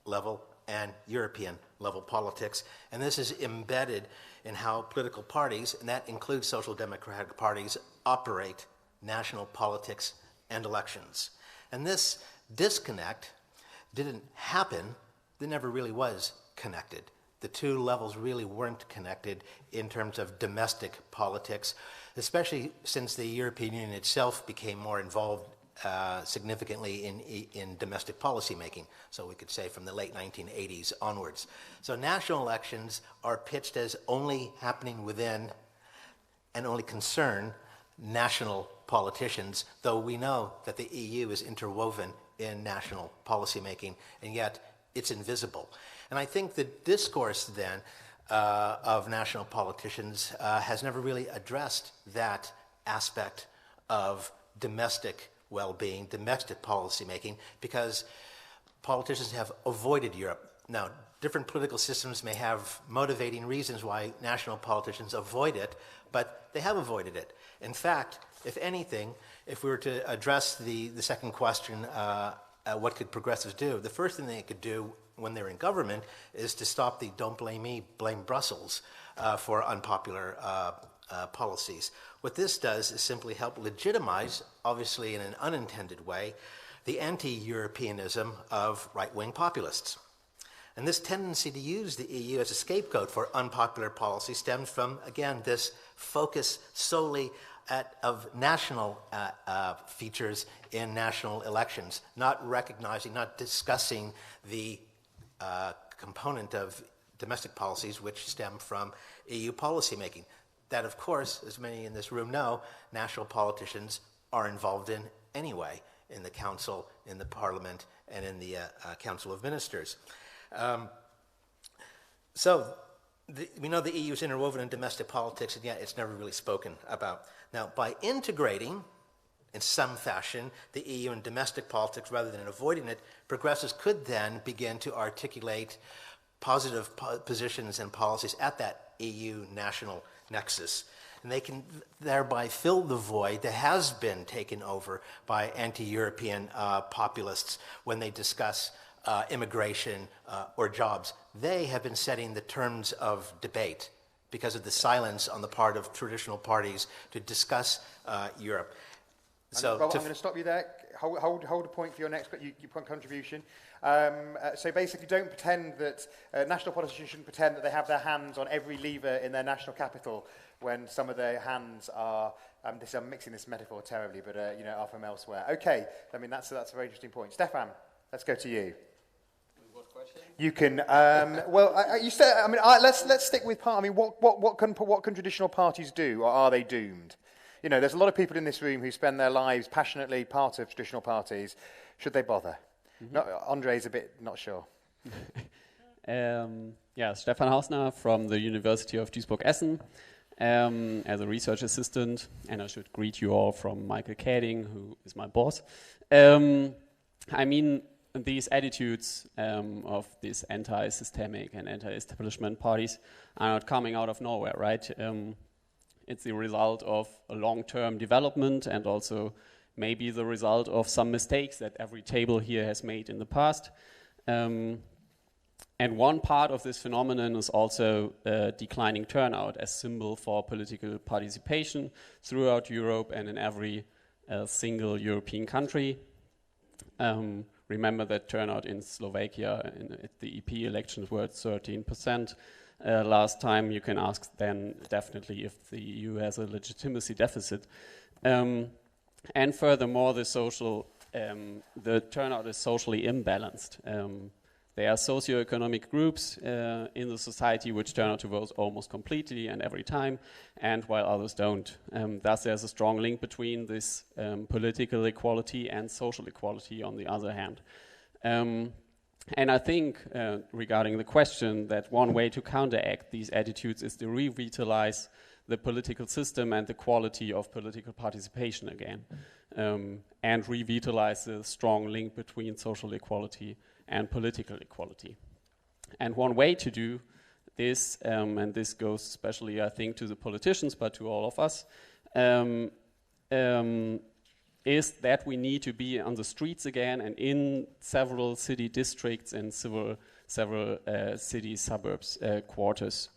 level and European level politics. And this is embedded in how political parties, and that includes social democratic parties, operate national politics and elections. And this disconnect didn't happen, it never really was connected. The two levels really weren't connected in terms of domestic politics, especially since the European Union itself became more involved significantly in domestic policy making, so we could say from the late 1980s onwards. So national elections are pitched as only happening within and only concern national politicians, though we know that the EU is interwoven in national policy making, and yet it's invisible. And I think the discourse then of national politicians has never really addressed that aspect of domestic well-being, domestic policy making, because politicians have avoided Europe. Now, different political systems may have motivating reasons why national politicians avoid it, but they have avoided it. In fact, if anything, if we were to address the second question, what could progressives do? The first thing they could do when they're in government is to stop the "don't blame me, blame Brussels" for unpopular policies. What this does is simply help legitimize, obviously in an unintended way, the anti-Europeanism of right-wing populists. And this tendency to use the EU as a scapegoat for unpopular policy stems from, again, this focus solely of national features in national elections, not recognizing, not discussing the component of domestic policies which stem from EU policymaking. That, of course, as many in this room know, national politicians are involved in anyway, in the Council, in the Parliament, and in the Council of Ministers. We know the EU is interwoven in domestic politics, and yet it's never really spoken about. Now, by integrating, in some fashion, the EU in domestic politics rather than avoiding it, progressives could then begin to articulate positive positions and policies at that EU national nexus. And they can thereby fill the void that has been taken over by anti-European populists when they discuss immigration or jobs. They have been setting the terms of debate because of the silence on the part of traditional parties to discuss Europe. So Robert, I'm going to stop you there. Hold a point for your next your contribution. So basically, don't pretend that national politicians shouldn't pretend that they have their hands on every lever in their national capital when some of their hands are. I'm mixing this metaphor terribly, but are from elsewhere. Okay, I mean that's a very interesting point. Stefan, let's go to you. What You can. You said. I mean, let's stick with part. I mean, what can traditional parties do, or are they doomed? You know, there's a lot of people in this room who spend their lives passionately part of traditional parties. Should they bother? Andre's a bit not sure. Stefan Hausner from the University of Duisburg-Essen as a research assistant, and I should greet you all from Michael Kading, who is my boss. I mean, these attitudes of these anti-systemic and anti-establishment parties are not coming out of nowhere, right? It's the result of a long-term development and also maybe the result of some mistakes that every table here has made in the past. And one part of this phenomenon is also declining turnout as symbol for political participation throughout Europe and in every single European country. Remember that turnout in Slovakia at the EP elections were at 13%. Last time, you can ask then definitely if the EU has a legitimacy deficit. And furthermore, the turnout is socially imbalanced. There are socioeconomic groups in the society which turn out to vote almost completely and every time, and while others don't. Thus, there's a strong link between this political equality and social equality on the other hand. And I think, regarding the question, that one way to counteract these attitudes is to revitalize the political system and the quality of political participation again, and revitalize the strong link between social equality and political equality. And one way to do this, and this goes especially, I think, to the politicians, but to all of us, is that we need to be on the streets again and in several city districts and several city suburbs quarters.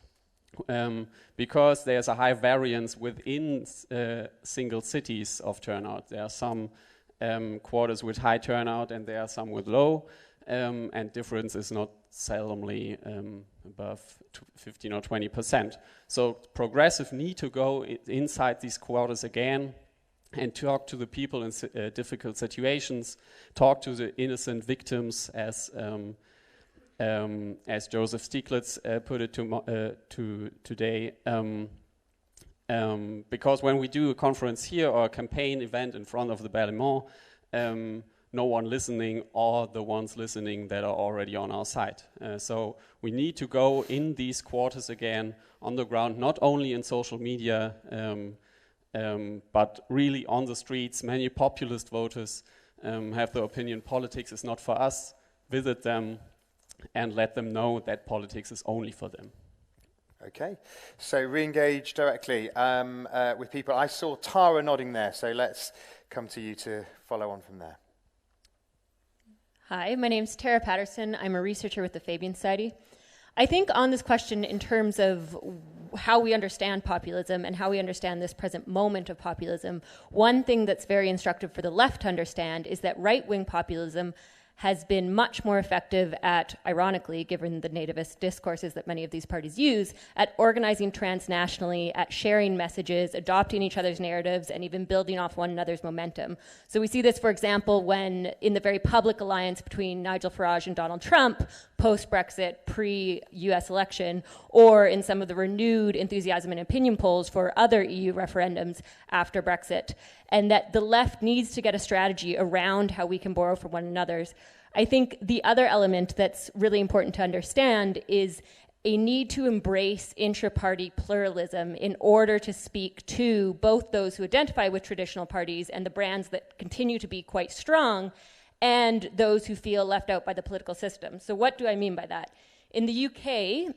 Because there's a high variance within single cities of turnout. There are some quarters with high turnout and there are some with low, and difference is not seldomly above 15 or 20%. So progressive need to go inside these quarters again and talk to the people in difficult situations, talk to the innocent victims, as Joseph Stieglitz put it today. Because when we do a conference here or a campaign event in front of the Parlement, no one listening or the ones listening that are already on our side. So we need to go in these quarters again on the ground, not only in social media, but really on the streets. Many populist voters have the opinion politics is not for us. Visit them and let them know that politics is only for them. Okay, so re-engage directly with people. I saw Tara nodding there, so let's come to you to follow on from there. Hi, my name's Tara Patterson. I'm a researcher with the Fabian Society. I think on this question in terms of how we understand populism and how we understand this present moment of populism, one thing that's very instructive for the left to understand is that right-wing populism has been much more effective at, ironically, given the nativist discourses that many of these parties use, at organizing transnationally, at sharing messages, adopting each other's narratives, and even building off one another's momentum. So we see this, for example, when in the very public alliance between Nigel Farage and Donald Trump, post-Brexit, pre-US election, or in some of the renewed enthusiasm and opinion polls for other EU referendums after Brexit, and that the left needs to get a strategy around how we can borrow from one another's. I think the other element that's really important to understand is a need to embrace intra-party pluralism in order to speak to both those who identify with traditional parties and the brands that continue to be quite strong, and those who feel left out by the political system. So what do I mean by that? In the UK,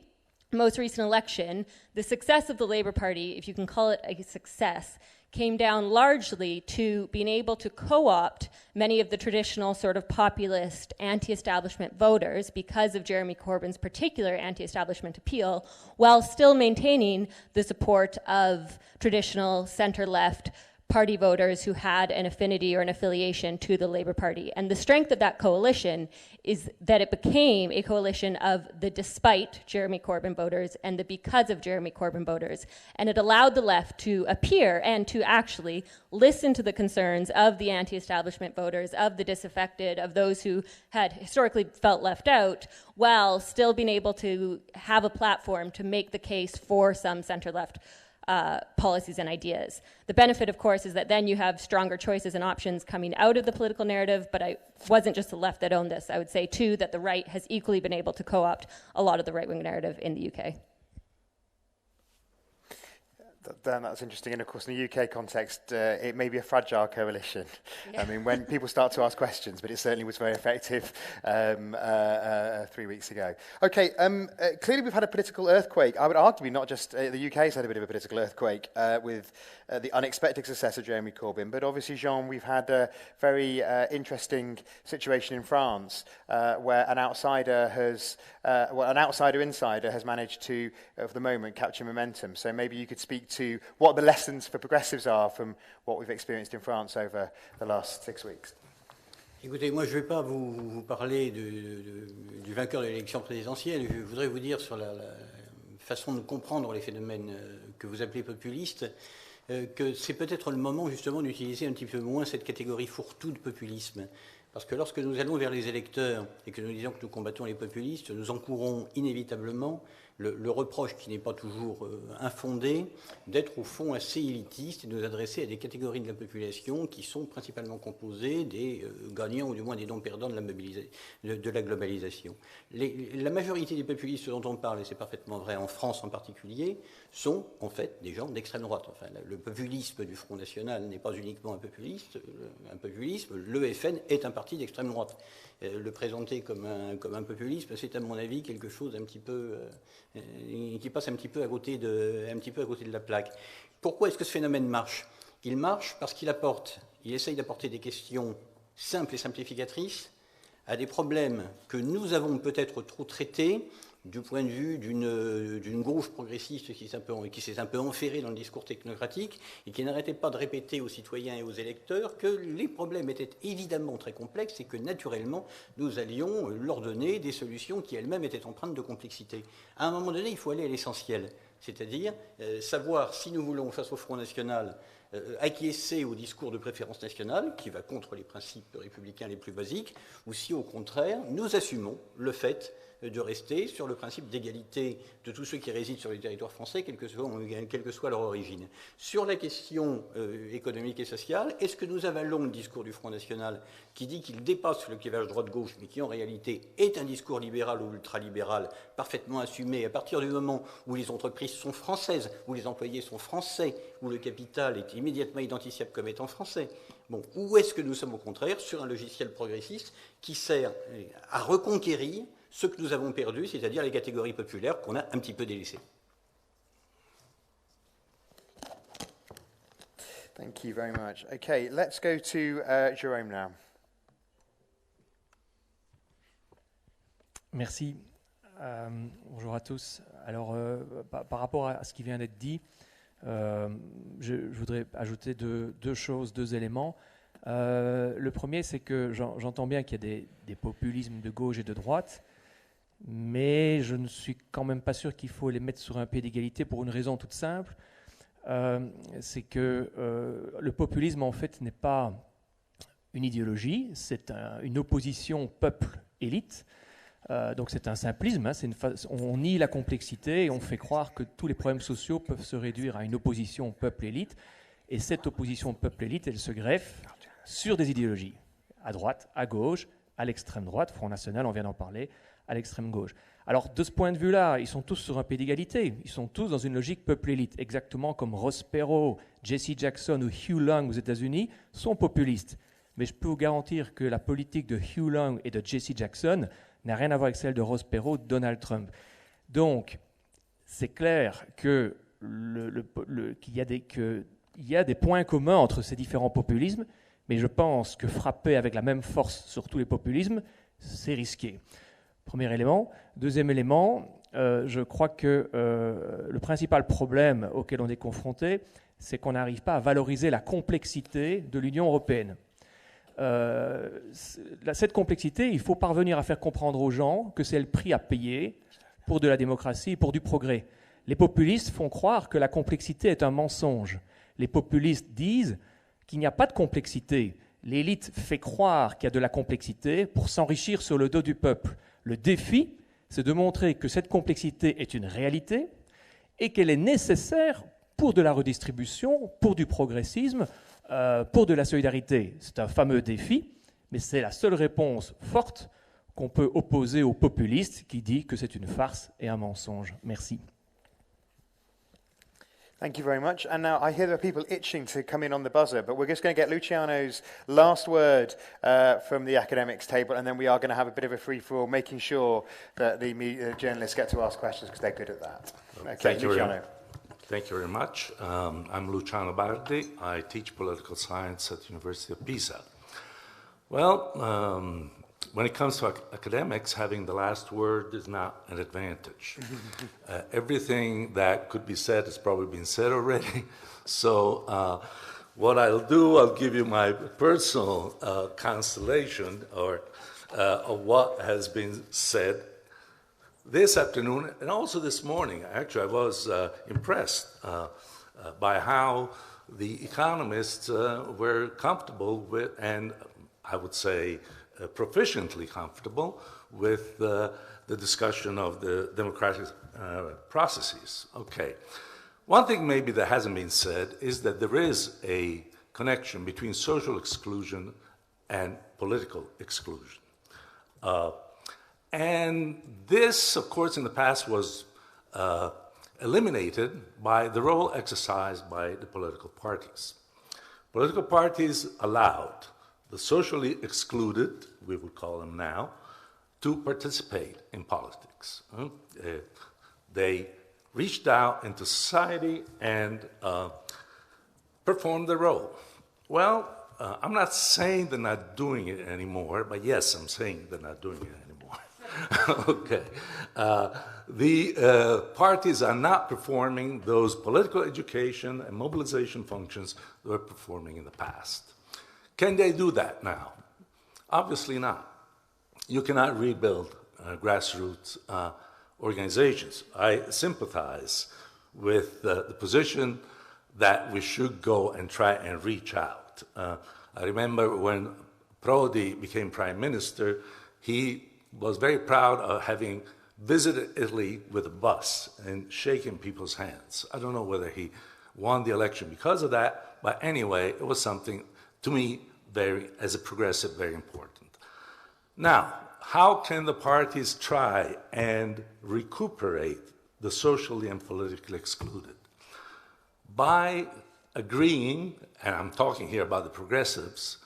most recent election, the success of the Labour Party, if you can call it a success, came down largely to being able to co-opt many of the traditional sort of populist anti-establishment voters because of Jeremy Corbyn's particular anti-establishment appeal, while still maintaining the support of traditional center-left Party voters who had an affinity or an affiliation to the Labour Party. And the strength of that coalition is that it became a coalition of the despite Jeremy Corbyn voters and the because of Jeremy Corbyn voters. And it allowed the left to appear and to actually listen to the concerns of the anti-establishment voters, of the disaffected, of those who had historically felt left out, while still being able to have a platform to make the case for some center-left policies and ideas. The benefit, of course, is that then you have stronger choices and options coming out of the political narrative, but it wasn't just the left that owned this. I would say, too, that the right has equally been able to co-opt a lot of the right-wing narrative in the UK. Dan, that's interesting. And of course, in the UK context, it may be a fragile coalition. Yeah. I mean, when people start to ask questions, but it certainly was very effective 3 weeks ago. Okay, clearly we've had a political earthquake. I would argue not just the UK has had a bit of a political earthquake with the unexpected success of Jeremy Corbyn, but obviously, Jean, we've had a very interesting situation in France where an outsider insider has managed to, for the moment, capture momentum. So maybe you could speak to what the lessons for progressives are from what we've experienced in France over the last 6 weeks. Écoutez, moi je ne vais pas vous parler du vainqueur de l'élection présidentielle, je voudrais vous dire sur la façon de comprendre les phénomènes que vous appelez populistes, que c'est peut-être le moment justement d'utiliser un petit peu moins cette catégorie fourre-tout de populisme. Parce que lorsque nous allons vers les électeurs et que nous disons que nous combattons les populistes, nous encourons inévitablement le reproche qui n'est pas toujours infondé d'être au fond assez élitiste et de nous adresser à des catégories de la population qui sont principalement composées des gagnants ou du moins des non-perdants de la globalisation. La majorité des populistes dont on parle, et c'est parfaitement vrai en France en particulier, sont en fait des gens d'extrême droite. Enfin, le populisme du Front National n'est pas uniquement un populisme, le FN est un parti d'extrême droite. Le présenter comme un populisme, c'est à mon avis quelque chose un petit peu qui passe un petit peu à côté de la plaque. Pourquoi est-ce que ce phénomène marche? Il marche parce qu'il essaye d'apporter des questions simples et simplificatrices à des problèmes que nous avons peut-être trop traités du point de vue d'une gauche progressiste qui s'est un peu enferrée dans le discours technocratique et qui n'arrêtait pas de répéter aux citoyens et aux électeurs que les problèmes étaient évidemment très complexes et que naturellement nous allions leur donner des solutions qui elles-mêmes étaient empreintes de complexité. À un moment donné, il faut aller à l'essentiel, c'est-à-dire savoir si nous voulons, face au Front National, acquiescer au discours de préférence nationale qui va contre les principes républicains les plus basiques, ou si au contraire nous assumons le fait de rester sur le principe d'égalité de tous ceux qui résident sur le territoire français, quelle que soit leur origine. Sur la question économique et sociale, est-ce que nous avalons le discours du Front National qui dit qu'il dépasse le clivage droite-gauche, mais qui en réalité est un discours libéral ou ultralibéral parfaitement assumé à partir du moment où les entreprises sont françaises, où les employés sont français, où le capital est immédiatement identifiable comme étant français? Bon, ou est-ce que nous sommes au contraire sur un logiciel progressiste qui sert à reconquérir ce que nous avons perdu, c'est-à-dire les catégories populaires qu'on a un petit peu délaissées? Thank you very much. Okay, let's go to Jérôme now. Merci. Bonjour à tous. Alors, par rapport à ce qui vient d'être dit, je voudrais ajouter deux choses, deux éléments. Le premier, c'est que j'entends bien qu'il y a des populismes de gauche et de droite, mais je ne suis quand même pas sûr qu'il faut les mettre sur un pied d'égalité pour une raison toute simple. C'est que le populisme, en fait, n'est pas une idéologie, c'est une opposition peuple-élite. Donc c'est un simplisme, hein, on nie la complexité et on fait croire que tous les problèmes sociaux peuvent se réduire à une opposition peuple-élite. Et cette opposition peuple-élite, elle se greffe sur des idéologies, à droite, à gauche, à l'extrême droite, Front National, on vient d'en parler, à l'extrême gauche. Alors de ce point de vue-là, ils sont tous sur un pied d'égalité, ils sont tous dans une logique peuple-élite, exactement comme Ross Perot, Jesse Jackson ou Hugh Long aux États-Unis sont populistes. Mais je peux vous garantir que la politique de Hugh Long et de Jesse Jackson n'a rien à voir avec celle de Ross Perot ou de Donald Trump. Donc, c'est clair que qu'il y a des points communs entre ces différents populismes, mais je pense que frapper avec la même force sur tous les populismes, c'est risqué. Premier élément. Deuxième élément, je crois que le principal problème auquel on est confronté, c'est qu'on n'arrive pas à valoriser la complexité de l'Union européenne. Cette complexité, il faut parvenir à faire comprendre aux gens que c'est le prix à payer pour de la démocratie et pour du progrès. Les populistes font croire que la complexité est un mensonge. Les populistes disent qu'il n'y a pas de complexité. L'élite fait croire qu'il y a de la complexité pour s'enrichir sur le dos du peuple. Le défi, c'est de montrer que cette complexité est une réalité et qu'elle est nécessaire pour de la redistribution, pour du progressisme, pour de la solidarité. C'est un fameux défi, mais c'est la seule réponse forte qu'on peut opposer aux populistes qui dit que c'est une farce et un mensonge. Merci. Thank you very much. And now I hear there are people itching to come in on the buzzer, but we're just going to get Luciano's last word from the academics table, and then we are going to have a bit of a free-for-all, making sure that the journalists get to ask questions because they're good at that. Okay, Luciano. Thank you very much. I'm Luciano Bardi. I teach political science at the University of Pisa. Well, when it comes to academics, having the last word is not an advantage. Everything that could be said has probably been said already. So what I'll do, I'll give you my personal constellation of what has been said this afternoon and also this morning. Actually, I was impressed by how the economists were comfortable with, and I would say proficiently comfortable with the discussion of the democratic processes. Okay. One thing maybe that hasn't been said is that there is a connection between social exclusion and political exclusion. And this, of course, in the past was eliminated by the role exercised by the political parties. Political parties allowed the socially excluded, we would call them now, to participate in politics. They reached out into society and performed their role. Well, I'm not saying they're not doing it anymore, but yes, I'm saying they're not doing it anymore. Okay. The parties are not performing those political education and mobilization functions they were performing in the past. Can they do that now? Obviously not. You cannot rebuild grassroots organizations. I sympathize with the position that we should go and try and reach out. I remember when Prodi became prime minister, he was very proud of having visited Italy with a bus and shaking people's hands. I don't know whether he won the election because of that, but anyway, it was something, to me, as a progressive, very important. Now, how can the parties try and recuperate the socially and politically excluded? By agreeing, and I'm talking here about the progressives,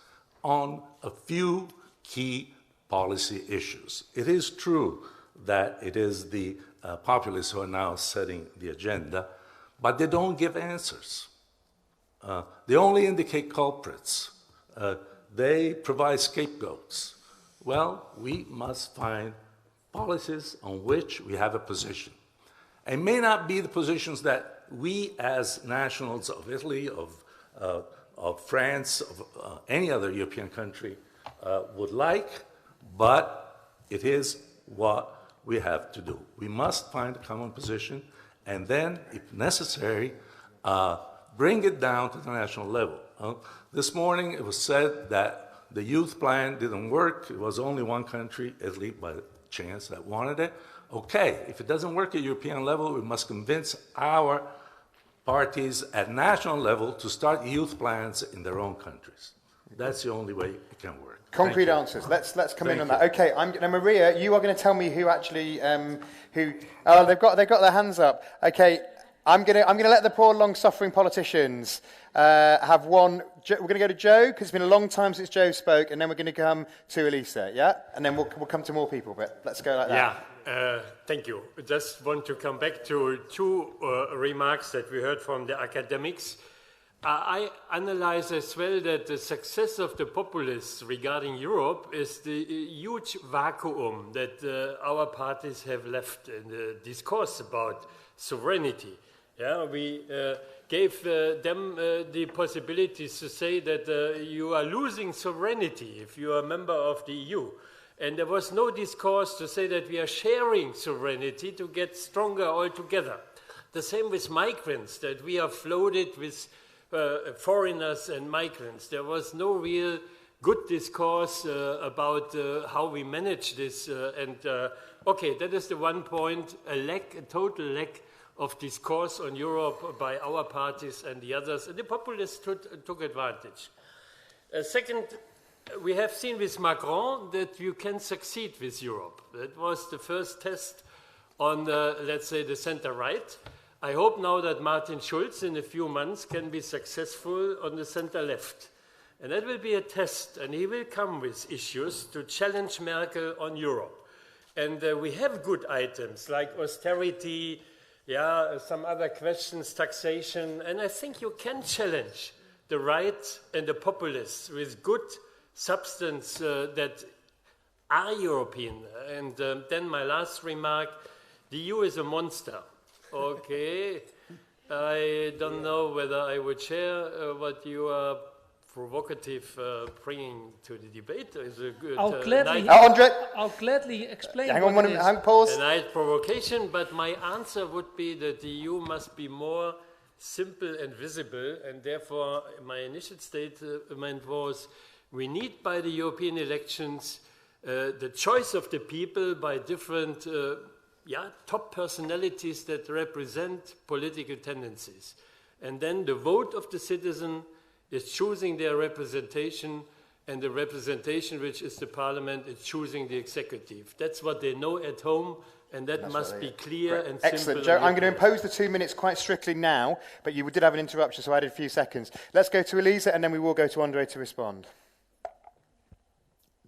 on a few key policy issues. It is true that it is the populists who are now setting the agenda, but they don't give answers. They only indicate culprits. They provide scapegoats. Well, we must find policies on which we have a position. It may not be the positions that we as nationals of Italy, of France, of any other European country would like, but it is what we have to do. We must find a common position and then, if necessary, bring it down to the national level. This morning it was said that the youth plan didn't work. It was only one country, Italy, by chance, that wanted it. Okay, if it doesn't work at European level, we must convince our parties at national level to start youth plans in their own countries. That's the only way it can work. Concrete answers. Let's come in on that. Okay, now Maria, you are going to tell me who actually they've got their hands up. Okay, I'm going to let the poor long-suffering politicians have one. We're going to go to Joe because it's been a long time since Joe spoke, and then we're going to come to Elisa. Yeah, and then we'll come to more people. But let's go like that. Yeah. Thank you. I just want to come back to two remarks that we heard from the academics. I analyze as well that the success of the populists regarding Europe is the huge vacuum that our parties have left in the discourse about sovereignty. Yeah, we gave them the possibilities to say that you are losing sovereignty if you are a member of the EU. And there was no discourse to say that we are sharing sovereignty to get stronger all together. The same with migrants, that we are floated with foreigners and migrants. There was no real good discourse about how we manage this. Okay, that is the one point, a total lack of discourse on Europe by our parties and the others, and the populists took advantage. Second, we have seen with Macron that you can succeed with Europe. That was the first test on, let's say, the center-right. I hope now that Martin Schulz in a few months can be successful on the center-left. And that will be a test, and he will come with issues to challenge Merkel on Europe. And we have good items like austerity, some other questions, taxation, and I think you can challenge the right and the populists with good substance that are European. And then my last remark, the EU is a monster. Okay, I don't know whether I would share what you are provocative bringing to the debate. Is a good I'll gladly explain. Hang on, pause. A nice provocation, but my answer would be that the EU must be more simple and visible, and therefore my initial statement was we need by the European elections the choice of the people by different top personalities that represent political tendencies. And then the vote of the citizen is choosing their representation, and the representation, which is the parliament, is choosing the executive. That's what they know at home, and that must be clear and simple. Excellent. Joe, I'm going to impose the 2 minutes quite strictly now, but you did have an interruption, so I added a few seconds. Let's go to Elisa, and then we will go to Andre to respond.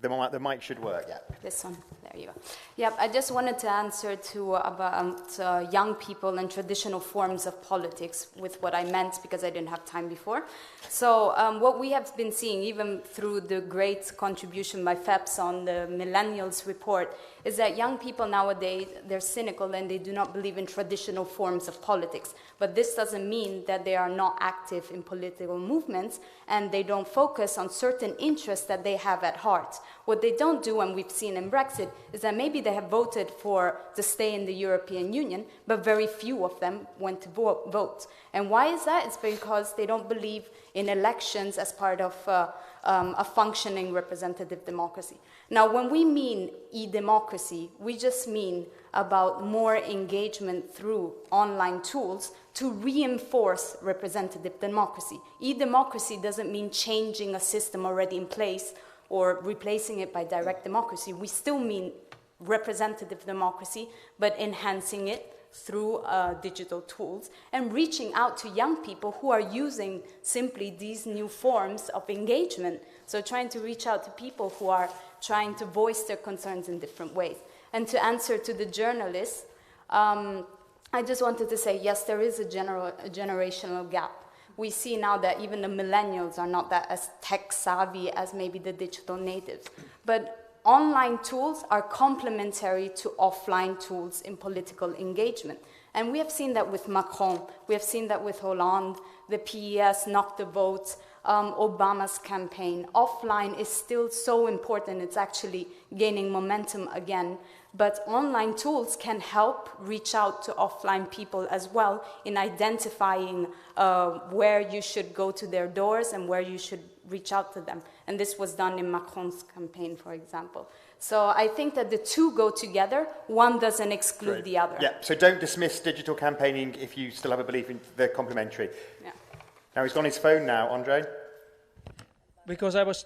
The mic should work, yeah. This one, there you go. Yep, I just wanted to answer to about young people and traditional forms of politics with what I meant, because I didn't have time before. So what we have been seeing, even through the great contribution by FEPS on the Millennials report, is that young people nowadays, they're cynical and they do not believe in traditional forms of politics. But this doesn't mean that they are not active in political movements and they don't focus on certain interests that they have at heart. What they don't do, and we've seen in Brexit, is that maybe they have voted to stay in the European Union, but very few of them went to vote. And why is that? It's because they don't believe in elections as part of a functioning representative democracy. Now, when we mean e-democracy, we just mean about more engagement through online tools to reinforce representative democracy. E-democracy doesn't mean changing a system already in place or replacing it by direct democracy. We still mean representative democracy, but enhancing it through digital tools and reaching out to young people who are using simply these new forms of engagement. So trying to reach out to people who are trying to voice their concerns in different ways. And to answer to the journalists, I just wanted to say, yes, there is a generational gap. We see now that even the millennials are not that as tech savvy as maybe the digital natives. But online tools are complementary to offline tools in political engagement. And we have seen that with Macron, we have seen that with Hollande, the PES knocked the votes, Obama's campaign. Offline is still so important, it's actually gaining momentum again. But online tools can help reach out to offline people as well in identifying where you should go to their doors and where you should reach out to them. And this was done in Macron's campaign, for example. So I think that the two go together. One doesn't exclude the other. Yeah, so don't dismiss digital campaigning if you still have a belief in they're complementary. Yeah. Now he's on his phone now, Andre. Because I was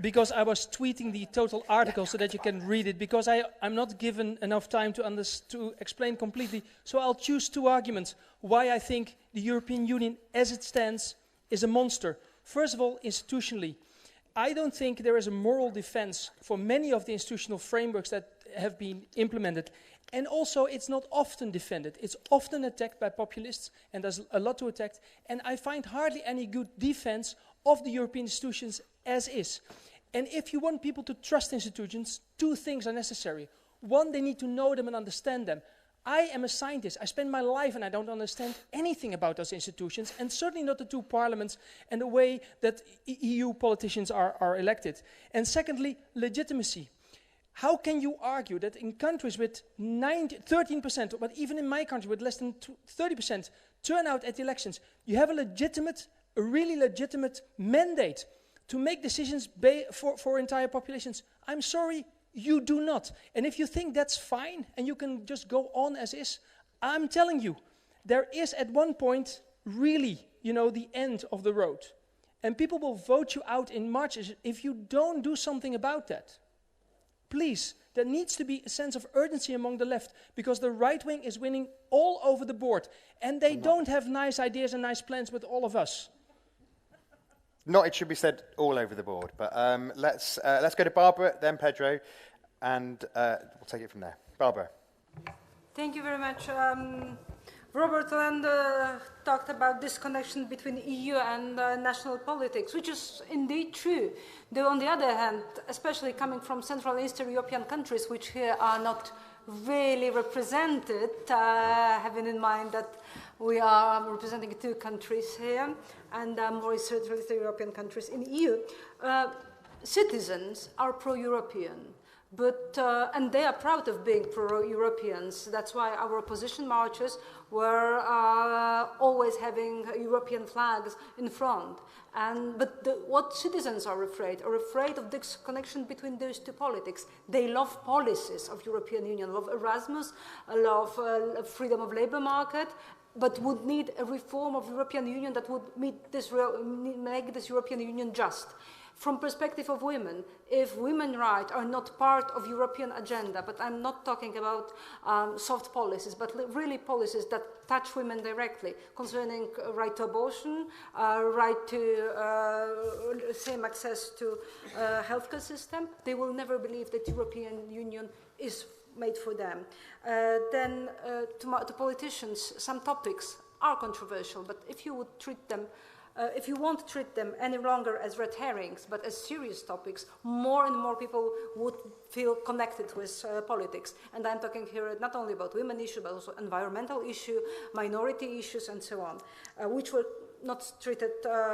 because I was tweeting the total article so that you can read it, because I'm not given enough time to explain completely. So I'll choose two arguments why I think the European Union as it stands is a monster. First of all, institutionally, I don't think there is a moral defense for many of the institutional frameworks that have been implemented. And also, it's not often defended. It's often attacked by populists, and there's a lot to attack. And I find hardly any good defense of the European institutions as is. And if you want people to trust institutions, two things are necessary. One, they need to know them and understand them. I am a scientist. I spend my life and I don't understand anything about those institutions, and certainly not the two parliaments and the way that EU politicians are elected. And secondly, legitimacy. How can you argue that in countries with 13%, but even in my country with less than 30% turnout at elections, you have a really legitimate mandate to make decisions for entire populations? I'm sorry, you do not. And if you think that's fine and you can just go on as is, I'm telling you, there is at one point really, the end of the road. And people will vote you out in March if you don't do something about that. Please, there needs to be a sense of urgency among the left, because the right wing is winning all over the board. And they don't have nice ideas and nice plans with all of us. Not, it should be said, all over the board. But let's go to Barbara, then Pedro, and we'll take it from there. Barbara. Thank you very much. Robert Land talked about this connection between EU and national politics, which is indeed true. Though on the other hand, especially coming from Central and Eastern European countries, which here are not really represented, having in mind that we are representing 2 countries here, and more Central Eastern European countries in EU, citizens are pro-European. But, and they are proud of being pro-Europeans. That's why our opposition marches were always having European flags in front. But what citizens are afraid of this connection between those two politics. They love policies of European Union, love Erasmus, love freedom of labor market, but would need a reform of European Union that would make this European Union just. From perspective of women, if women's rights are not part of European agenda, but I'm not talking about soft policies, but really policies that touch women directly, concerning right to abortion, right to same access to healthcare system, they will never believe that European Union is made for them. Then to politicians, some topics are controversial, but if you would treat them if you won't treat them any longer as red herrings, but as serious topics, more and more people would feel connected with politics. And I'm talking here not only about women issues, but also environmental issues, minority issues, and so on, which were not treated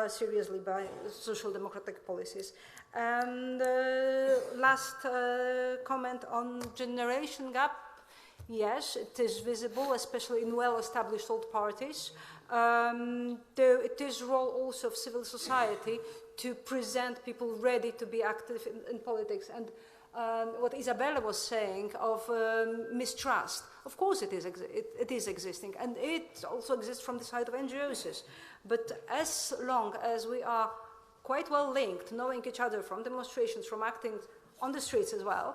seriously by social democratic policies. And last comment on generation gap. Yes, it is visible, especially in well-established old parties. Though it is role also of civil society to present people ready to be active in politics. And what Isabella was saying of mistrust, of course it is existing, and it also exists from the side of NGOs. But as long as we are quite well linked, knowing each other from demonstrations, from acting on the streets as well,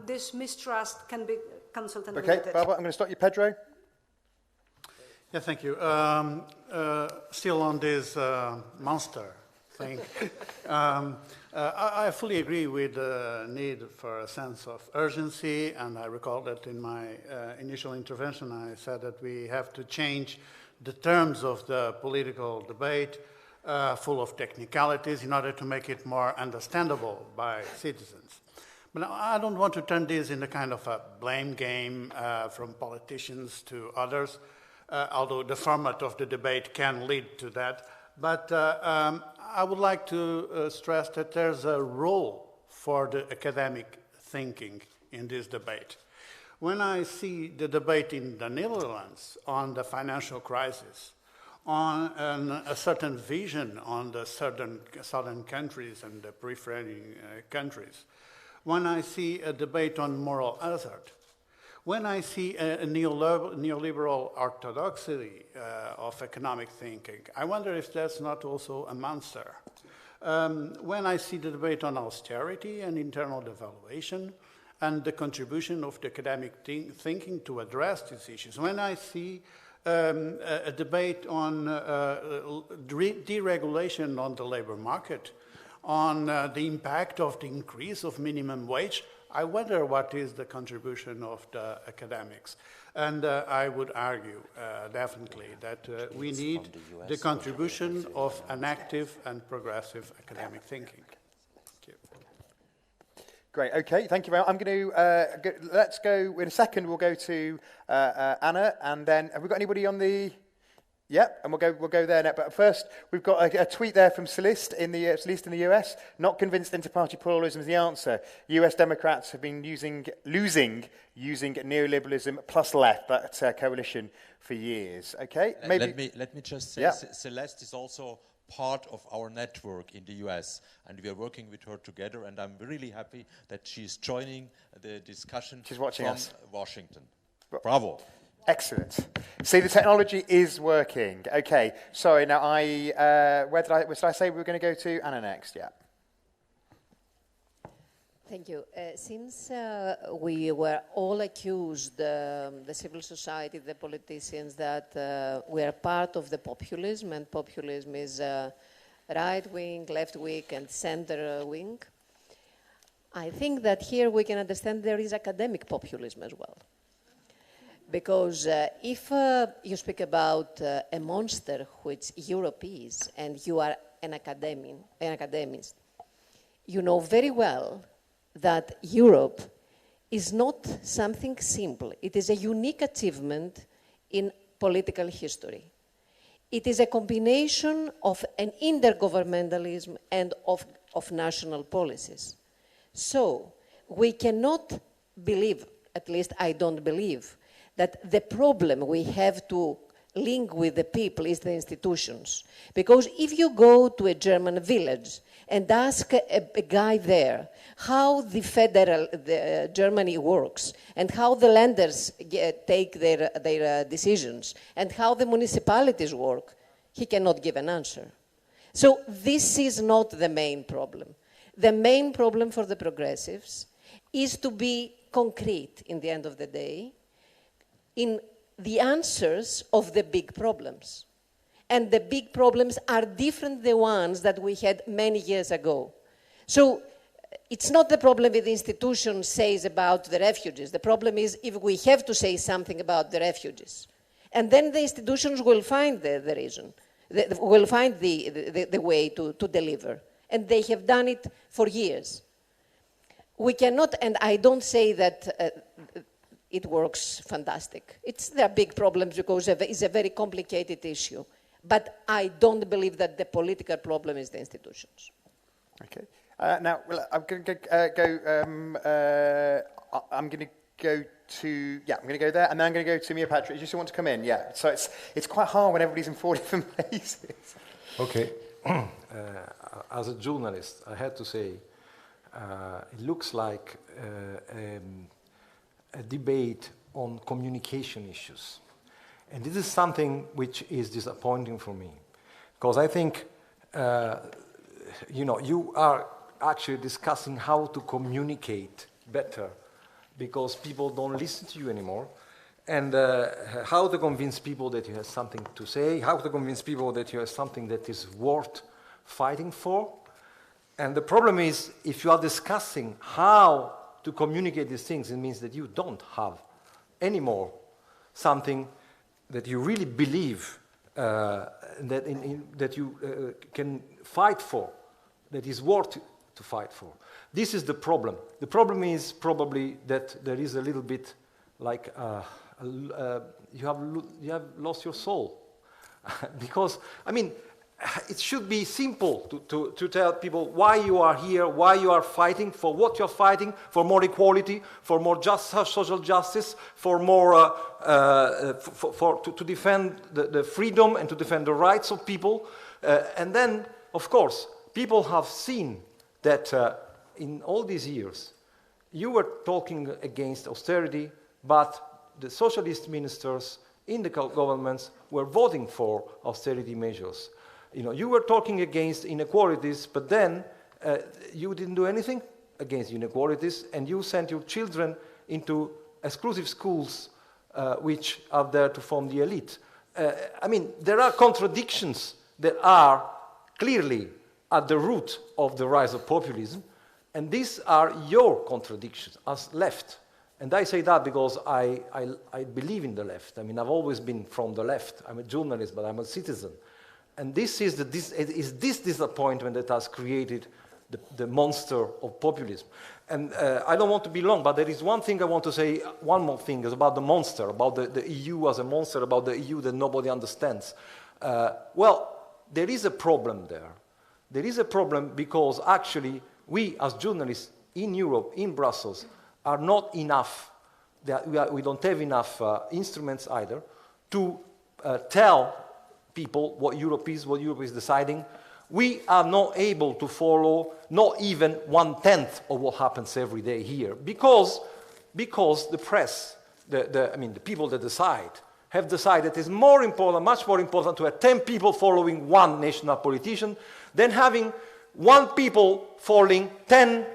this mistrust can be cancelled and Okay, Barbara, I'm going to stop you. Pedro? Yeah, thank you. Still on this monster thing, I fully agree with the need for a sense of urgency, and I recall that in my initial intervention I said that we have to change the terms of the political debate, full of technicalities, in order to make it more understandable by citizens. But I don't want to turn this into kind of a blame game from politicians to others, although the format of the debate can lead to that. But I would like to stress that there's a role for the academic thinking in this debate. When I see the debate in the Netherlands on the financial crisis, on a certain vision on the southern countries and the peripheral countries, when I see a debate on moral hazard, when I see a neoliberal orthodoxy of economic thinking, I wonder if that's not also a monster. When I see the debate on austerity and internal devaluation and the contribution of the academic thinking to address these issues, when I see a debate on deregulation on the labor market, on the impact of the increase of minimum wage, I wonder what is the contribution of the academics. And I would argue definitely that we need the contribution of an active and progressive academic thinking. Thank you. Great. Okay. Thank you very much. I'm going to let's go in a second. We'll go to Anna, and then have we got anybody on the? Yep, and we'll go there now. But first, we've got a tweet there from Socialists in the US. Not convinced inter-party pluralism is the answer. US Democrats have been using neoliberalism plus left, that coalition for years. Okay, maybe. Let me just say, Celeste is also part of our network in the US, and we are working with her together. And I'm really happy that she's joining the discussion. She's watching from us. Washington. Bravo. Excellent. See, the technology is working. Okay, sorry, now where did I say we were going to go to? Anna next, yeah. Thank you. Since we were all accused, the civil society, the politicians, that we are part of the populism, and populism is right-wing, left-wing, and center-wing, I think that here we can understand there is academic populism as well. Because if you speak about a monster which Europe is, and you are an academist, you know very well that Europe is not something simple. It is a unique achievement in political history. It is a combination of an intergovernmentalism and of national policies. So we cannot believe, at least I don't believe, that the problem we have to link with the people is the institutions. Because if you go to a German village and ask a guy there how the Germany works and how the lenders take their decisions and how the municipalities work, he cannot give an answer. So this is not the main problem. The main problem for the progressives is to be concrete in the end of the day in the answers of the big problems. And the big problems are different than the ones that we had many years ago. So it's not the problem if the institution says about the refugees. The problem is if we have to say something about the refugees. And then the institutions will find the reason, will find the way to deliver. And they have done it for years. We cannot, and I don't say that it works fantastic. There are big problems because it's a very complicated issue. But I don't believe that the political problem is the institutions. Okay. Now, well, I'm going to go there, and then I'm going to go to Mia Patrick. You just want to come in? Yeah. So it's quite hard when everybody's in 4 different places. Okay. As a journalist, I had to say, it looks like a debate on communication issues. And this is something which is disappointing for me, because I think, you are actually discussing how to communicate better, because people don't listen to you anymore, and how to convince people that you have something to say, how to convince people that you have something that is worth fighting for. And the problem is, if you are discussing how to communicate these things, it means that you don't have anymore something that you really believe that you can fight for, that is worth to fight for. This is the problem. The problem is probably that there is a little bit like you have lost your soul. Because, I mean, it should be simple to tell people why you are here, why you are fighting, for what you're fighting, for more equality, for more social justice, for more to defend the freedom and to defend the rights of people. And then, of course, people have seen that in all these years, you were talking against austerity, but the socialist ministers in the governments were voting for austerity measures. You were talking against inequalities, but then you didn't do anything against inequalities, and you sent your children into exclusive schools which are there to form the elite. I mean, there are contradictions that are clearly at the root of the rise of populism, and these are your contradictions as left. And I say that because I believe in the left. I mean, I've always been from the left. I'm a journalist, but I'm a citizen. And this is this disappointment that has created the monster of populism. And I don't want to be long, but there is one thing I want to say, one more thing, is about the monster, about the EU as a monster, about the EU that nobody understands. Well, there is a problem there. There is a problem because actually we as journalists in Europe, in Brussels, are not enough, we don't have enough instruments either to tell people what Europe is deciding. We are not able to follow not even 1/10 of what happens every day here because the press, the people that decide, have decided it's more important, much more important to have 10 people following one national politician than having 1 people following 10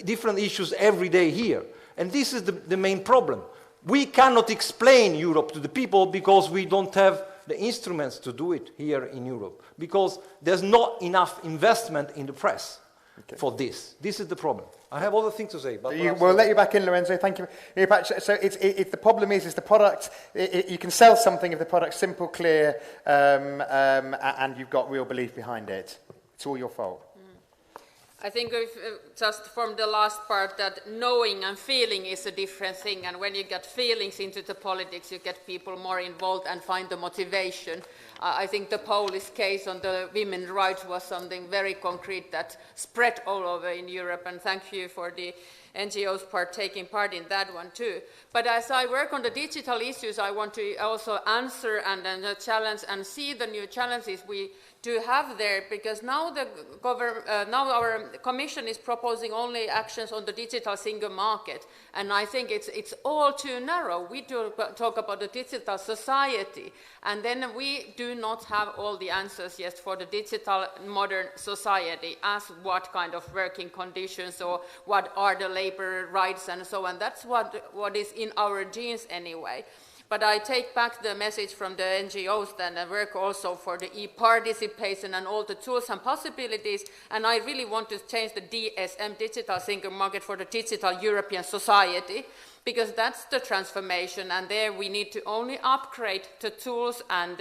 different issues every day here. And this is the main problem. We cannot explain Europe to the people because we don't have the instruments to do it here in Europe, because there's not enough investment in the press for this. This is the problem. I have other things to say, but we'll let you back in, Lorenzo. Thank you. So the problem is the product. You can sell something if the product's simple, clear, and you've got real belief behind it. It's all your fault. I think just from the last part that knowing and feeling is a different thing, and when you get feelings into the politics you get people more involved and find the motivation. I think the Polish case on the women's rights was something very concrete that spread all over in Europe, and thank you for the NGOs taking part in that one too. But as I work on the digital issues, I want to also answer and challenge and see the new challenges we do have there, because now now our Commission is proposing only actions on the digital single market, and I think it's all too narrow. We do talk about the digital society, and then we do not have all the answers yet for the digital modern society, as what kind of working conditions or what are the labor rights and so on. That's what is in our genes anyway. But I take back the message from the NGOs then and work also for the e-participation and all the tools and possibilities. And I really want to change the DSM, Digital Single Market, for the Digital European Society, because that's the transformation, and there we need to only upgrade the tools and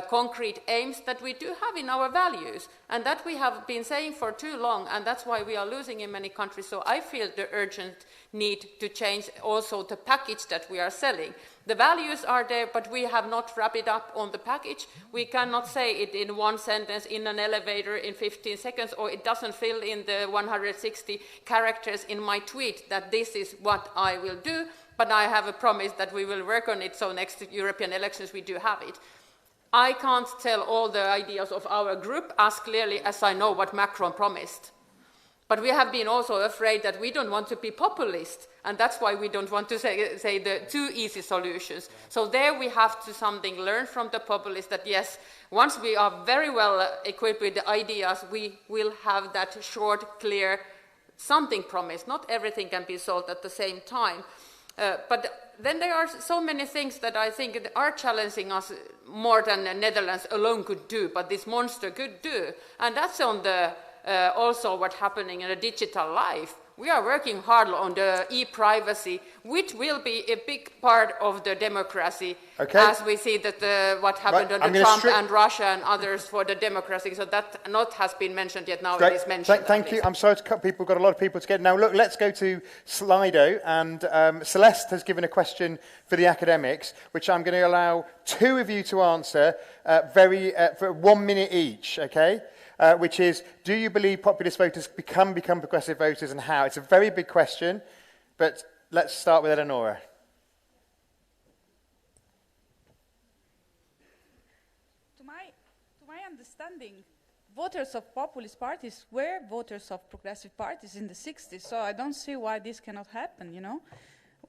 concrete aims that we do have in our values, and that we have been saying for too long, and that's why we are losing in many countries. So I feel the urgent need to change also the package that we are selling. The values are there, but we have not wrapped it up on the package. We cannot say it in one sentence in an elevator in 15 seconds, or it doesn't fill in the 160 characters in my tweet that this is what I will do, but I have a promise that we will work on it, so next European elections we do have it. I can't tell all the ideas of our group as clearly as I know what Macron promised. But we have been also afraid that we don't want to be populist, and that's why we don't want to say the too easy solutions. So there we have to learn from the populists that yes, once we are very well equipped with the ideas, we will have that short, clear, something promised. Not everything can be solved at the same time. But then there are so many things that I think are challenging us more than the Netherlands alone could do, but this monster could do. And that's on the also what's happening in the digital life. We are working hard on the e-privacy, which will be a big part of the democracy, as we see that what happened under Trump and Russia and others for the democracy. So that not has been mentioned yet. Now it is mentioned. Thank you. I'm sorry to cut people. Got a lot of people to get. Now look, let's go to Slido. And Celeste has given a question for the academics, which I'm going to allow 2 of you to answer for 1 minute each. Okay. Which is, do you believe populist voters become progressive voters, and how? It's a very big question, but let's start with Eleonora. To my understanding, voters of populist parties were voters of progressive parties in the 60s, so I don't see why this cannot happen, you know?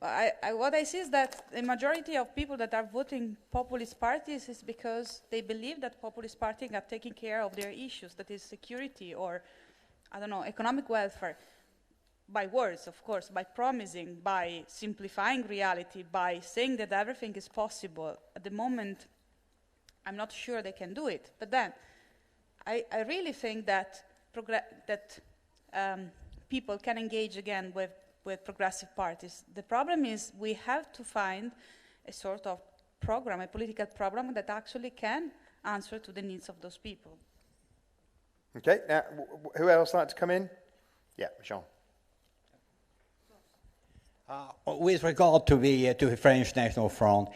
What I see is that the majority of people that are voting populist parties is because they believe that populist parties are taking care of their issues, that is security or, I don't know, economic welfare, by words, of course, by promising, by simplifying reality, by saying that everything is possible. At the moment, I'm not sure they can do it. But then, I really think that people can engage again with progressive parties. The problem is we have to find a sort of program, a political program that actually can answer to the needs of those people. Okay, now, who else would like to come in? Yeah, Jean. With regard to the French National Front,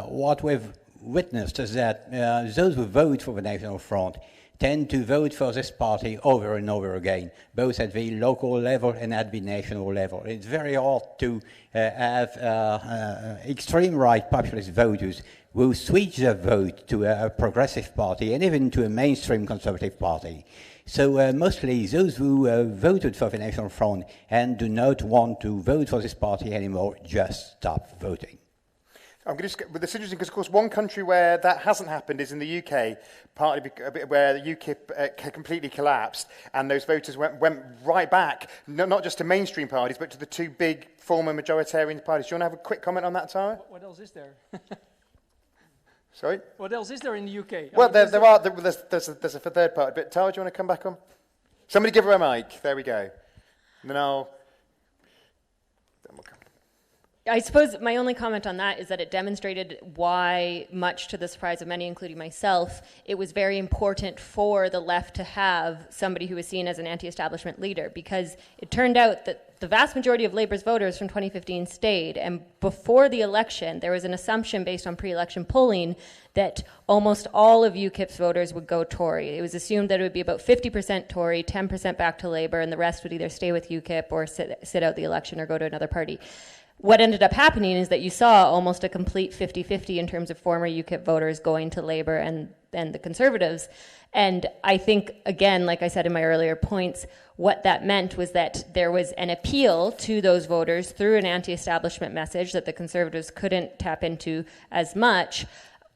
what we've witnessed is that those who vote for the National Front tend to vote for this party over and over again, both at the local level and at the national level. It's very hard to have extreme right populist voters who switch their vote to a progressive party and even to a mainstream conservative party. So mostly those who voted for the National Front and do not want to vote for this party anymore just stop voting. I'm going to, but it's interesting because, of course, one country where that hasn't happened is in the UK, partly where the UKIP completely collapsed, and those voters went right back, not just to mainstream parties, but to the two big former majoritarian parties. Do you want to have a quick comment on that, Tara? What else is there? Sorry? What else is there in the UK? Well, there's a third part. But Tara, do you want to come back on? Somebody give her a mic. There we go. And then we'll come. I suppose my only comment on that is that it demonstrated why, much to the surprise of many, including myself, it was very important for the left to have somebody who was seen as an anti-establishment leader, because it turned out that the vast majority of Labour's voters from 2015 stayed, and before the election there was an assumption based on pre-election polling that almost all of UKIP's voters would go Tory. It was assumed that it would be about 50% Tory, 10% back to Labour, and the rest would either stay with UKIP or sit out the election or go to another party. What ended up happening is that you saw almost a complete 50-50 in terms of former UKIP voters going to Labour and the Conservatives. And I think, again, like I said in my earlier points, what that meant was that there was an appeal to those voters through an anti-establishment message that the Conservatives couldn't tap into as much,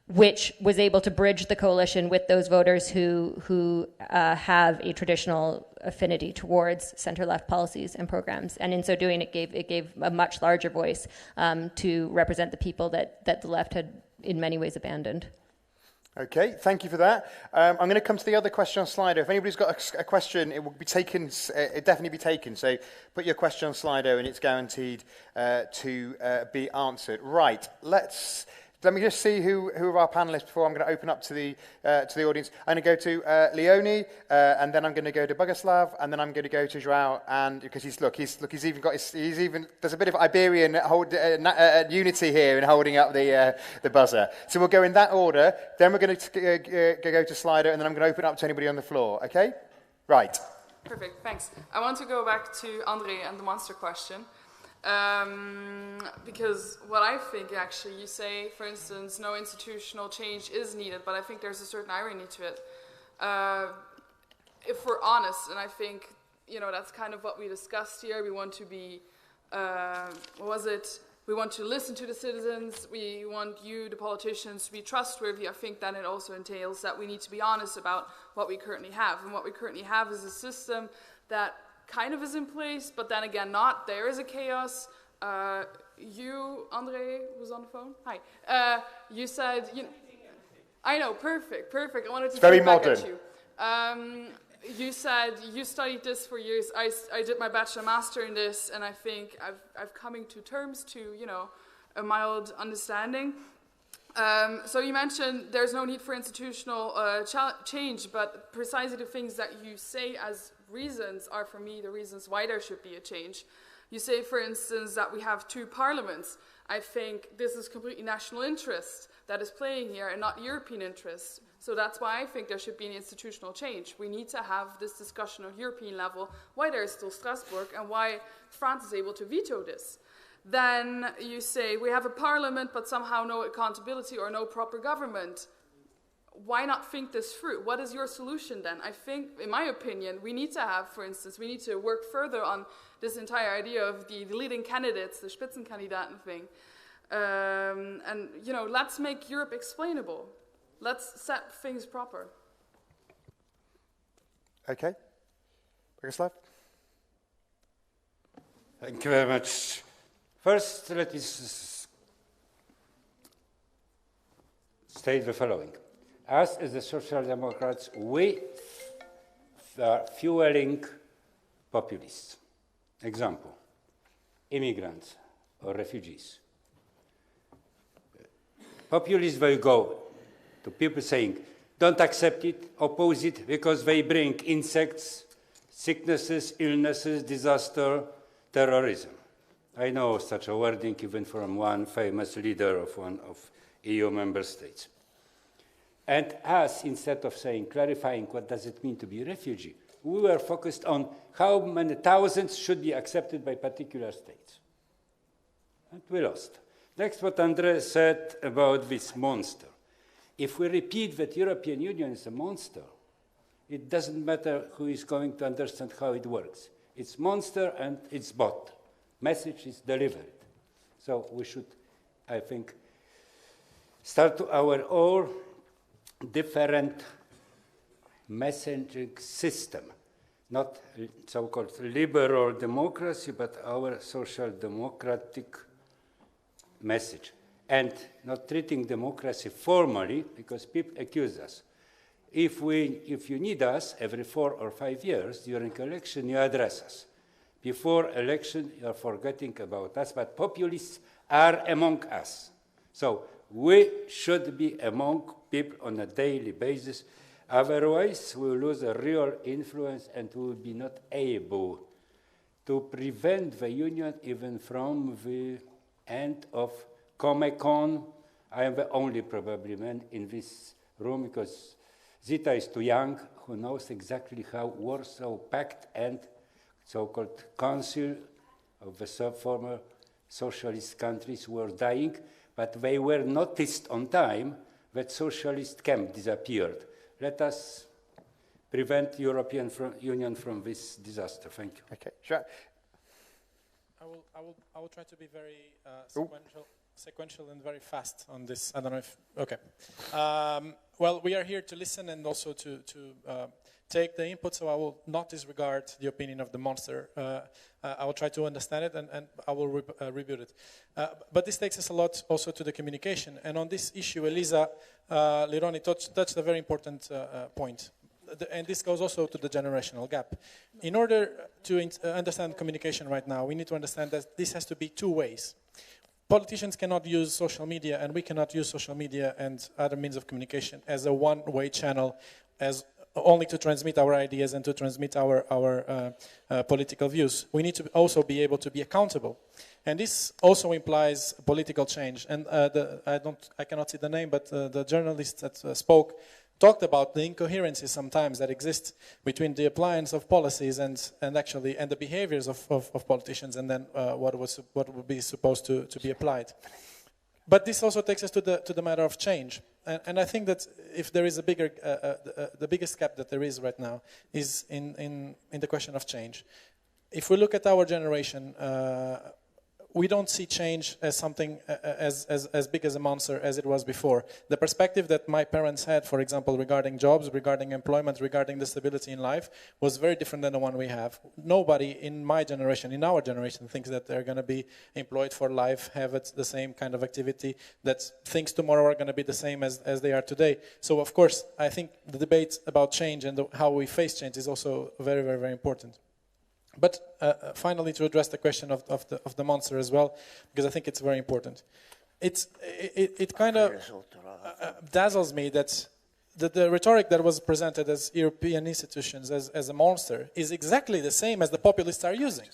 which was able to bridge the coalition with those voters who have a traditional affinity towards centre-left policies and programs. And in so doing, it gave a much larger voice to represent the people that the left had in many ways abandoned. Okay, thank you for that. I'm going to come to the other question on Slido. If anybody's got a question, it will be taken. It definitely be taken. So put your question on Slido, and it's guaranteed to be answered. Right. Let me just see who are our panellists before I'm going to open up to the audience. I'm going to go to Leonie, and then I'm going to go to Boguslav, and then I'm going to go to João, and because he's even got there's a bit of Iberian unity here in holding up the buzzer. So we'll go in that order. Then we're going to go to Slido, and then I'm going to open up to anybody on the floor. Okay? Right. Perfect. Thanks. I want to go back to Andre and the monster question. Because what I think, actually, you say, for instance, no institutional change is needed, but I think there's a certain irony to it. If we're honest, and I think, that's kind of what we discussed here, we want to be, we want to listen to the citizens, we want you, the politicians, to be trustworthy. I think then it also entails that we need to be honest about what we currently have. And what we currently have is a system that kind of is in place, but then again not. There is a chaos. You, Andre, who's on the phone? Hi. You said, I know, perfect. I wanted to very back modern. At you. You said you studied this for years. I did my bachelor master in this, and I think I've coming to terms to, a mild understanding. So you mentioned there's no need for institutional change, but precisely the things that you say as reasons are, for me, the reasons why there should be a change. You say, for instance, that we have two parliaments. I think this is completely national interest that is playing here and not European interest. So that's why I think there should be an institutional change. We need to have this discussion on European level, why there is still Strasbourg and why France is able to veto this. Then you say we have a parliament but somehow no accountability or no proper government. Why not think this through? What is your solution then? I think, in my opinion, we need to have, for instance, we need to work further on this entire idea of the leading candidates, the Spitzenkandidaten thing. And, let's make Europe explainable. Let's set things proper. Okay. Boguslav? Thank you very much. First, let us state the following. Us, as the Social Democrats, we are fueling populists. Example, immigrants or refugees. Populists will go to people saying, don't accept it, oppose it, because they bring insects, sicknesses, illnesses, disaster, terrorism. I know such a wording even from one famous leader of one of EU member states. And us, instead of saying, clarifying what does it mean to be a refugee, we were focused on how many thousands should be accepted by particular states. And we lost. Next, what André said about this monster. If we repeat that European Union is a monster, it doesn't matter who is going to understand how it works. It's monster and it's bot. Message is delivered. So we should, I think, start to our own different messaging system, not so-called liberal democracy, but our social democratic message. And not treating democracy formally, because people accuse us. If you need us every 4 or 5 years, during election, you address us. Before election, you're forgetting about us, but populists are among us. So we should be among people on a daily basis. Otherwise, we will lose a real influence and we will be not able to prevent the union even from the end of Comecon. I am the only probably man in this room because Zita is too young, who knows exactly how Warsaw Pact and so-called Council of the former socialist countries were dying, but they were noticed on time that socialist camp disappeared. Let us prevent European Union from this disaster. Thank you. Okay, sure. I will try to be very sequential and very fast on this. I don't know if, okay. Well, we are here to listen and also to take the input, so I will not disregard the opinion of the monster. I will try to understand it and I will rebuild it. But this takes us a lot also to the communication. And on this issue, Elisa Lironi touched a very important point. And this goes also to the generational gap. In order to understand communication right now, we need to understand that this has to be two ways. Politicians cannot use social media, and we cannot use social media and other means of communication as a one-way channel, as only to transmit our ideas and to transmit our political views. We need to also be able to be accountable. And this also implies political change. And I cannot see the name, but the journalist that spoke talked about the incoherencies sometimes that exist between the appliance of policies and the behaviors of politicians and then what would be supposed to be applied. But this also takes us to the matter of change. And I think that if there is a bigger, the biggest gap that there is right now is in the question of change. If we look at our generation, we don't see change as something as big as a monster as it was before. The perspective that my parents had, for example, regarding jobs, regarding employment, regarding the stability in life, was very different than the one we have. Nobody in my generation, in our generation, thinks that they're going to be employed for life, have the same kind of activity, that things tomorrow are going to be the same as they are today. So, of course, I think the debate about change and how we face change is also very, very, very important. But finally, to address the question of the monster as well, because I think it's very important. It kind of dazzles me that the rhetoric that was presented as European institutions as a monster is exactly the same as the populists are using.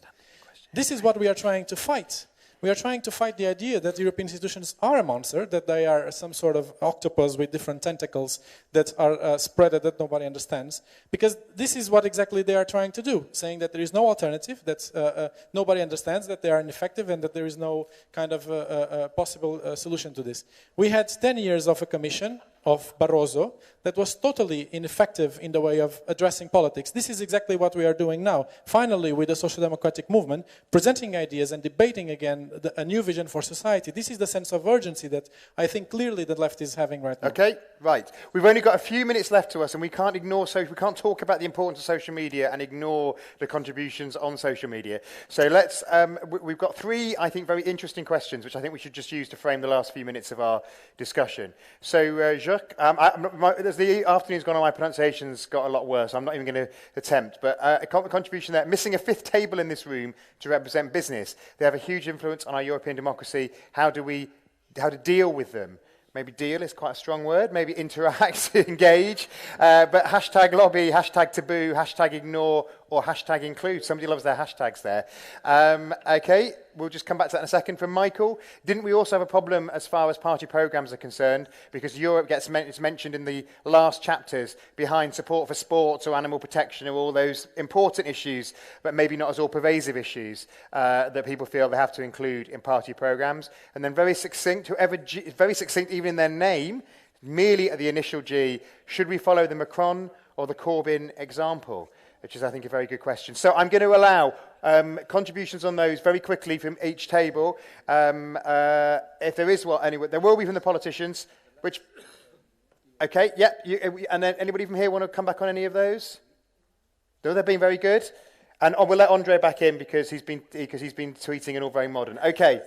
This is what we are trying to fight. We are trying to fight the idea that European institutions are a monster, that they are some sort of octopus with different tentacles that are spread that nobody understands. Because this is what exactly they are trying to do, saying that there is no alternative, that nobody understands, that they are ineffective, and that there is no kind of possible solution to this. We had 10 years of a commission of Barroso that was totally ineffective in the way of addressing politics. This is exactly what we are doing now. Finally, with the social democratic movement, presenting ideas and debating again a new vision for society. This is the sense of urgency that I think clearly the left is having right now. Okay, right. We've only got a few minutes left to us, and we can't ignore we can't talk about the importance of social media and ignore the contributions on social media. So let's. We've got three, I think, very interesting questions, which I think we should just use to frame the last few minutes of our discussion. So, Jacques, as the afternoon's gone on, my pronunciation's got a lot worse. I'm not even going to attempt. But a contribution there, missing a fifth table in this room to represent business. They have a huge influence on our European democracy. How to deal with them? Maybe deal is quite a strong word. Maybe interact, engage. But hashtag lobby, hashtag taboo, hashtag ignore, or hashtag include. Somebody loves their hashtags there. Okay, we'll just come back to that in a second. From Michael, didn't we also have a problem as far as party programmes are concerned? Because Europe it's mentioned in the last chapters behind support for sports or animal protection or all those important issues, but maybe not as all-pervasive issues that people feel they have to include in party programmes. And then very succinct, very succinct even in their name, merely at the initial G, should we follow the Macron or the Corbyn example? Which is, I think, a very good question. So I'm going to allow contributions on those very quickly from each table. If there is one, anyway, there will be from the politicians. Which, okay, yeah. And then anybody from here want to come back on any of those? No, they're being very good. And we'll let Andre back in because he's been tweeting and all very modern. Okay.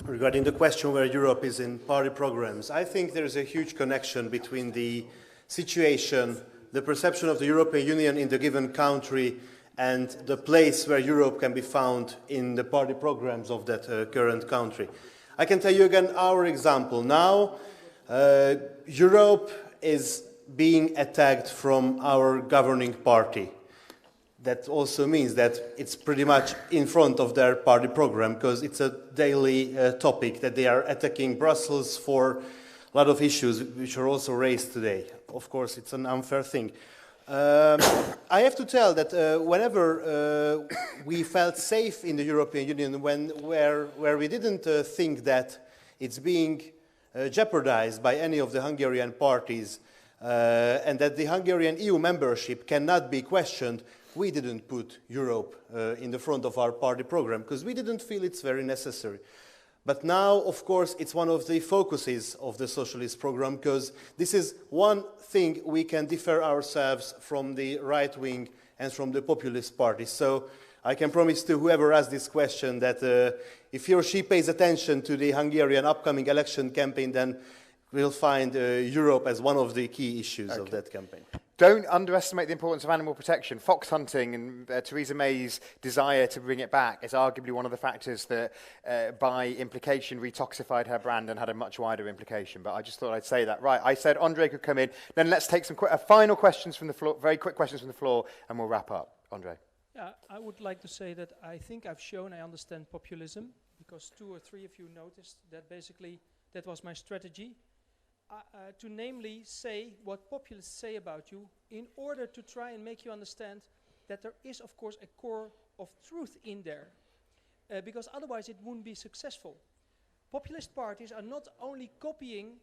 Regarding the question where Europe is in party programs, I think there is a huge connection between the situation, the perception of the European Union in the given country, and the place where Europe can be found in the party programs of that current country. I can tell you again our example. Now, Europe is being attacked from our governing party. That also means that it's pretty much in front of their party program because it's a daily topic that they are attacking Brussels for a lot of issues which are also raised today. Of course, it's an unfair thing. I have to tell that whenever we felt safe in the European Union, where we didn't think that it's being jeopardized by any of the Hungarian parties and that the Hungarian EU membership cannot be questioned, we didn't put Europe in the front of our party program because we didn't feel it's very necessary. But now, of course, it's one of the focuses of the socialist program because this is one thing we can differ ourselves from the right wing and from the populist parties. So I can promise to whoever asks this question that if he or she pays attention to the Hungarian upcoming election campaign, then we'll find Europe as one of the key issues of that campaign. Don't underestimate the importance of animal protection. Fox hunting and Theresa May's desire to bring it back is arguably one of the factors that, by implication, retoxified her brand and had a much wider implication. But I just thought I'd say that. Right, I said Andre could come in. Then let's take some final questions from the floor, very quick questions from the floor, and we'll wrap up. Andre. Yeah, I would like to say that I think I've shown I understand populism, because 2 or 3 of you noticed that basically that was my strategy. To namely say what populists say about you in order to try and make you understand that there is, of course, a core of truth in there, because otherwise it wouldn't be successful. Populist parties are not only copying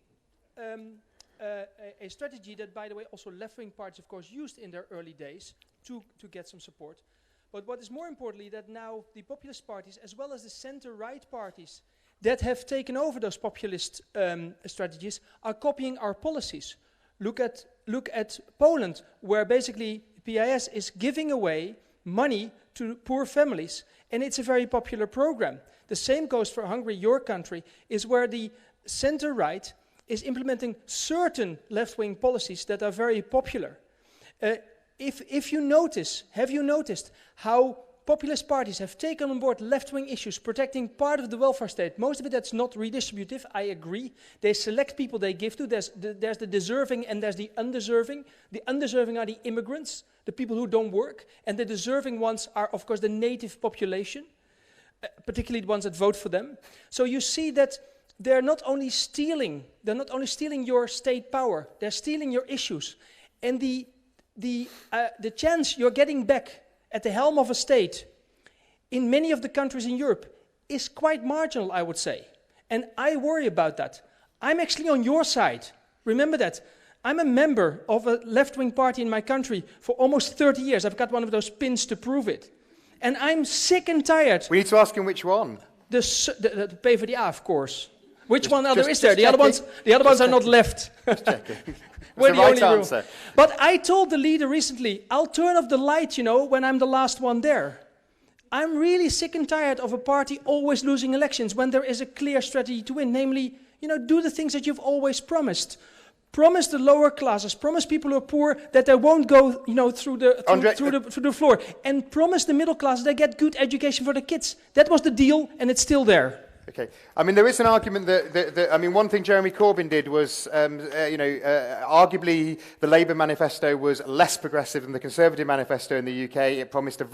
a strategy that, by the way, also left-wing parties, of course, used in their early days to get some support, but what is more importantly, that now the populist parties, as well as the center-right parties, that have taken over those populist strategies are copying our policies. Look at Poland, where basically PIS is giving away money to poor families, and it's a very popular program. The same goes for Hungary, your country, is where the center-right is implementing certain left-wing policies that are very popular. If you notice, have you noticed how populist parties have taken on board left-wing issues, protecting part of the welfare state? Most of it that's not redistributive, I agree. They select people they give to. There's the deserving and there's the undeserving. The undeserving are the immigrants, the people who don't work, and the deserving ones are, of course, the native population, particularly the ones that vote for them. So you see that they're not only stealing your state power, they're stealing your issues. And the chance you're getting back at the helm of a state in many of the countries in Europe is quite marginal, I would say. And I worry about that. I'm actually on your side. Remember that. I'm a member of a left-wing party in my country for almost 30 years. I've got one of those pins to prove it. And I'm sick and tired. We need to ask him which one. The PvdA, of course. Which one other is there? The other ones are not left. Just checking. We're the right answer. But I told the leader recently, I'll turn off the light, when I'm the last one there. I'm really sick and tired of a party always losing elections when there is a clear strategy to win. Namely, do the things that you've always promised. Promise the lower classes, promise people who are poor that they won't go, through the floor. And promise the middle class they get good education for the kids. That was the deal, and it's still there. Okay. I mean, there is an argument that I mean, one thing Jeremy Corbyn did was, arguably the Labour manifesto was less progressive than the Conservative manifesto in the UK. It promised it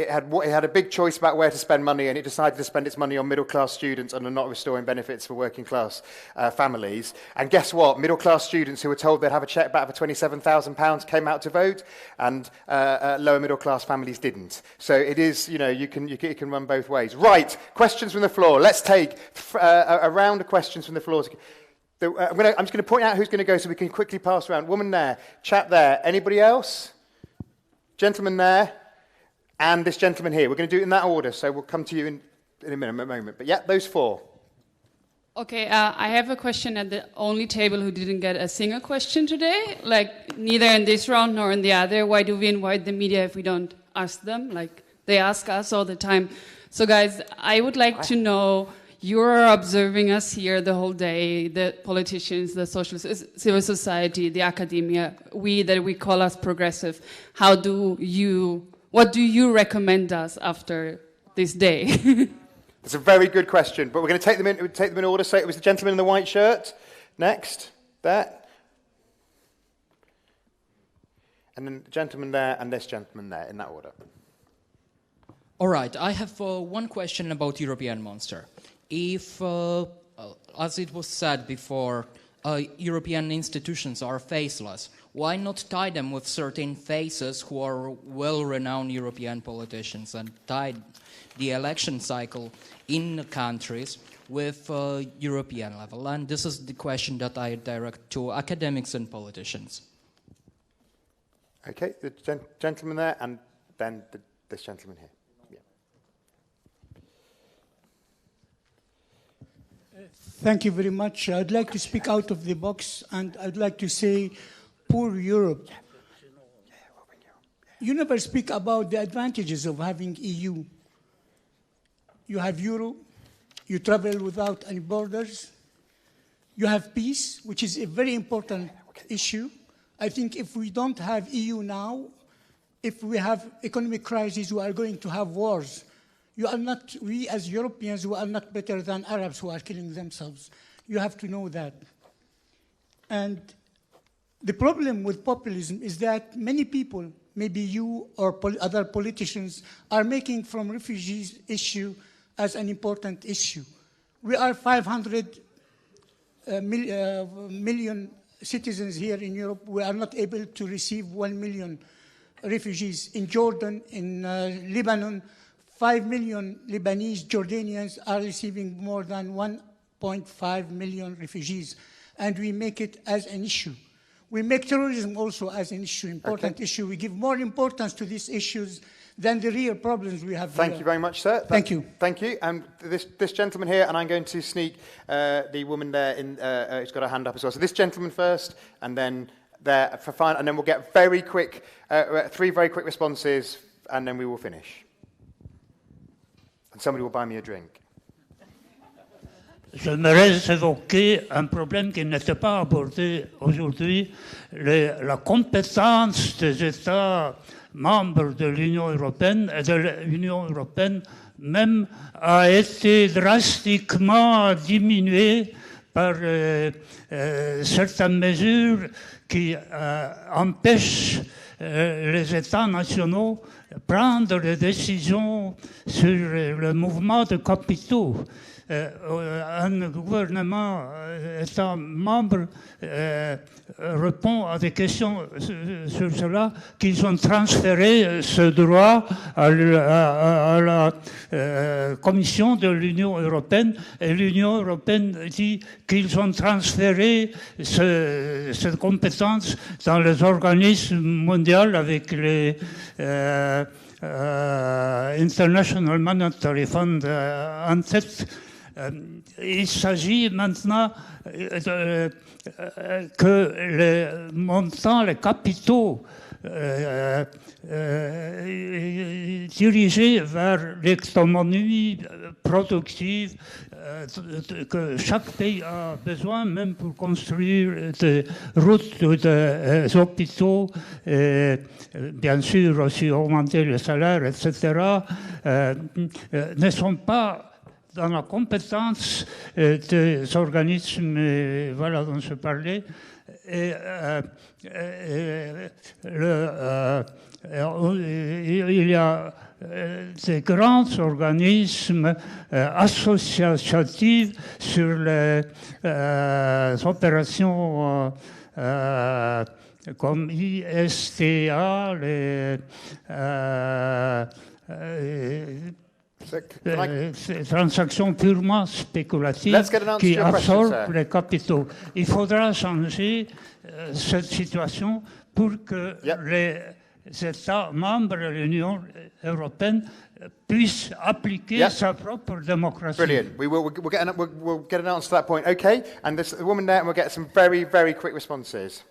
had a big choice about where to spend money, and it decided to spend its money on middle-class students and on not restoring benefits for working-class families. And guess what? Middle-class students who were told they'd have a cheque back for £27,000 came out to vote, and lower middle-class families didn't. So it is, it can run both ways. Right, questions from the floor. Let's take a round of questions from the floor. I'm just going to point out who's going to go so we can quickly pass around. Woman there, chap there. Anybody else? Gentleman there, and this gentleman here. We're going to do it in that order, so we'll come to you in a moment. But yeah, those four. Okay, I have a question at the only table who didn't get a single question today. Like, neither in this round nor in the other. Why do we invite the media if we don't ask them? Like, they ask us all the time. So guys, I would like to know, you're observing us here the whole day, the politicians, the socialists, civil society, the academia, that we call us progressive. What do you recommend us after this day? That's a very good question, but we're going to take them in order. So it was the gentleman in the white shirt, next, that. And then the gentleman there, and this gentleman there, in that order. All right, I have one question about European monster. If, as it was said before, European institutions are faceless, why not tie them with certain faces who are well-renowned European politicians and tie the election cycle in the countries with European level? And this is the question that I direct to academics and politicians. Okay, the gentleman there, and then this gentleman here. Thank you very much. I'd like to speak out of the box, and I'd like to say, poor Europe. You never speak about the advantages of having EU. You have Euro, you travel without any borders, you have peace, which is a very important issue. I think if we don't have EU now, if we have economic crises, we are going to have wars. We as Europeans, we are not better than Arabs who are killing themselves. You have to know that. And the problem with populism is that many people, maybe you or other politicians, are making from refugees issue as an important issue. We are 500 million citizens here in Europe. We are not able to receive 1 million refugees. In Jordan, in Lebanon, 5 million Lebanese, Jordanians are receiving more than 1.5 million refugees, and we make it as an issue. We make terrorism also as an issue, important issue. We give more importance to these issues than the real problems we have. Thank you very much, sir. Thank you. Thank you. And this gentleman here, and I'm going to sneak the woman there in, who's got her hand up as well. So this gentleman first, and then there for fine, and then we'll get very quick, 3 very quick responses, and then we will finish. And somebody will buy me a drink. J'aimerais évoquer un problème qui n'était pas abordé aujourd'hui, la compétence des États membres de l'Union européenne et de l'Union européenne même a été drastiquement diminuée par certaines mesures qui empêchent les États nationaux de prendre des décisions sur le mouvement de capitaux. Un gouvernement État membre répond à des questions sur cela, qu'ils ont transféré ce droit à la Commission de l'Union européenne, et l'Union européenne dit qu'ils ont transféré cette compétence dans les organismes mondiaux avec les International Monetary Fund en tête. Il s'agit maintenant que les montants, les capitaux dirigés vers l'économie productive que chaque pays a besoin, même pour construire des routes, des hôpitaux, et bien sûr aussi augmenter les salaires, etc., ne sont pas dans la compétence des organismes voilà, dont je parlais. Et, il y a des grands organismes associatifs sur les opérations comme ISTA, les transactions purement spéculatives qui absorbent les capitaux. Il faudra changer cette situation pour que les États membres de l'Union européenne puissent appliquer sa propre démocratie. Brilliant. We'll get an answer to that point. Okay, and this, the woman there, and we'll get some very, very quick responses.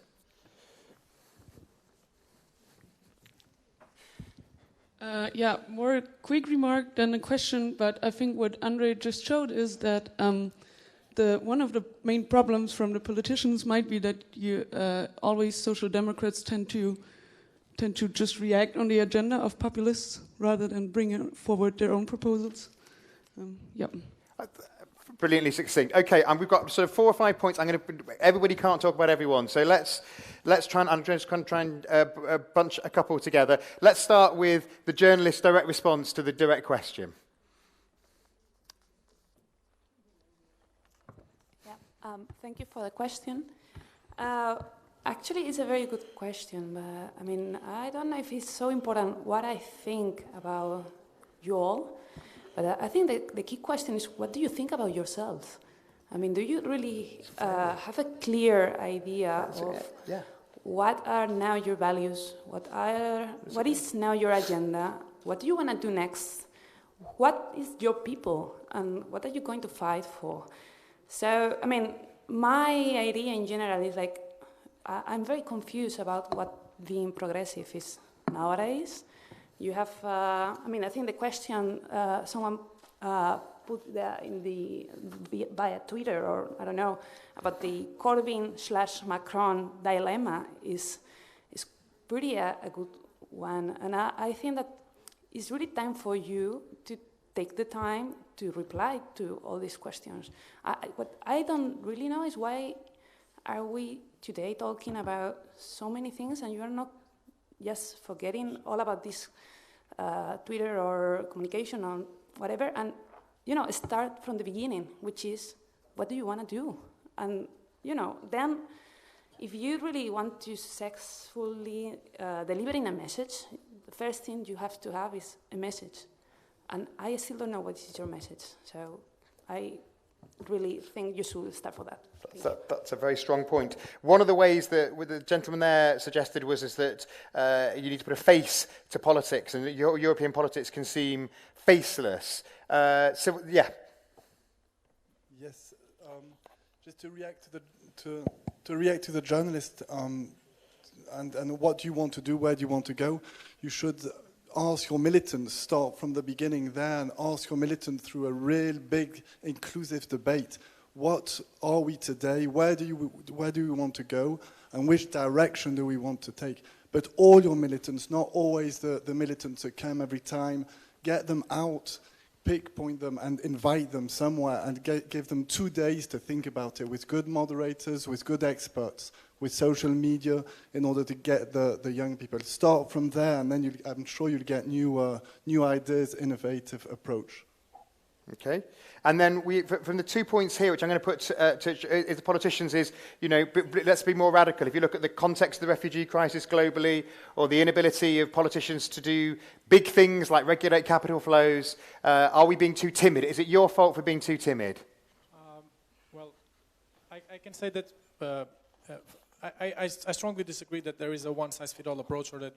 Yeah, more a quick remark than a question, but I think what Andre just showed is that one of the main problems from the politicians might be that always social democrats tend to just react on the agenda of populists rather than bring forward their own proposals. Yeah. Brilliantly succinct. Okay, and we've got sort of 4 or 5 points. Everybody can't talk about everyone, so let's try and I'm just going to try and bunch a couple together. Let's start with the journalist's direct response to the direct question. Yeah, thank you for the question. Actually, it's a very good question, but I mean, I don't know if it's so important what I think about you all. But I think the key question is, what do you think about yourselves? I mean, do you really have a clear idea of what are now your values? What is now your agenda? What do you want to do next? What is your people? And what are you going to fight for? So, I mean, my idea in general is like, I'm very confused about what being progressive is nowadays. You have, I mean, I think the question someone put via Twitter, or I don't know, about the Corbyn/Macron dilemma is pretty a good one. And I think that it's really time for you to take the time to reply to all these questions. What I don't really know is why are we today talking about so many things and you are not just forgetting all about this Twitter or communication or whatever, and start from the beginning, which is, what do you want to do? And then if you really want to successfully delivering a message, the first thing you have to have is a message, and I still don't know what is your message, so I really think you should start for that. That's a very strong point. One of the ways that the gentleman there suggested is that you need to put a face to politics, and European politics can seem faceless. So, yeah. Yes, just to react to react to the journalist, and what do you want to do? Where do you want to go? You should ask your militants, start from the beginning there, and ask your militants through a real big, inclusive debate. What are we today? Where do we want to go? And which direction do we want to take? But all your militants, not always the militants that come every time. Get them out, point them, and invite them somewhere, and give them 2 days to think about it with good moderators, with good experts, with social media, in order to get the young people. Start from there, and then I'm sure you'll get new ideas, innovative approach. Okay, and then from the 2 points here, which I'm going to put to the politicians, is let's be more radical. If you look at the context of the refugee crisis globally, or the inability of politicians to do big things like regulate capital flows, are we being too timid? Is it your fault for being too timid? Well, I can say that I strongly disagree that there is a one-size-fits-all approach, or that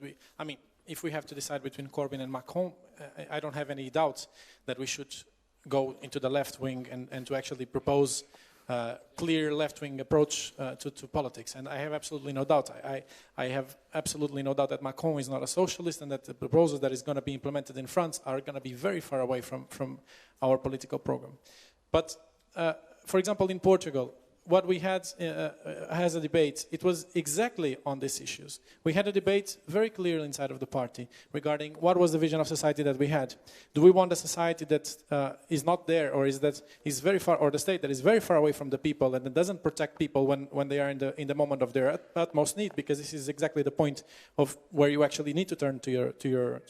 if we have to decide between Corbyn and Macron, I don't have any doubts that we should go into the left wing and to actually propose a clear left-wing approach to politics. And I have absolutely no doubt. I have absolutely no doubt that Macron is not a socialist, and that the proposals that is going to be implemented in France are going to be very far away from our political program. But, for example, in Portugal, what we had as a debate, it was exactly on these issues. We had a debate very clearly inside of the party regarding what was the vision of society that we had. Do we want a society that is not there, or is very far, or the state that is very far away from the people and that doesn't protect people when they are in the moment of their utmost need? Because this is exactly the point of where you actually need to turn to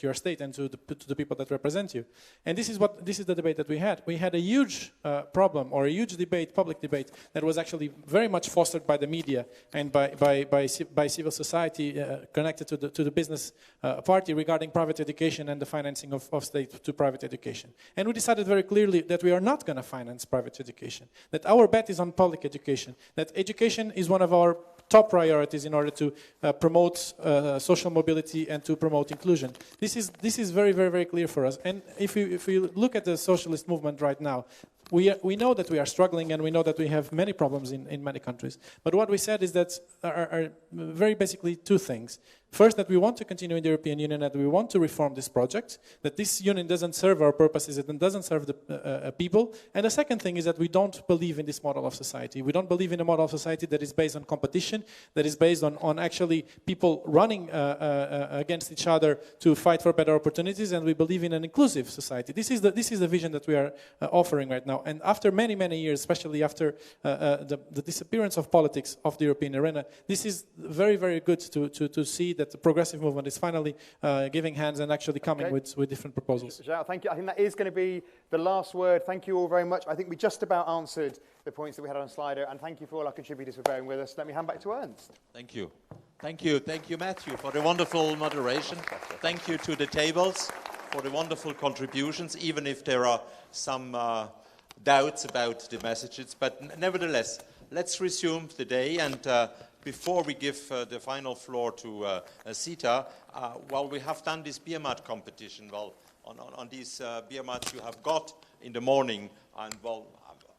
your state and to the people that represent you. And this is the debate that we had. We had a huge problem, or a huge debate, public debate, that was actually very much fostered by the media and by civil society connected to the business party regarding private education and the financing of state to private education. And we decided very clearly that we are not going to finance private education, that our bet is on public education, that education is one of our top priorities in order to promote social mobility and to promote inclusion. This is very, very, very clear for us. And if we look at the socialist movement right now, we know that we are struggling, and we know that we have many problems in many countries. But what we said is that are very basically two things. First, that we want to continue in the European Union, that we want to reform this project, that this union doesn't serve our purposes, it doesn't serve the people. And the second thing is that we don't believe in this model of society. We don't believe in a model of society that is based on competition, that is based on actually people running against each other to fight for better opportunities, and we believe in an inclusive society. This is the vision that we are offering right now. And after many, many years, especially after the disappearance of politics of the European arena, this is very, very good to see that the progressive movement is finally giving hands and actually coming with different proposals. João, thank you. I think that is going to be the last word. Thank you all very much. I think we just about answered the points that we had on Slido, and thank you for all our contributors for bearing with us. Let me hand back to Ernst. Thank you. Thank you. Thank you, Matthew, for the wonderful moderation. Thank you to the tables for the wonderful contributions, even if there are some doubts about the messages. But nevertheless, let's resume the day. And before we give the final floor to Sita, well, we have done this beer mat competition. Well, on these beer mats you have got in the morning. And, well,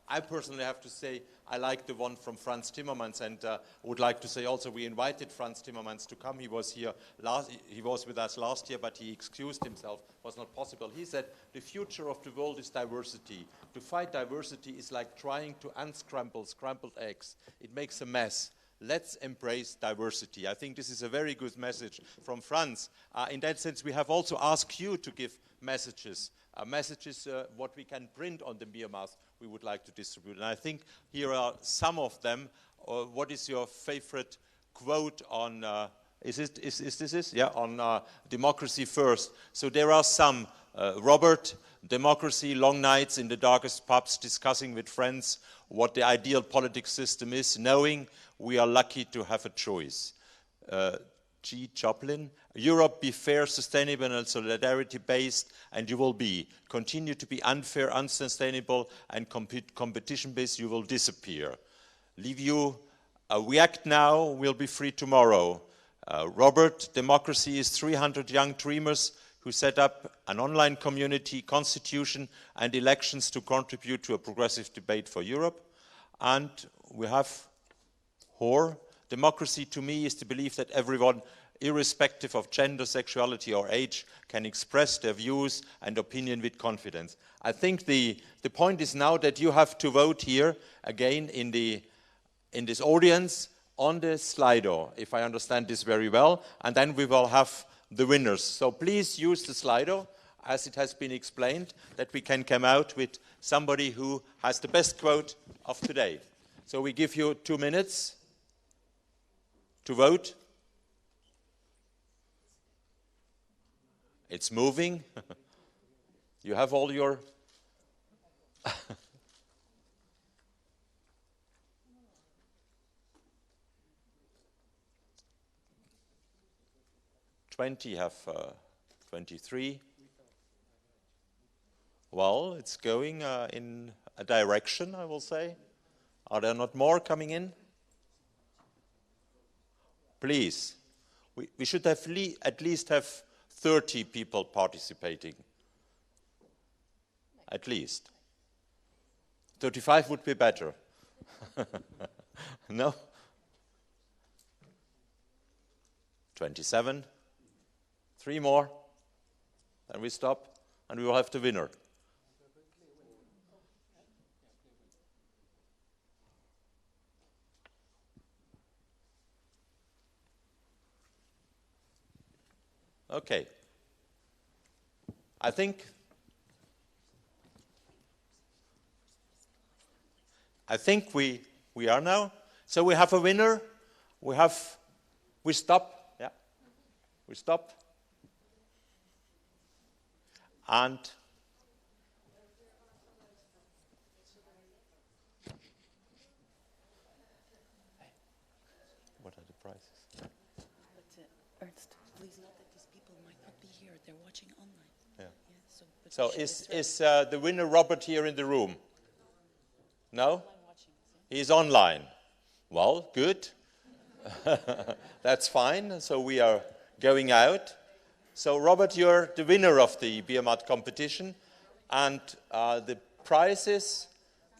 I personally have to say I like the one from Franz Timmermans, and would like to say also we invited Franz Timmermans to come. He was here he was with us last year, but he excused himself. It was not possible. He said the future of the world is diversity. To fight diversity is like trying to unscramble scrambled eggs. It makes a mess. Let's embrace diversity. I think this is a very good message from Franz. In that sense, we have also asked you to give messages. What we can print on the beer mat we would like to distribute. And I think here are some of them. What is your favorite quote on, is this it? Yeah, on democracy first. So there are some. Robert, democracy, long nights in the darkest pubs, discussing with friends what the ideal politics system is, knowing we are lucky to have a choice. G. Joplin, Europe, be fair, sustainable, and solidarity-based, and you will be. Continue to be unfair, unsustainable, and competition-based, you will disappear. Leave you, react now, we'll be free tomorrow. Robert, democracy is 300 young dreamers who set up an online community, constitution, and elections to contribute to a progressive debate for Europe. And we have Hoare. Democracy to me is the belief that everyone, irrespective of gender, sexuality, or age, can express their views and opinion with confidence. I think the point is now that you have to vote here again in this audience on the Slido, if I understand this very well, and then we will have the winners. So please use the Slido, as it has been explained, that we can come out with somebody who has the best quote of today. So we give you 2 minutes to vote. It's moving. You have all your... have 23. Well, it's going in a direction, I will say. Are there not more coming in? Please. We should have at least have 30 people participating. At least. 35 would be better. No? 27. 3 more. Then we stop, and we will have the winner. Okay. I think we are now. So we have a winner. We stop. Yeah. We stop. And what are the prizes? Ernst, please note that these people might not be here. They're watching online. Yeah. Yeah, So is the winner Robert here in the room? No? He's online. Well, good. That's fine. So we are going out. So Robert, you're the winner of the BMAT competition. And the prize is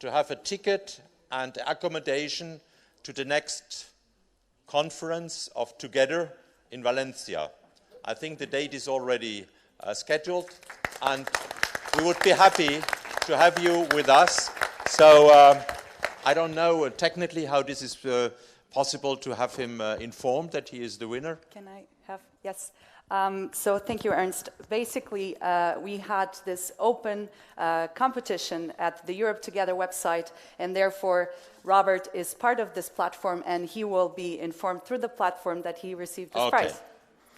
to have a ticket and accommodation to the next conference of Together in Valencia. I think the date is already scheduled, and we would be happy to have you with us. So I don't know technically how this is possible to have him informed that he is the winner. Can I have, yes. So thank you, Ernst. Basically, we had this open competition at the Europe Together website, and therefore Robert is part of this platform, and he will be informed through the platform that he received this prize.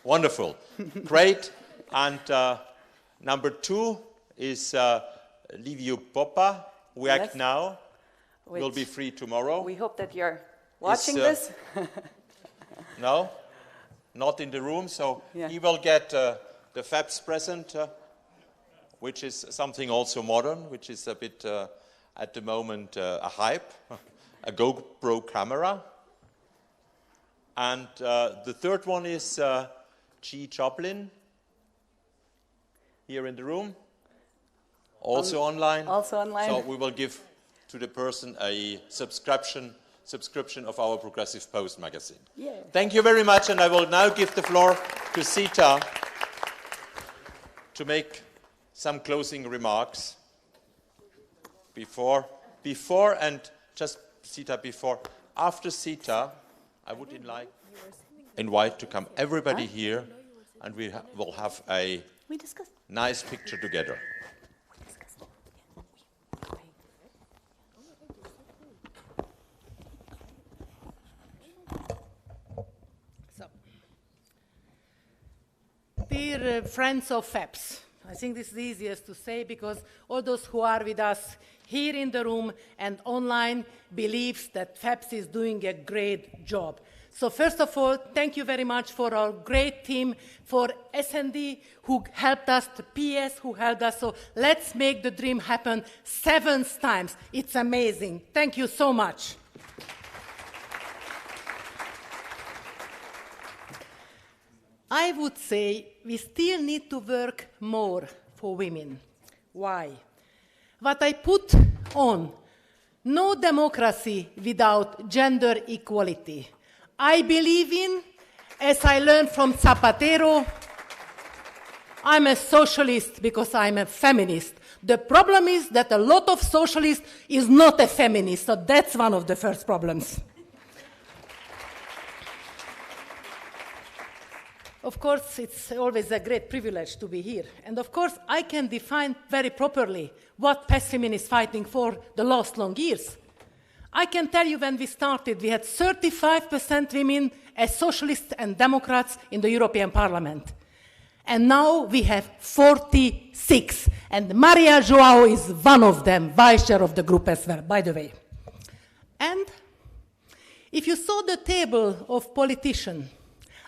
Wonderful. Great. And number 2 is Liviu Popa, who act now, will be free tomorrow. We hope that you're watching this. No? Not in the room, so he will get the FEPS present, which is something also modern, which is a bit, at the moment, a hype, a GoPro camera. And the third one is G. Joplin, here in the room, also online. Also online. So we will give to the person a subscription of our Progressive Post magazine. Yeah. Thank you very much, and I will now give the floor to Sita to make some closing remarks before and just Sita before. After Sita, I would invite to come everybody here, and we will have a nice picture together. Dear friends of FEPS, I think this is the easiest to say because all those who are with us here in the room and online believes that FEPS is doing a great job. So first of all, thank you very much for our great team, for S&D who helped us, the PS who helped us. So let's make the dream happen 7 times. It's amazing. Thank you so much. I would say we still need to work more for women. Why? What I put on, no democracy without gender equality. I believe in, as I learned from Zapatero, I'm a socialist because I'm a feminist. The problem is that a lot of socialists is not a feminist, so that's one of the first problems. Of course, it's always a great privilege to be here. And of course, I can define very properly what PAS Women is fighting for the last long years. I can tell you when we started, we had 35% women as socialists and Democrats in the European Parliament. And now we have 46. And Maria Joao is one of them, vice chair of the group as well, by the way. And if you saw the table of politicians,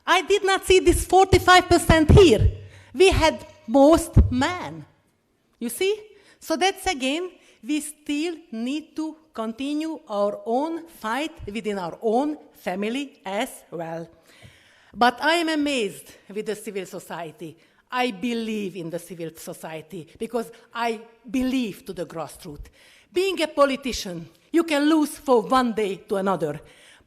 I did not see this 45% here. We had most men. You see? So that's again, we still need to continue our own fight within our own family as well. But I am amazed with the civil society. I believe in the civil society because I believe to the grassroots. Being a politician, you can lose from one day to another.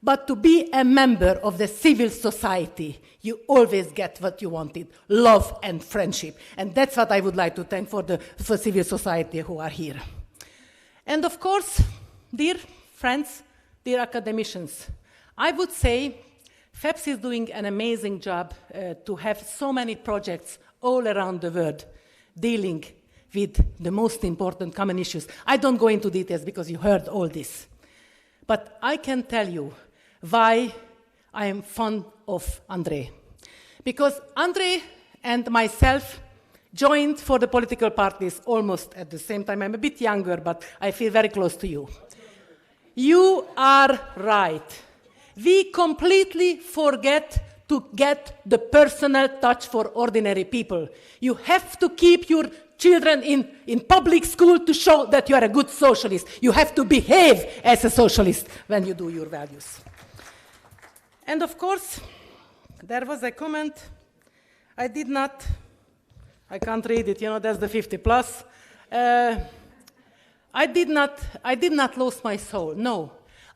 But to be a member of the civil society, you always get what you wanted, love and friendship. And that's what I would like to thank for civil society who are here. And of course, dear friends, dear academicians, I would say FEPS is doing an amazing job to have so many projects all around the world dealing with the most important common issues. I don't go into details because you heard all this. But I can tell you why I am fond of Andrei. Because Andrei and myself joined for the political parties almost at the same time. I'm a bit younger, but I feel very close to you. You are right. We completely forget to get the personal touch for ordinary people. You have to keep your children in public school to show that you are a good socialist. You have to behave as a socialist when you do your values. And of course, there was a comment. I can't read it, that's the 50 plus. I did not lose my soul, no.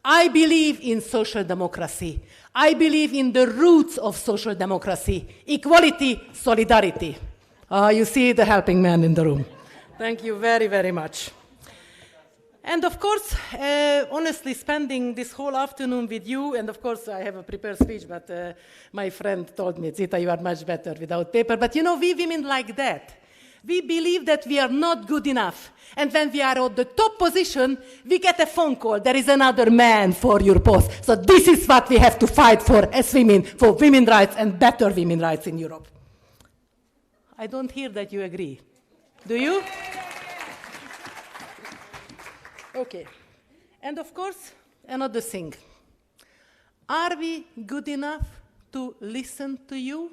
I believe in social democracy. I believe in the roots of social democracy, equality, solidarity. You see the helping man in the room. Thank you very, very much. And of course, honestly, spending this whole afternoon with you, and of course I have a prepared speech, but my friend told me, Zita, you are much better without paper. But we women like that. We believe that we are not good enough. And when we are at the top position, we get a phone call. There is another man for your post. So this is what we have to fight for as women, for women's rights and better women's rights in Europe. I don't hear that you agree. Do you? Okay. And of course, another thing. Are we good enough to listen to you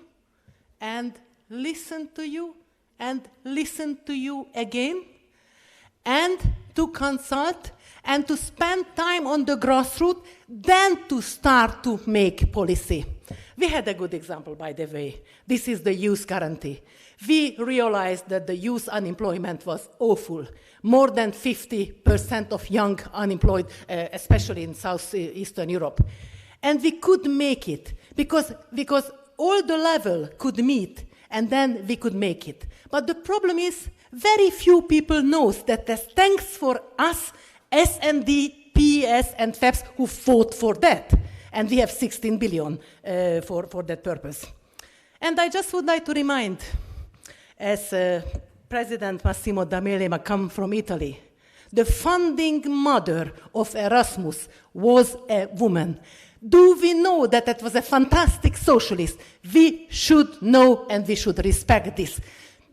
and listen to you and listen to you again and to consult and to spend time on the grassroots, then to start to make policy? We had a good example, by the way. This is the youth guarantee. We realized that the youth unemployment was awful. More than 50% of young unemployed, especially in Southeastern Europe. And we could make it because all the level could meet, and then we could make it. But the problem is, very few people know that there's thanks for us, S&D, PES, and FEPS, who fought for that. And we have 16 billion for that purpose. And I just would like to remind, as President Massimo D'Amelio come from Italy, the founding mother of Erasmus was a woman. Do we know that that was a fantastic socialist? We should know and we should respect this.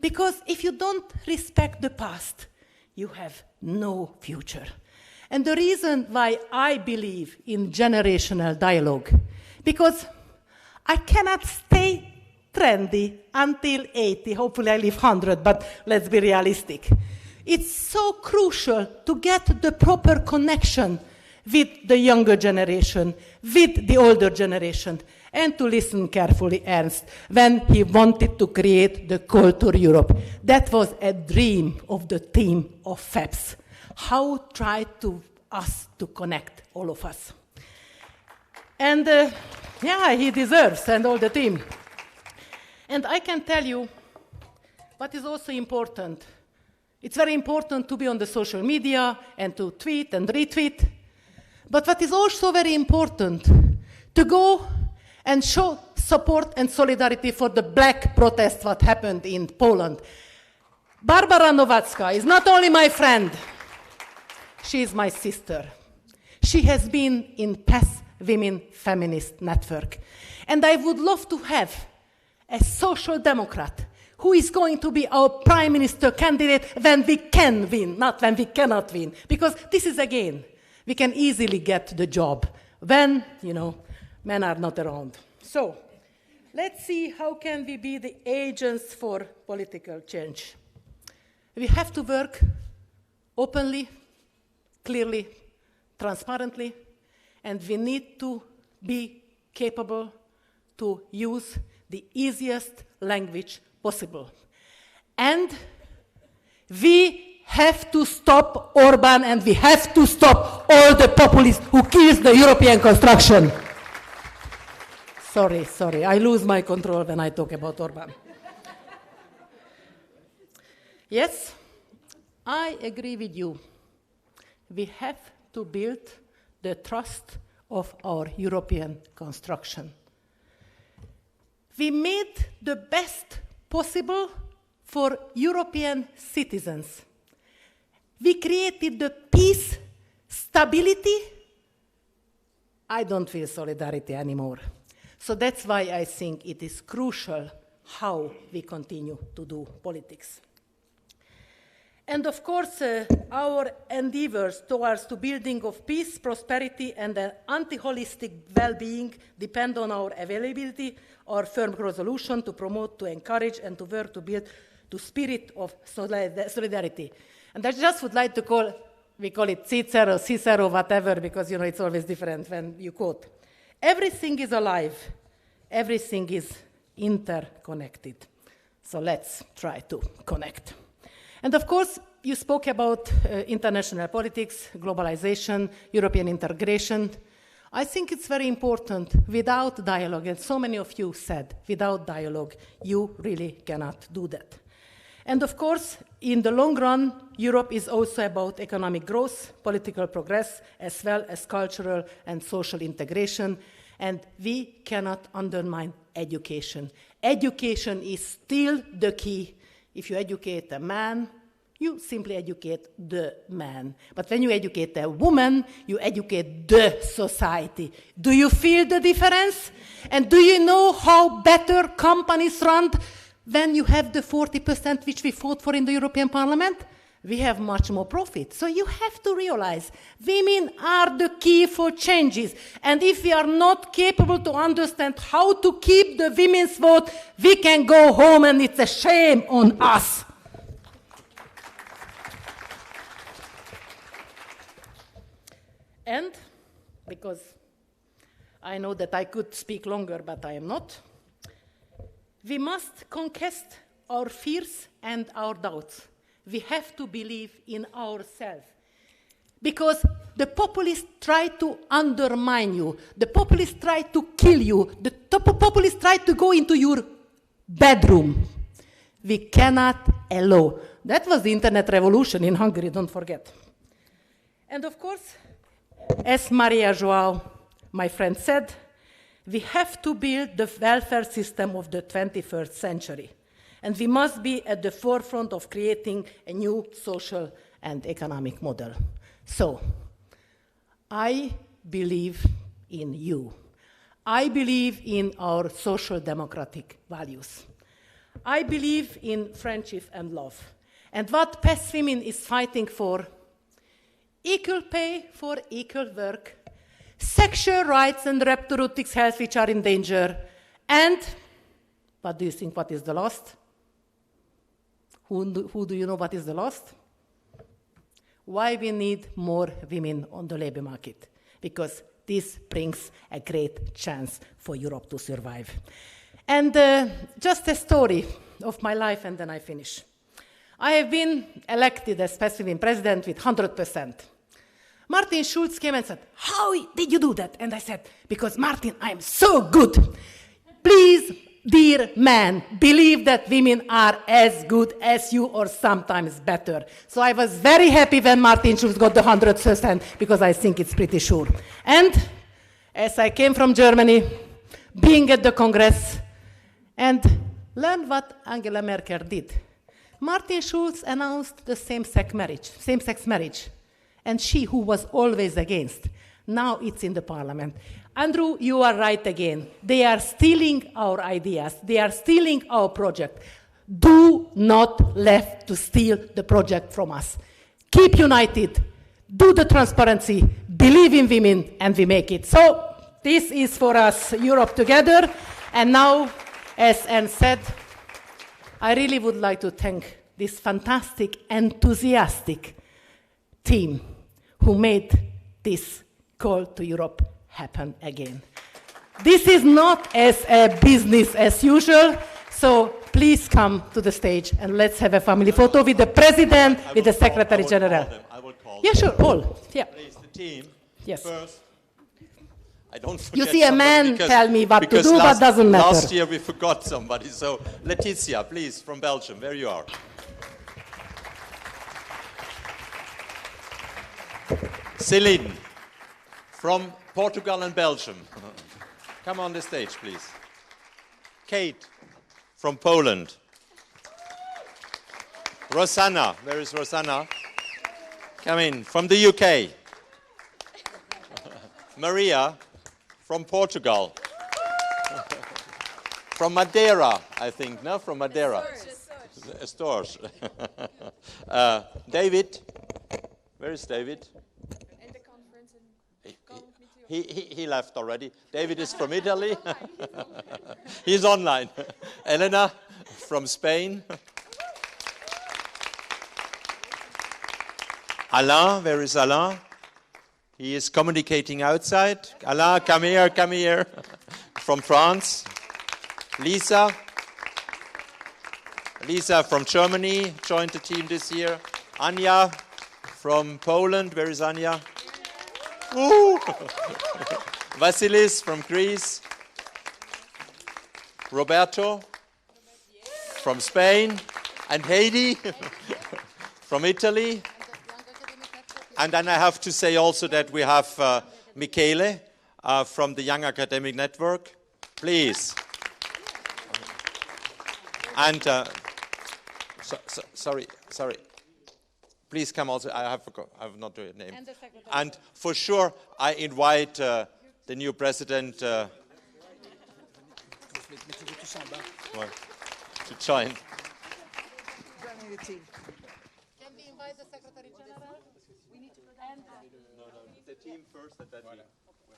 Because if you don't respect the past, you have no future. And the reason why I believe in generational dialogue, because I cannot stay trendy until 80. Hopefully I live 100, but let's be realistic. It's so crucial to get the proper connection with the younger generation, with the older generation, and to listen carefully, Ernst, when he wanted to create the Culture Europe. That was a dream of the team of FEPS. How try to us to connect, all of us. And he deserves, and all the team. And I can tell you what is also important. It's very important to be on the social media and to tweet and retweet. But what is also very important, to go and show support and solidarity for the black protest what happened in Poland. Barbara Nowacka is not only my friend, she is my sister. She has been in PES Women Feminist Network. And I would love to have a social democrat who is going to be our prime minister candidate when we can win, not when we cannot win. Because this is, again, we can easily get the job when, men are not around. So, let's see how can we be the agents for political change. We have to work openly, clearly, transparently, and we need to be capable to use the easiest language possible. And we have to stop Orban, and we have to stop all the populists who kills the European construction. Sorry, I lose my control when I talk about Orban. Yes, I agree with you. We have to build the trust of our European construction. we made the best possible for European citizens. We created the peace, stability. I don't feel solidarity anymore. So that's why I think it is crucial how we continue to do politics. And of course, our endeavors towards the building of peace, prosperity, and an anti-holistic well-being depend on our availability, our firm resolution to promote, to encourage, and to work to build the spirit of solidarity. And I just would like to call, we call it Cicero, whatever, because, you know, it's always different when you quote. Everything is alive. Everything is interconnected. So let's try to connect. And of course, you spoke about international politics, globalization, European integration. I think it's very important. Without dialogue, and so many of you said, without dialogue, you really cannot do that. And of course, in the long run, Europe is also about economic growth, political progress, as well as cultural and social integration. And we cannot undermine education. Education is still the key. If you educate a man, you simply educate the man. But when you educate a woman, you educate the society. Do you feel the difference? And do you know how better companies run when you have the 40% which we fought for in the European Parliament? We have much more profit. So you have to realize women are the key for changes. And if we are not capable to understand how to keep the women's vote, we can go home and it's a shame on us. And because I know that I could speak longer, but I am not, we must conquest our fears and our doubts. We have to believe in ourselves. Because the populists try to undermine you. The populists try to kill you. The populists try to go into your bedroom. We cannot allow. That was the internet revolution in Hungary, don't forget. And of course, as Maria João, my friend, said, we have to build the welfare system of the 21st century. And we must be at the forefront of creating a new social and economic model. So, I believe in you. I believe in our social democratic values. I believe in friendship and love. And what PES Women is fighting for: equal pay for equal work, sexual rights and reproductive health which are in danger, and, what do you think, what is the last? Who do you know what is the last? Why we need more women on the labor market? Because this brings a great chance for Europe to survive. And just a story of my life, and then I finish. I have been elected as PES Women president with 100%. Martin Schulz came and said, "How did you do that?" And I said, "Because, Martin, I am so good. Please, dear man, believe that women are as good as you or sometimes better." So I was very happy when Martin Schulz got the 100% because I think it's pretty sure. And as I came from Germany, being at the Congress, and learned what Angela Merkel did. Martin Schulz announced the same-sex marriage. And she, who was always against, now it's in the parliament. Andrew, you are right again. They are stealing our ideas. They are stealing our project. Do not let to steal the project from us. Keep united. Do the transparency. Believe in women, and we make it. So this is for us, Europe together. And now, as Anne said, I really would like to thank this fantastic, enthusiastic team who made this call to Europe happen again. This is not as a business as usual, so please come to the stage and let's have a family photo with the President, with the Secretary General. I will call Yeah, sure, all. Yeah. Please, the team. Yes. First. I don't forget You see a man because, tell me what to do, last, but doesn't matter. Last year we forgot somebody. So, Letizia, please, from Belgium, there you are. Céline, from Portugal and Belgium. Come on the stage, please. Kate from Poland. Rosanna, where is Rosanna? Come in, from the UK. Maria from Portugal. From Madeira, I think, no? From Madeira. Stores. David, where is David? In the conference. He left already. David is from Italy. He's online. Elena from Spain. Alain, where is Alain? He is communicating outside. Alain, come here, come here. From France. Lisa from Germany joined the team this year. Anya from Poland. Where is Anya? Woo! Vasilis from Greece. Roberto from Spain. And Heidi from Italy. And then I have to say also that we have Michele from the Young Academic Network. Please. And sorry. Please come also. I have not your name. And for sure, I invite the new president to join. Can we invite the Secretary General? We need to No, the team first, and then we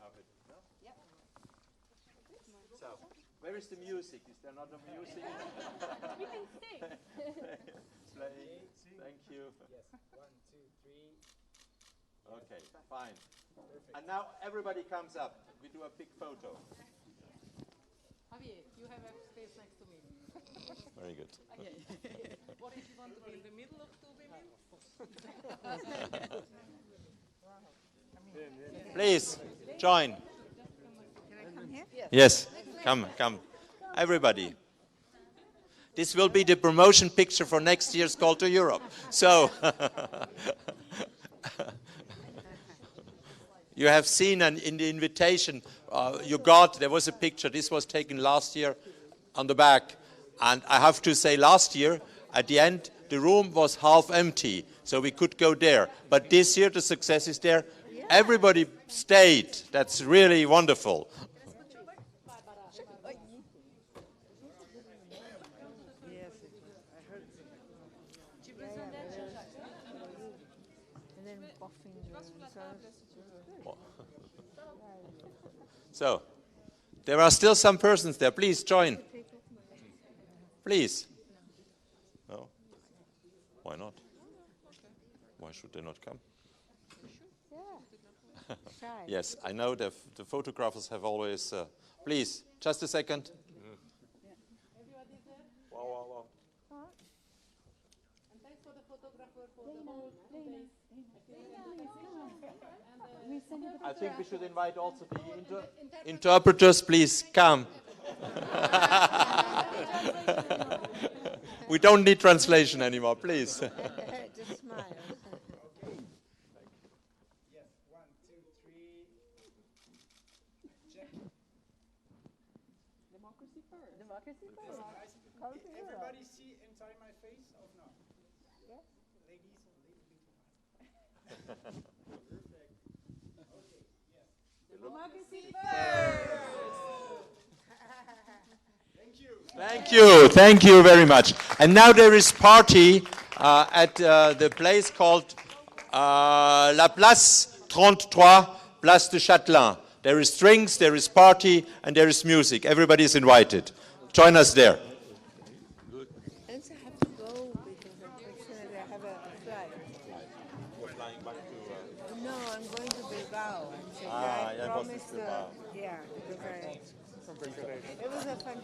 have it. No? Yep. So, where is the music? Is there not a music? We can sing. Play. Thank you. Yes. 1, 2, 3. Okay, fine. And now everybody comes up. We do a big photo. Javier, you have a space next to me. Very good. Okay. What if you want to be in the middle of two women? Please, join. Can I come here? Yes, come. Everybody. This will be the promotion picture for next year's Call to Europe. So, you have seen in the invitation you got, there was a picture. This was taken last year on the back. And I have to say last year, at the end, the room was half empty. So we could go there. But this year, the success is there. Everybody stayed. That's really wonderful. So, there are still some persons there. Please join. Please. No? Why not? Why should they not come? Yes, I know the photographers have always... please, just a second. Wow. And thanks for the photographer for the whole day. I think we should invite also the interpreters. Please come. We don't need translation anymore, please. Just smile. Yes, 1, 2, 3. Check. Democracy first. Everybody see inside my face or not? Yes. Ladies, a little bit too much. Democracy first. Thank you very much. And now there is party at the place called La Place 33, Place de Châtelain. There is drinks, there is party, and there is music. Everybody is invited. Join us there. I also have to go because unfortunately I have a flight. Flying back to... No, I'm going to Bilbao. And so I promised, yeah, because it was a fun